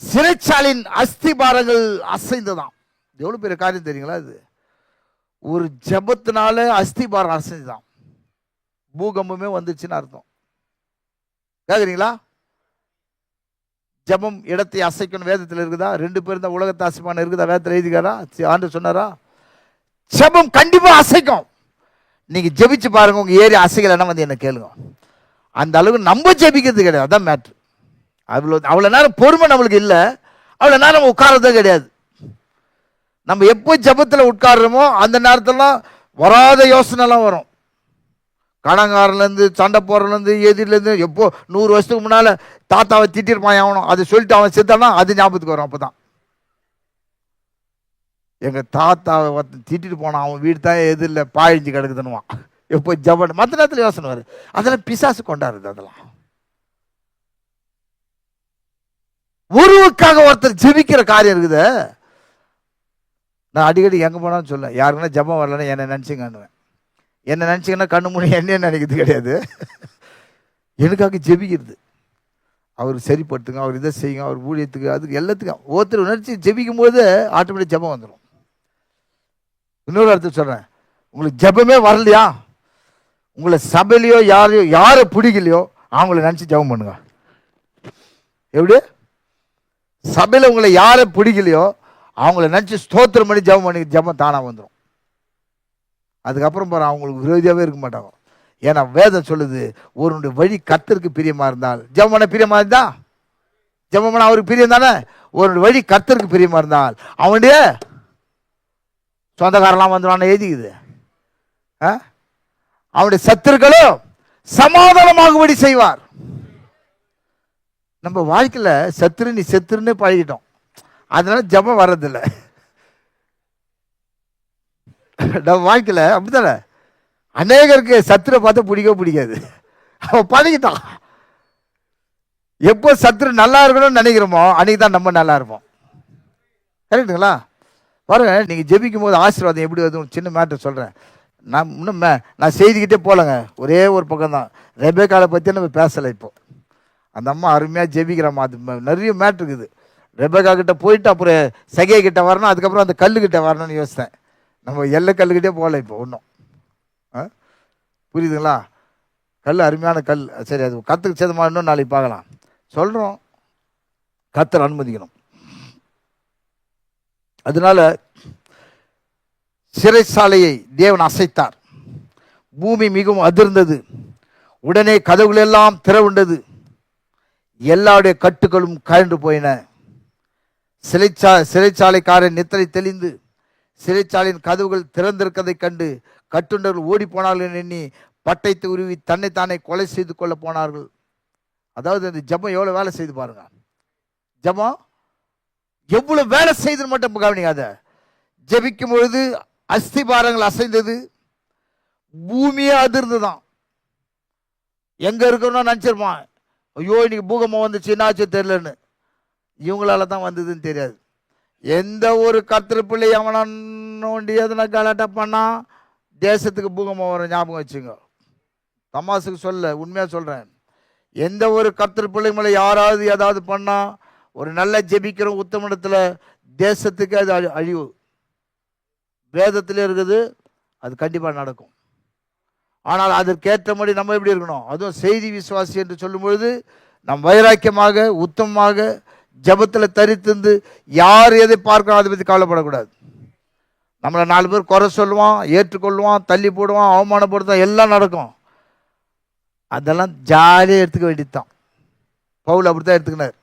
சிறைச்சாலின் அஸ்திபாரங்கள் அசைந்துதான். எவ்வளவு பெரிய காரியம் தெரியுங்களா? இது ஒரு ஜபத்தினால அஸ்திபாரம் அசைந்துதான். பூகம்பமே வந்துச்சுன்னு அர்த்தம். கேக்குறீங்களா? ஜபம் இடத்தை அசைக்கணும் வேதத்தில் இருக்குதா? 2 பேர் தான் உலகத்தை அசைப்பான இருக்குதா? வேதத்தில் எழுதிக்காரா? ஆண்டு சொன்னாரா? ஜபம் கண்டிப்பா அசைக்கும். நீங்க ஜெபிச்சு பாருங்க, உங்க ஏறி அசைக்கலைன்னா வந்து என்ன கேளுங்க. அந்த அளவுக்கு நம்ம ஜெபிக்கிறது கிடையாது. அதான் மேட்ரு. அவ்வளோ நேரம் பொறுமை நம்மளுக்கு இல்லை, அவ்வளோ நேரம் நம்ம உட்கார்றதே கிடையாது. நம்ம எப்போ ஜபத்தில் உட்காடுறோமோ அந்த நேரத்திலாம் வராத யோசனைலாம் வரும். கடங்காரிலேருந்து சண்டை போடுறதுலேருந்து எதிரிலேருந்து எப்போ 100 வருஷத்துக்கு முன்னால் தாத்தாவை திட்டிருப்பான் ஆகணும், அதை சொல்லிட்டு அவன் செத்தானா அது ஞாபகத்துக்கு வரும். அப்போ தான் எங்கள் தாத்தாவை திட்டிட்டு போனான், அவன் வீடு தான் எதிரில் பாழிஞ்சு கிடக்குதுன்னுவான். எப்போ ஜபம் மற்ற நேரத்தில் யோசனை வரும். அதெல்லாம் பிசாசு கொண்டாடுறது. அதெல்லாம் உருவுக்காக ஒருத்தர் ஜெபிக்கிற காரியம் இருக்குது. நான் அடிக்கடி எங்கே போனாலும் சொல்ல, யாருக்குன்னா ஜபம் வரலன்னா என்னை நினச்சிங்கன்னுவேன். என்னை நினச்சிங்கன்னா கண்ணு மூணு என்னையே நினைக்கிறது கிடையாது, எனக்காக ஜெபிக்கிறது. அவர் சரிப்படுத்துங்க, அவர் இதை செய்யுங்க, அவர் ஊழியத்துக்கு, அதுக்கு எல்லாத்துக்கும் ஒருத்தர் உணர்ச்சி ஜெபிக்கும் போது ஆட்டோமேட்டிக் ஜெபம் வந்துடும். இன்னொரு அர்த்தம் சொல்கிறேன், உங்களுக்கு ஜெபமே வரலையா, உங்களை சபையிலையோ யாரை பிடிக்கலையோ அவங்கள நினச்சி ஜெபம் பண்ணுங்க. எப்படி சபையில் உங்களை யாரை பிடிக்கலையோ அவங்கள நினச்சி ஸ்தோத்திரம் பண்ணி ஜெபம் பண்ணி ஜெபம் தானாக வந்துடும். அதுக்கப்புறம் பாரு அவங்களுக்கு விரோதியாகவே இருக்க மாட்டாங்க. ஏன்னா வேதம் சொல்லுது, ஒருவனுடைய வழி கர்த்தருக்கு பிரியமாக இருந்தால், ஜெபம் பண்ண பிரியமாக இருந்தா ஜெபம் பண்ண அவருக்கு பிரியம் தானே. ஒரு வழி கர்த்தருக்கு பிரியமாக இருந்தால் அவனுடைய சொந்தக்காரெல்லாம் வந்துடுவான எழுதிக்குது. அவனுடைய சத்துருக்களும் சமாதானமாகும்படி செய்வார். நம்ம வாழ்க்கையில் சத்துரு நீ செத்துருன்னு பழகிட்டோம், அதனால ஜெபம் வர்றதில்லை. நம்ம வாழ்க்கையில் அப்படித்தானே, அநேகருக்கு சத்துரை பார்த்தா பிடிக்காது, அவன் பழகிட்டான். எப்போ சத்துரு நல்லா இருக்கணும்னு நினைக்கிறோமோ அன்னைக்கு தான் நம்ம நல்லா இருப்போம். கரெக்டுங்களா? பாருங்க, நீங்கள் ஜெபிக்கும் போது ஆசீர்வாதம் எப்படி வருது, சின்ன மேட்டர் சொல்கிறேன். நான் செய்திக்கிட்டே போகலங்க, ஒரே ஒரு பக்கம் தான். ரெபேக்காலை பற்றி நம்ம பேசலை. இப்போ அந்த அம்மா அருமையாக ஜெபிக்கிறம்மா, அது நிறைய மேட்ரு இருக்குது. ரெபேக்கா கிட்ட போயிட்டு அப்புறம் சகை கிட்ட வரணும், அதுக்கப்புறம் அந்த கல்லுக்கிட்ட வரணும்னு யோசித்தேன். நம்ம எல்லை கல்லுக்கிட்டே போகல இப்போ ஒன்றும். புரியுதுங்களா? கல் அருமையான கல். சரி, அது கற்றுக்கு சேதமாக இன்னும் நாளைக்கு பார்க்கலாம். சொல்கிறோம், கர்த்தர் அனுமதிக்கணும். அதனால சிறைச்சாலையை தேவன் அசைத்தார், பூமி மிகவும் அதிர்ந்தது, உடனே கதவுகள் எல்லாம் திறவுண்டது, எல்லாருடைய கட்டுகளும் கழன்று போயின. சிறைச்சாலைக்காரன் நித்திரை தெளிந்து சிறைச்சாலையின் கதவுகள் திறந்திருக்கதை கண்டு கட்டுண்டவர்கள் ஓடி போனார்கள் எண்ணி பட்டைத்து உருவி தன்னைத்தானே கொலை செய்து கொள்ள போனார்கள். அதாவது இந்த ஜெபம் எவ்வளோ வேலை செய்து பாருங்க. ஜெபம் எவ்வளோ வேலை செய்து மட்டும் கவனிக்காத. ஜெபிக்கும் பொழுது அஸ்திபாரங்கள் அசைந்தது, பூமியே அதிர்ந்துதான். எங்க இருக்கணும் நினச்சிருப்பான், ஐயோ இன்னைக்கு பூகம்பம் வந்துச்சு, என்னாச்சு தெரியலன்னு. இவங்களால தான் வந்ததுன்னு தெரியாது. எந்த ஒரு கர்த்தர் பிள்ளை அவனை நோண்டி எதனா கலாட்டா பண்ணா தேசத்துக்கு பூகம்பம் வரும், ஞாபகம் வச்சுங்க. தமாசுக்கு சொல்ல, உண்மையாக சொல்கிறேன். எந்த ஒரு கர்த்தர் பிள்ளை மேலே யாராவது ஏதாவது பண்ணால், ஒரு நல்ல ஜெபிக்கிற உத்தமனத்தில் தேசத்துக்கு அது அழிவு. வேதத்தில் இருக்குது, அது கண்டிப்பாக நடக்கும். ஆனால் அதற்கேற்றபடி நம்ம எப்படி இருக்கணும், அதுவும் செய்தி விசுவாசி என்று சொல்லும் பொழுது நம் வைராக்கியமாக உத்தமமாக ஜபத்தில் தரித்திருந்து யார் எதை பார்க்கணும் அதை பற்றி கவலைப்படக்கூடாது. நம்மளை 4 பேர் குறை சொல்லுவான், ஏற்றுக்கொள்வான், தள்ளி போடுவான், அவமானப்படுத்துவான், எல்லாம் நடக்கும். அதெல்லாம் ஜாலியாக எடுத்துக்க வேண்டியதுதான். பவுல் அப்படி தான் எடுத்துக்கினார்.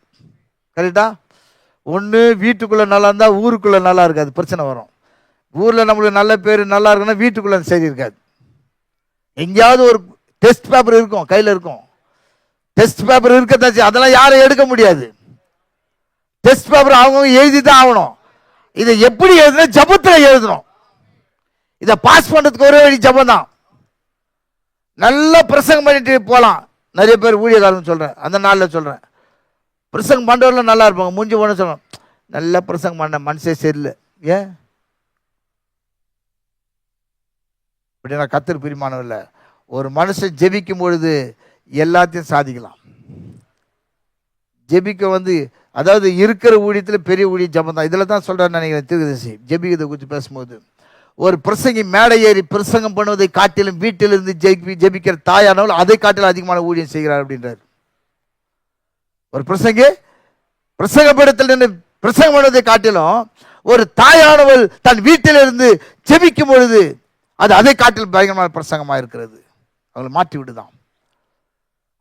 கரெக்டா? ஒன்று வீட்டுக்குள்ளே நல்லா இருந்தால் ஊருக்குள்ளே நல்லா இருக்காது, பிரச்சனை வரும். ஊரில் நம்மளுக்கு நல்ல பேர் நல்லா இருக்குன்னா வீட்டுக்குள்ளே சரி இருக்காது. எங்கேயாவது ஒரு டெஸ்ட் பேப்பர் இருக்கும், கையில் இருக்கும். டெஸ்ட் பேப்பர் இருக்கத்தாச்சு, அதெல்லாம் யாரும் எடுக்க முடியாது. டெஸ்ட் பேப்பர் அவங்க எழுதி தான் ஆகணும். இதை எப்படி எழுதணும்? ஜபத்தில் எழுதணும். இதை பாஸ் பண்ணுறதுக்கு ஒரே வழி ஜபம் தான். நல்லா பிரசங்கம் பண்ணிட்டு போகலாம். நிறைய பேர் ஊழியக்காரன்னு சொல்கிறேன், அந்த நாளில் சொல்கிறேன், பிரசங்கம் பண்ணுறவர்கள் நல்லா இருப்பாங்க. முடிஞ்சு போன சொல்லணும், நல்லா பிரசங்கம் பண்ண மனசே சரியில்லை. ஏன் இப்படி? நான் கர்த்தர் பிரியமானவர் இல்லை. ஒரு மனுஷன் ஜெபிக்கும் பொழுது எல்லாத்தையும் சாதிக்கலாம். ஜெபிக்க அதாவது இருக்கிற ஊழியத்தில் பெரிய ஊழியம் ஜபம் தான். இதில் தான் சொல்கிறேன்னு நினைக்கிறேன். தீர்க்கதரிசி ஜெபிக்கிறதை குறித்து பேசும்போது, ஒரு பிரசங்கி மேடை ஏறி பிரசங்கம் பண்ணுவதை காட்டிலும் வீட்டிலிருந்து ஜெபிக்கிற தாயானவள் அதை காட்டிலும் அதிகமான ஊழியம் செய்கிறார் அப்படின்றார். ஒரு பிரசங்கி பிரசங்கப்படத்தில் நின்று பிரசங்கம் பண்ணுவதை காட்டிலும் ஒரு தாயானவள் தன் வீட்டிலிருந்து ஜெபிக்கும் பொழுது அது அதை காட்டிலும் பயங்கரமான பிரசங்கமாக இருக்கிறது. அவங்களை மாற்றி விடுதான்.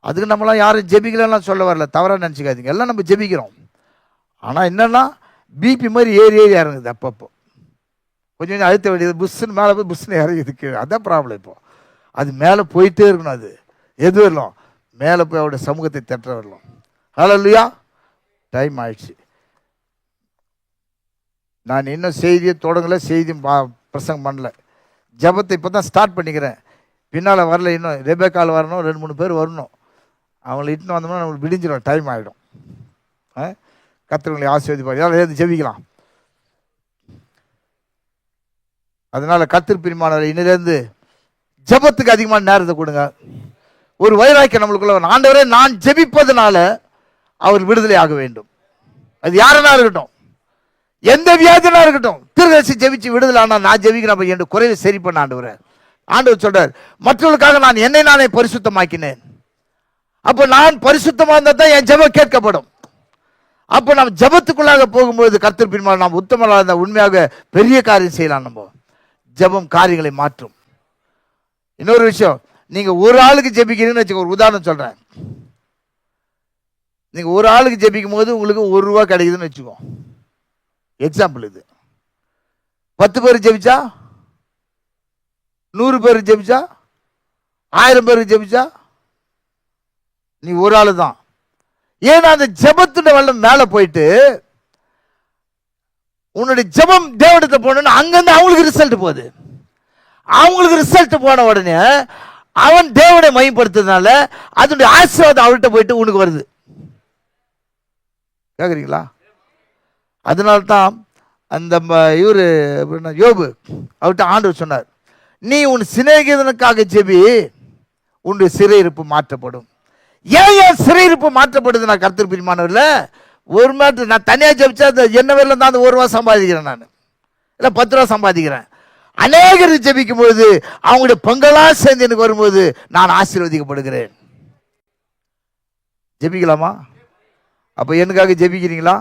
அதுக்கு நம்மளாம் யாரும் ஜெபிக்கலாம் சொல்ல வரல, தவறாக நினச்சிக்காதீங்க. எல்லாம் நம்ம ஜெபிக்கிறோம். ஆனால் என்னன்னா பிபி மாதிரி ஏறி இறங்குது. அப்பப்போ கொஞ்சம் கொஞ்சம் அழுத்த வேண்டியது, புஷ்ஷுன்னு மேலே போய் புஷ்ஷுன்னு இறங்குது கீழே. அதான் ப்ராப்ளம். இப்போ அது மேலே போயிட்டே இருக்கணும். அது எது வரலாம், மேலே போய் அவருடைய சமூகத்தை தட்ட வரலாம். ஹல்லேலூயா. டைம் ஆயிடுச்சு. நான் இன்னும் செய்தியை தொடங்கலை, செய்தியும் பிரசங்கம் பண்ணல. ஜபத்தை இப்போ தான் ஸ்டார்ட் பண்ணிக்கிறேன். பின்னால் வரல, இன்னும் ரெபேக்கால் வரணும், 2-3 பேர் வரணும். அவங்களை இட்டுன்னு வந்தோம்னா நம்மளுக்கு விடிஞ்சிடும், டைம் ஆகிடும். கர்த்தர்களை ஆசீர்வதிப்பார். யாரும் எழுந்து ஜெபிக்கலாம். அதனால் கர்த்தர் பிரியமானவரை இன்னிலேருந்து ஜபத்துக்கு அதிகமான நேரத்தை கொடுங்க. ஒரு வைராக்கியம் நம்மளுக்குள்ள. ஆண்டவரே, நான் ஜெபிப்பதனால அவர் விடுதலை ஆக வேண்டும். அது யாரனா இருக்கட்டும், எந்த வியாதினா இருக்கட்டும், தீர்க்கதரிசி ஜெபிச்சு விடுதலை ஆனா நான் ஜெபிக்கிறேன் என் குறைவை சரி பண்ண ஆண்டவரே. ஆண்டவர் சொல்றார், மற்றவர்களுக்காக நான் என்னை நானே பரிசுத்தமாக்கினேன். அப்போ நான் பரிசுத்தமா இருந்தா தான் என் ஜெபம் கேட்கப்படும். அப்போ நம்ம ஜெபத்துக்குள்ளாக போகும்போது கர்த்தர் பின்னால் நாம் உத்தமராக இருந்தால் உண்மையாக பெரிய காரியம் செய்யலாம். நம்ம ஜெபம் காரியங்களை மாற்றும். இன்னொரு விஷயம், நீங்க ஒரு ஆளுக்கு ஜெபிக்கிறீங்கன்னு வச்சுக்கோ, ஒரு உதாரணம் சொல்றேன். நீங்க ஒரு ஆளுக்கு ஜெபிக்கும் போது உங்களுக்கு ₹1 கிடைக்குதுன்னு வச்சுக்கோ, எக்ஸாம்பிள் இது. 10 பேர் ஜெபிச்சா, 100 பேர் ஜெபிச்சா, 1000 பேருக்கு ஜெபிச்சா நீ ஒரு ஆளு தான். ஏன்னா அந்த ஜெபத்துட வெள்ளம் மேல போயிட்டு உன்னுடைய ஜெபம் தேவனிடத்துல போனோம்னா அங்கிருந்து அவங்களுக்கு ரிசல்ட் போகுது. அவங்களுக்கு ரிசல்ட் போன உடனே அவன் தேவனை மையப்படுத்துறதுனால அதனுடைய ஆசீர்வாதம் அவர்கிட்ட போயிட்டு உனக்கு வருது. கேக்குறீங்களா? அதனால்தான் அந்த இவரு யோபு அவர்கிட்ட ஆண்டவர் சொன்னார், நீ உன் சிநேகிதனுக்காக ஜெபி, உன்னுடைய சிறையிருப்பு மாற்றப்படும். ஏன் சிறையிருப்பு மாற்றப்படுது? நான் கர்த்தர் பிரியமானவர்ல ஒரு மாற்று நான் தனியாக ஜெபிச்சா என்ன வேலை தான் அந்த ₹1 சம்பாதிக்கிறேன், நான் இல்லை ₹10 சம்பாதிக்கிறேன். அநேகர் ஜெபிக்கும் பொழுது அவங்களுடைய பங்கெல்லாம் சேர்ந்து எனக்கு வரும்போது நான் ஆசீர்வதிக்கப்படுகிறேன். ஜெபிக்கலாமா? அப்போ எனக்காக ஜெபிக்கிறீங்களா?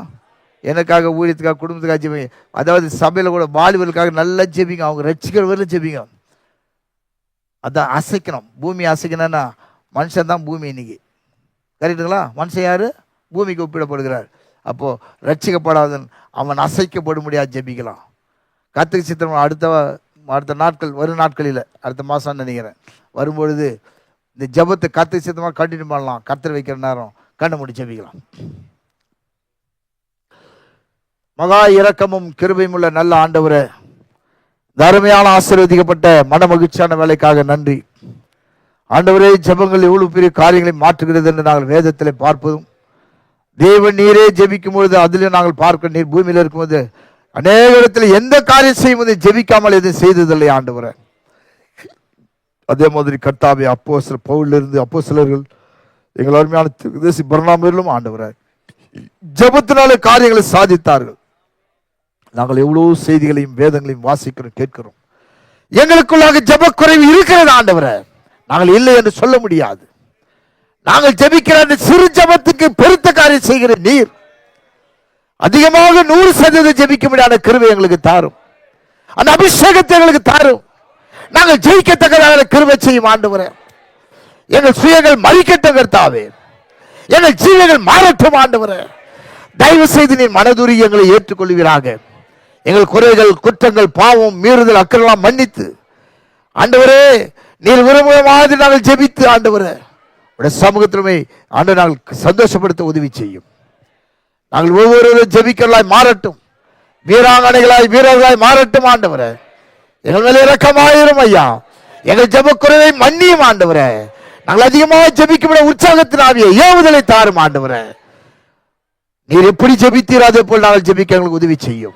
எனக்காக, ஊழியத்துக்காக, குடும்பத்துக்காக ஜெபிங்க. அதாவது சபையில் கூட வாலிபர்களுக்காக நல்லா ஜெபிங்க, அவங்க ரட்சிக்கிற வரலும் ஜெபிங்க. அதான் அசைக்கணும். பூமி அசைக்கணும்னா மனுஷன் தான் பூமி இன்னைக்கு. கரெக்டுங்களா? மனுஷன் யாரு? பூமிக்கு ஒப்பிடப்படுகிறார். அப்போ ரட்சிக்கப்படாதன் அவன் அசைக்கப்படும் முடியாது ஜெபிக்கலாம். கர்த்தருக்கு சித்தம் அடுத்த நாட்கள், வரும் நாட்களில், அடுத்த மாதம் நினைக்கிறேன், வரும்பொழுது இந்த ஜெபத்தை கர்த்தருக்கு சித்தமாக கண்டினியூ பண்ணலாம். கர்த்தர் வைக்கிற நேரம் கண்ணை மூடி ஜெபிக்கலாம். மகா இரக்கமும் கிருபையும் உள்ள நல்ல ஆண்டவரே, தர்மையான ஆசீர்வதிக்கப்பட்ட மன மகிழ்ச்சியான வேலைக்காக நன்றி. ஆண்டவரே, ஜெபங்கள் எவ்வளவு பெரிய காரியங்களை மாற்றுகிறது என்று நாங்கள் வேதத்தில் பார்ப்பதும், தேவன் நீரே ஜெபிக்கும் பொழுது அதில் நாங்கள் பார்க்க, நீர் பூமியில் இருக்கும்போது அநேக இடத்துல எந்த காரியம் செய்யும் போது ஜெபிக்காமல் எதுவும் செய்ததில்லை ஆண்டவரே. அதே மாதிரி கர்த்தாவே, அப்போஸ்தலர் பவுலிலிருந்து அப்போஸ்தலர்கள், எங்கள் அருமையான தேசி பர்னாமிலும் ஆண்டவரே ஜெபத்தினாலே காரியங்களை சாதித்தார்கள். நாங்கள் எவ்வளவு செய்திகளையும் வேதங்களையும் வாசிக்கிறோம், கேட்கிறோம். எங்களுக்குள்ளாக ஜெப குறைவு இருக்கிறது ஆண்டவரே, நாங்கள் இல்லை என்று சொல்ல முடியாது. நாங்கள் ஜெபிக்கிற அந்த சிறு ஜெபத்துக்கு பெருத்த காரியம் செய்கிற நீர் அதிகமாக 100% ஜெபிக்க முடியாத கிருபை எங்களுக்கு தாரும். அந்த அபிஷேகத்தை எங்களுக்கு தாரும். நாங்கள் ஜெயிக்கத்தக்கதாக கிருபை செய்யும் ஆண்டவரே. எங்கள் சுயங்கள் மறிக்கட்டும் கர்த்தாவே, எங்கள் ஜீவங்கள் மாறட்டும் ஆண்டவரே. தயவு செய்து நீர் மனதுரி எங்களை ஏற்றுக்கொள்வீராக. எங்கள் குறைகள், குற்றங்கள், பாவம், மீறுதல், அக்கறையெல்லாம் மன்னித்து ஆண்டவரே, நீர் விரும்புகிற நாங்கள் ஜெபித்து ஆண்டவரே உடைய சமூகத்திலுமே ஆண்டு நாங்கள் சந்தோஷப்படுத்த உதவி செய்யும். நாங்கள் ஒவ்வொருவரும் ஜெபிக்கலாய் மாறட்டும், வீராங்கனைகளாய் வீரர்களாய் மாறட்டும் ஆண்டவரே. எங்கள் மேலே இரக்கமாயிரும் ஐயா. எங்கள் ஜெப குறைவை மன்னியும் ஆண்டவரே. நாங்கள் அதிகமாக ஜெபிக்க உற்சாகத்தின் ஆவியை ஏவுதலை தாரும் ஆண்டவரே. நீர் எப்படி ஜெபித்தீர் அதே போல் நாங்கள் ஜெபிக்க எங்களுக்கு உதவி செய்யும்.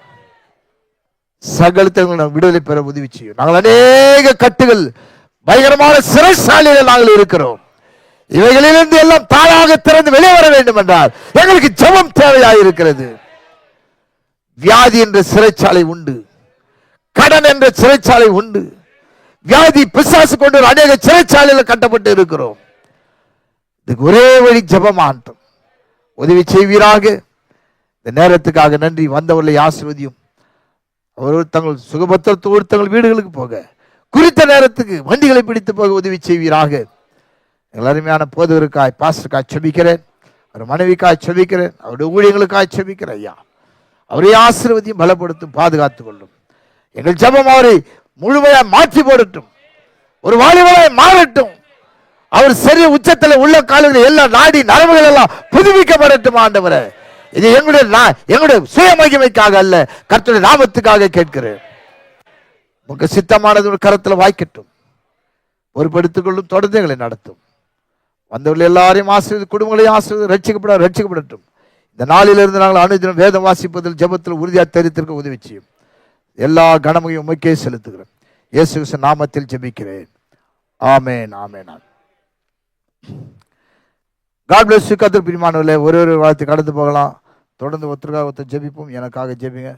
சகலத்தை விடுதலை பெற உதவி செய்யும். நாங்கள் அநேக கட்டுகள், பயங்கரமான சிறைச்சாலையில் நாங்கள் இருக்கிறோம். இவைகளிலிருந்து எல்லாம் தாயாக திறந்து வெளியே வர வேண்டும் என்றால் எங்களுக்கு ஜெபம் தேவையாயிருக்கிறது. வியாதி என்ற சிறைச்சாலை உண்டு, கடன் என்ற சிறைச்சாலை உண்டு. வியாதி, பிசாசு கொண்டு அநேக சிறைச்சாலையில் கட்டப்பட்டு இருக்கிறோம். இதுக்கு ஒரே வழி ஜெபமாட்டும். உதவி செய்வீராக. இந்த நேரத்துக்காக நன்றி. வந்தவர்களை ஆசீர்வதியும். அவர்கள் தங்கள் சுகபத்திரத்தோடு தங்கள் வீடுகளுக்கு போக, குறித்த நேரத்துக்கு வண்டிகளை பிடித்து போக உதவி செய்வீராக. எங்கள் அருமையான போதவருக்காய், பாஸ்டருக்காய் செபிக்கிறேன். அவர் மனைவிக்காய் செபிக்கிறேன். அவருடைய ஊழியர்களுக்காய் செபிக்கிறேன் ஐயா. அவரை ஆசீர்வதியும், பலப்படுத்தும், பாதுகாத்துக் கொள்ளும். எங்கள் ஜெபம் அவரை முழுமையாக மாற்றி போடட்டும். ஒரு வாலிபராய் மாறட்டும். அவர் சரி உச்சத்தில் உள்ள காலங்களில் எல்லா நாடி நரம்புகள் எல்லாம் புதுப்பிக்கப்படட்டும் ஆண்டவரே. இது எங்களுடைய சுய மகிமைக்காக அல்ல, கர்த்தருடைய நாமத்துக்காக கேட்கிறேன். உங்க சித்தமானது ஒரு கரத்தில் வாய்க்கட்டும். பொறுப்படுத்திக் கொள்ளும், தொடர்ந்து எங்களை நடத்தும். வந்தவர்கள் எல்லாரையும் ஆசீர்வதி, குடும்பங்களையும் ஆசீர்வதி, ரட்சிக்கப்படட்டும். இந்த நாளிலிருந்து நாங்கள் அனுதினம் வேதம் வாசிப்பதில், ஜெபத்தில் உறுதியாக தெரிவித்திருக்க உதவி செய்யும். எல்லா கனமையும் உமக்கே செலுத்துகிறேன். இயேசு கிறிஸ்து நாமத்தில் ஜெபிக்கிறேன். ஆமென், ஆமென். God bless you. கர்த்தர் பிரியமானவர்களே, ஒரு வாழ்த்து கடந்து போகலாம். தொடர்ந்து ஒருத்தருக்காக ஒருத்தர் ஜெபிப்போம். எனக்காக ஜெபிங்க.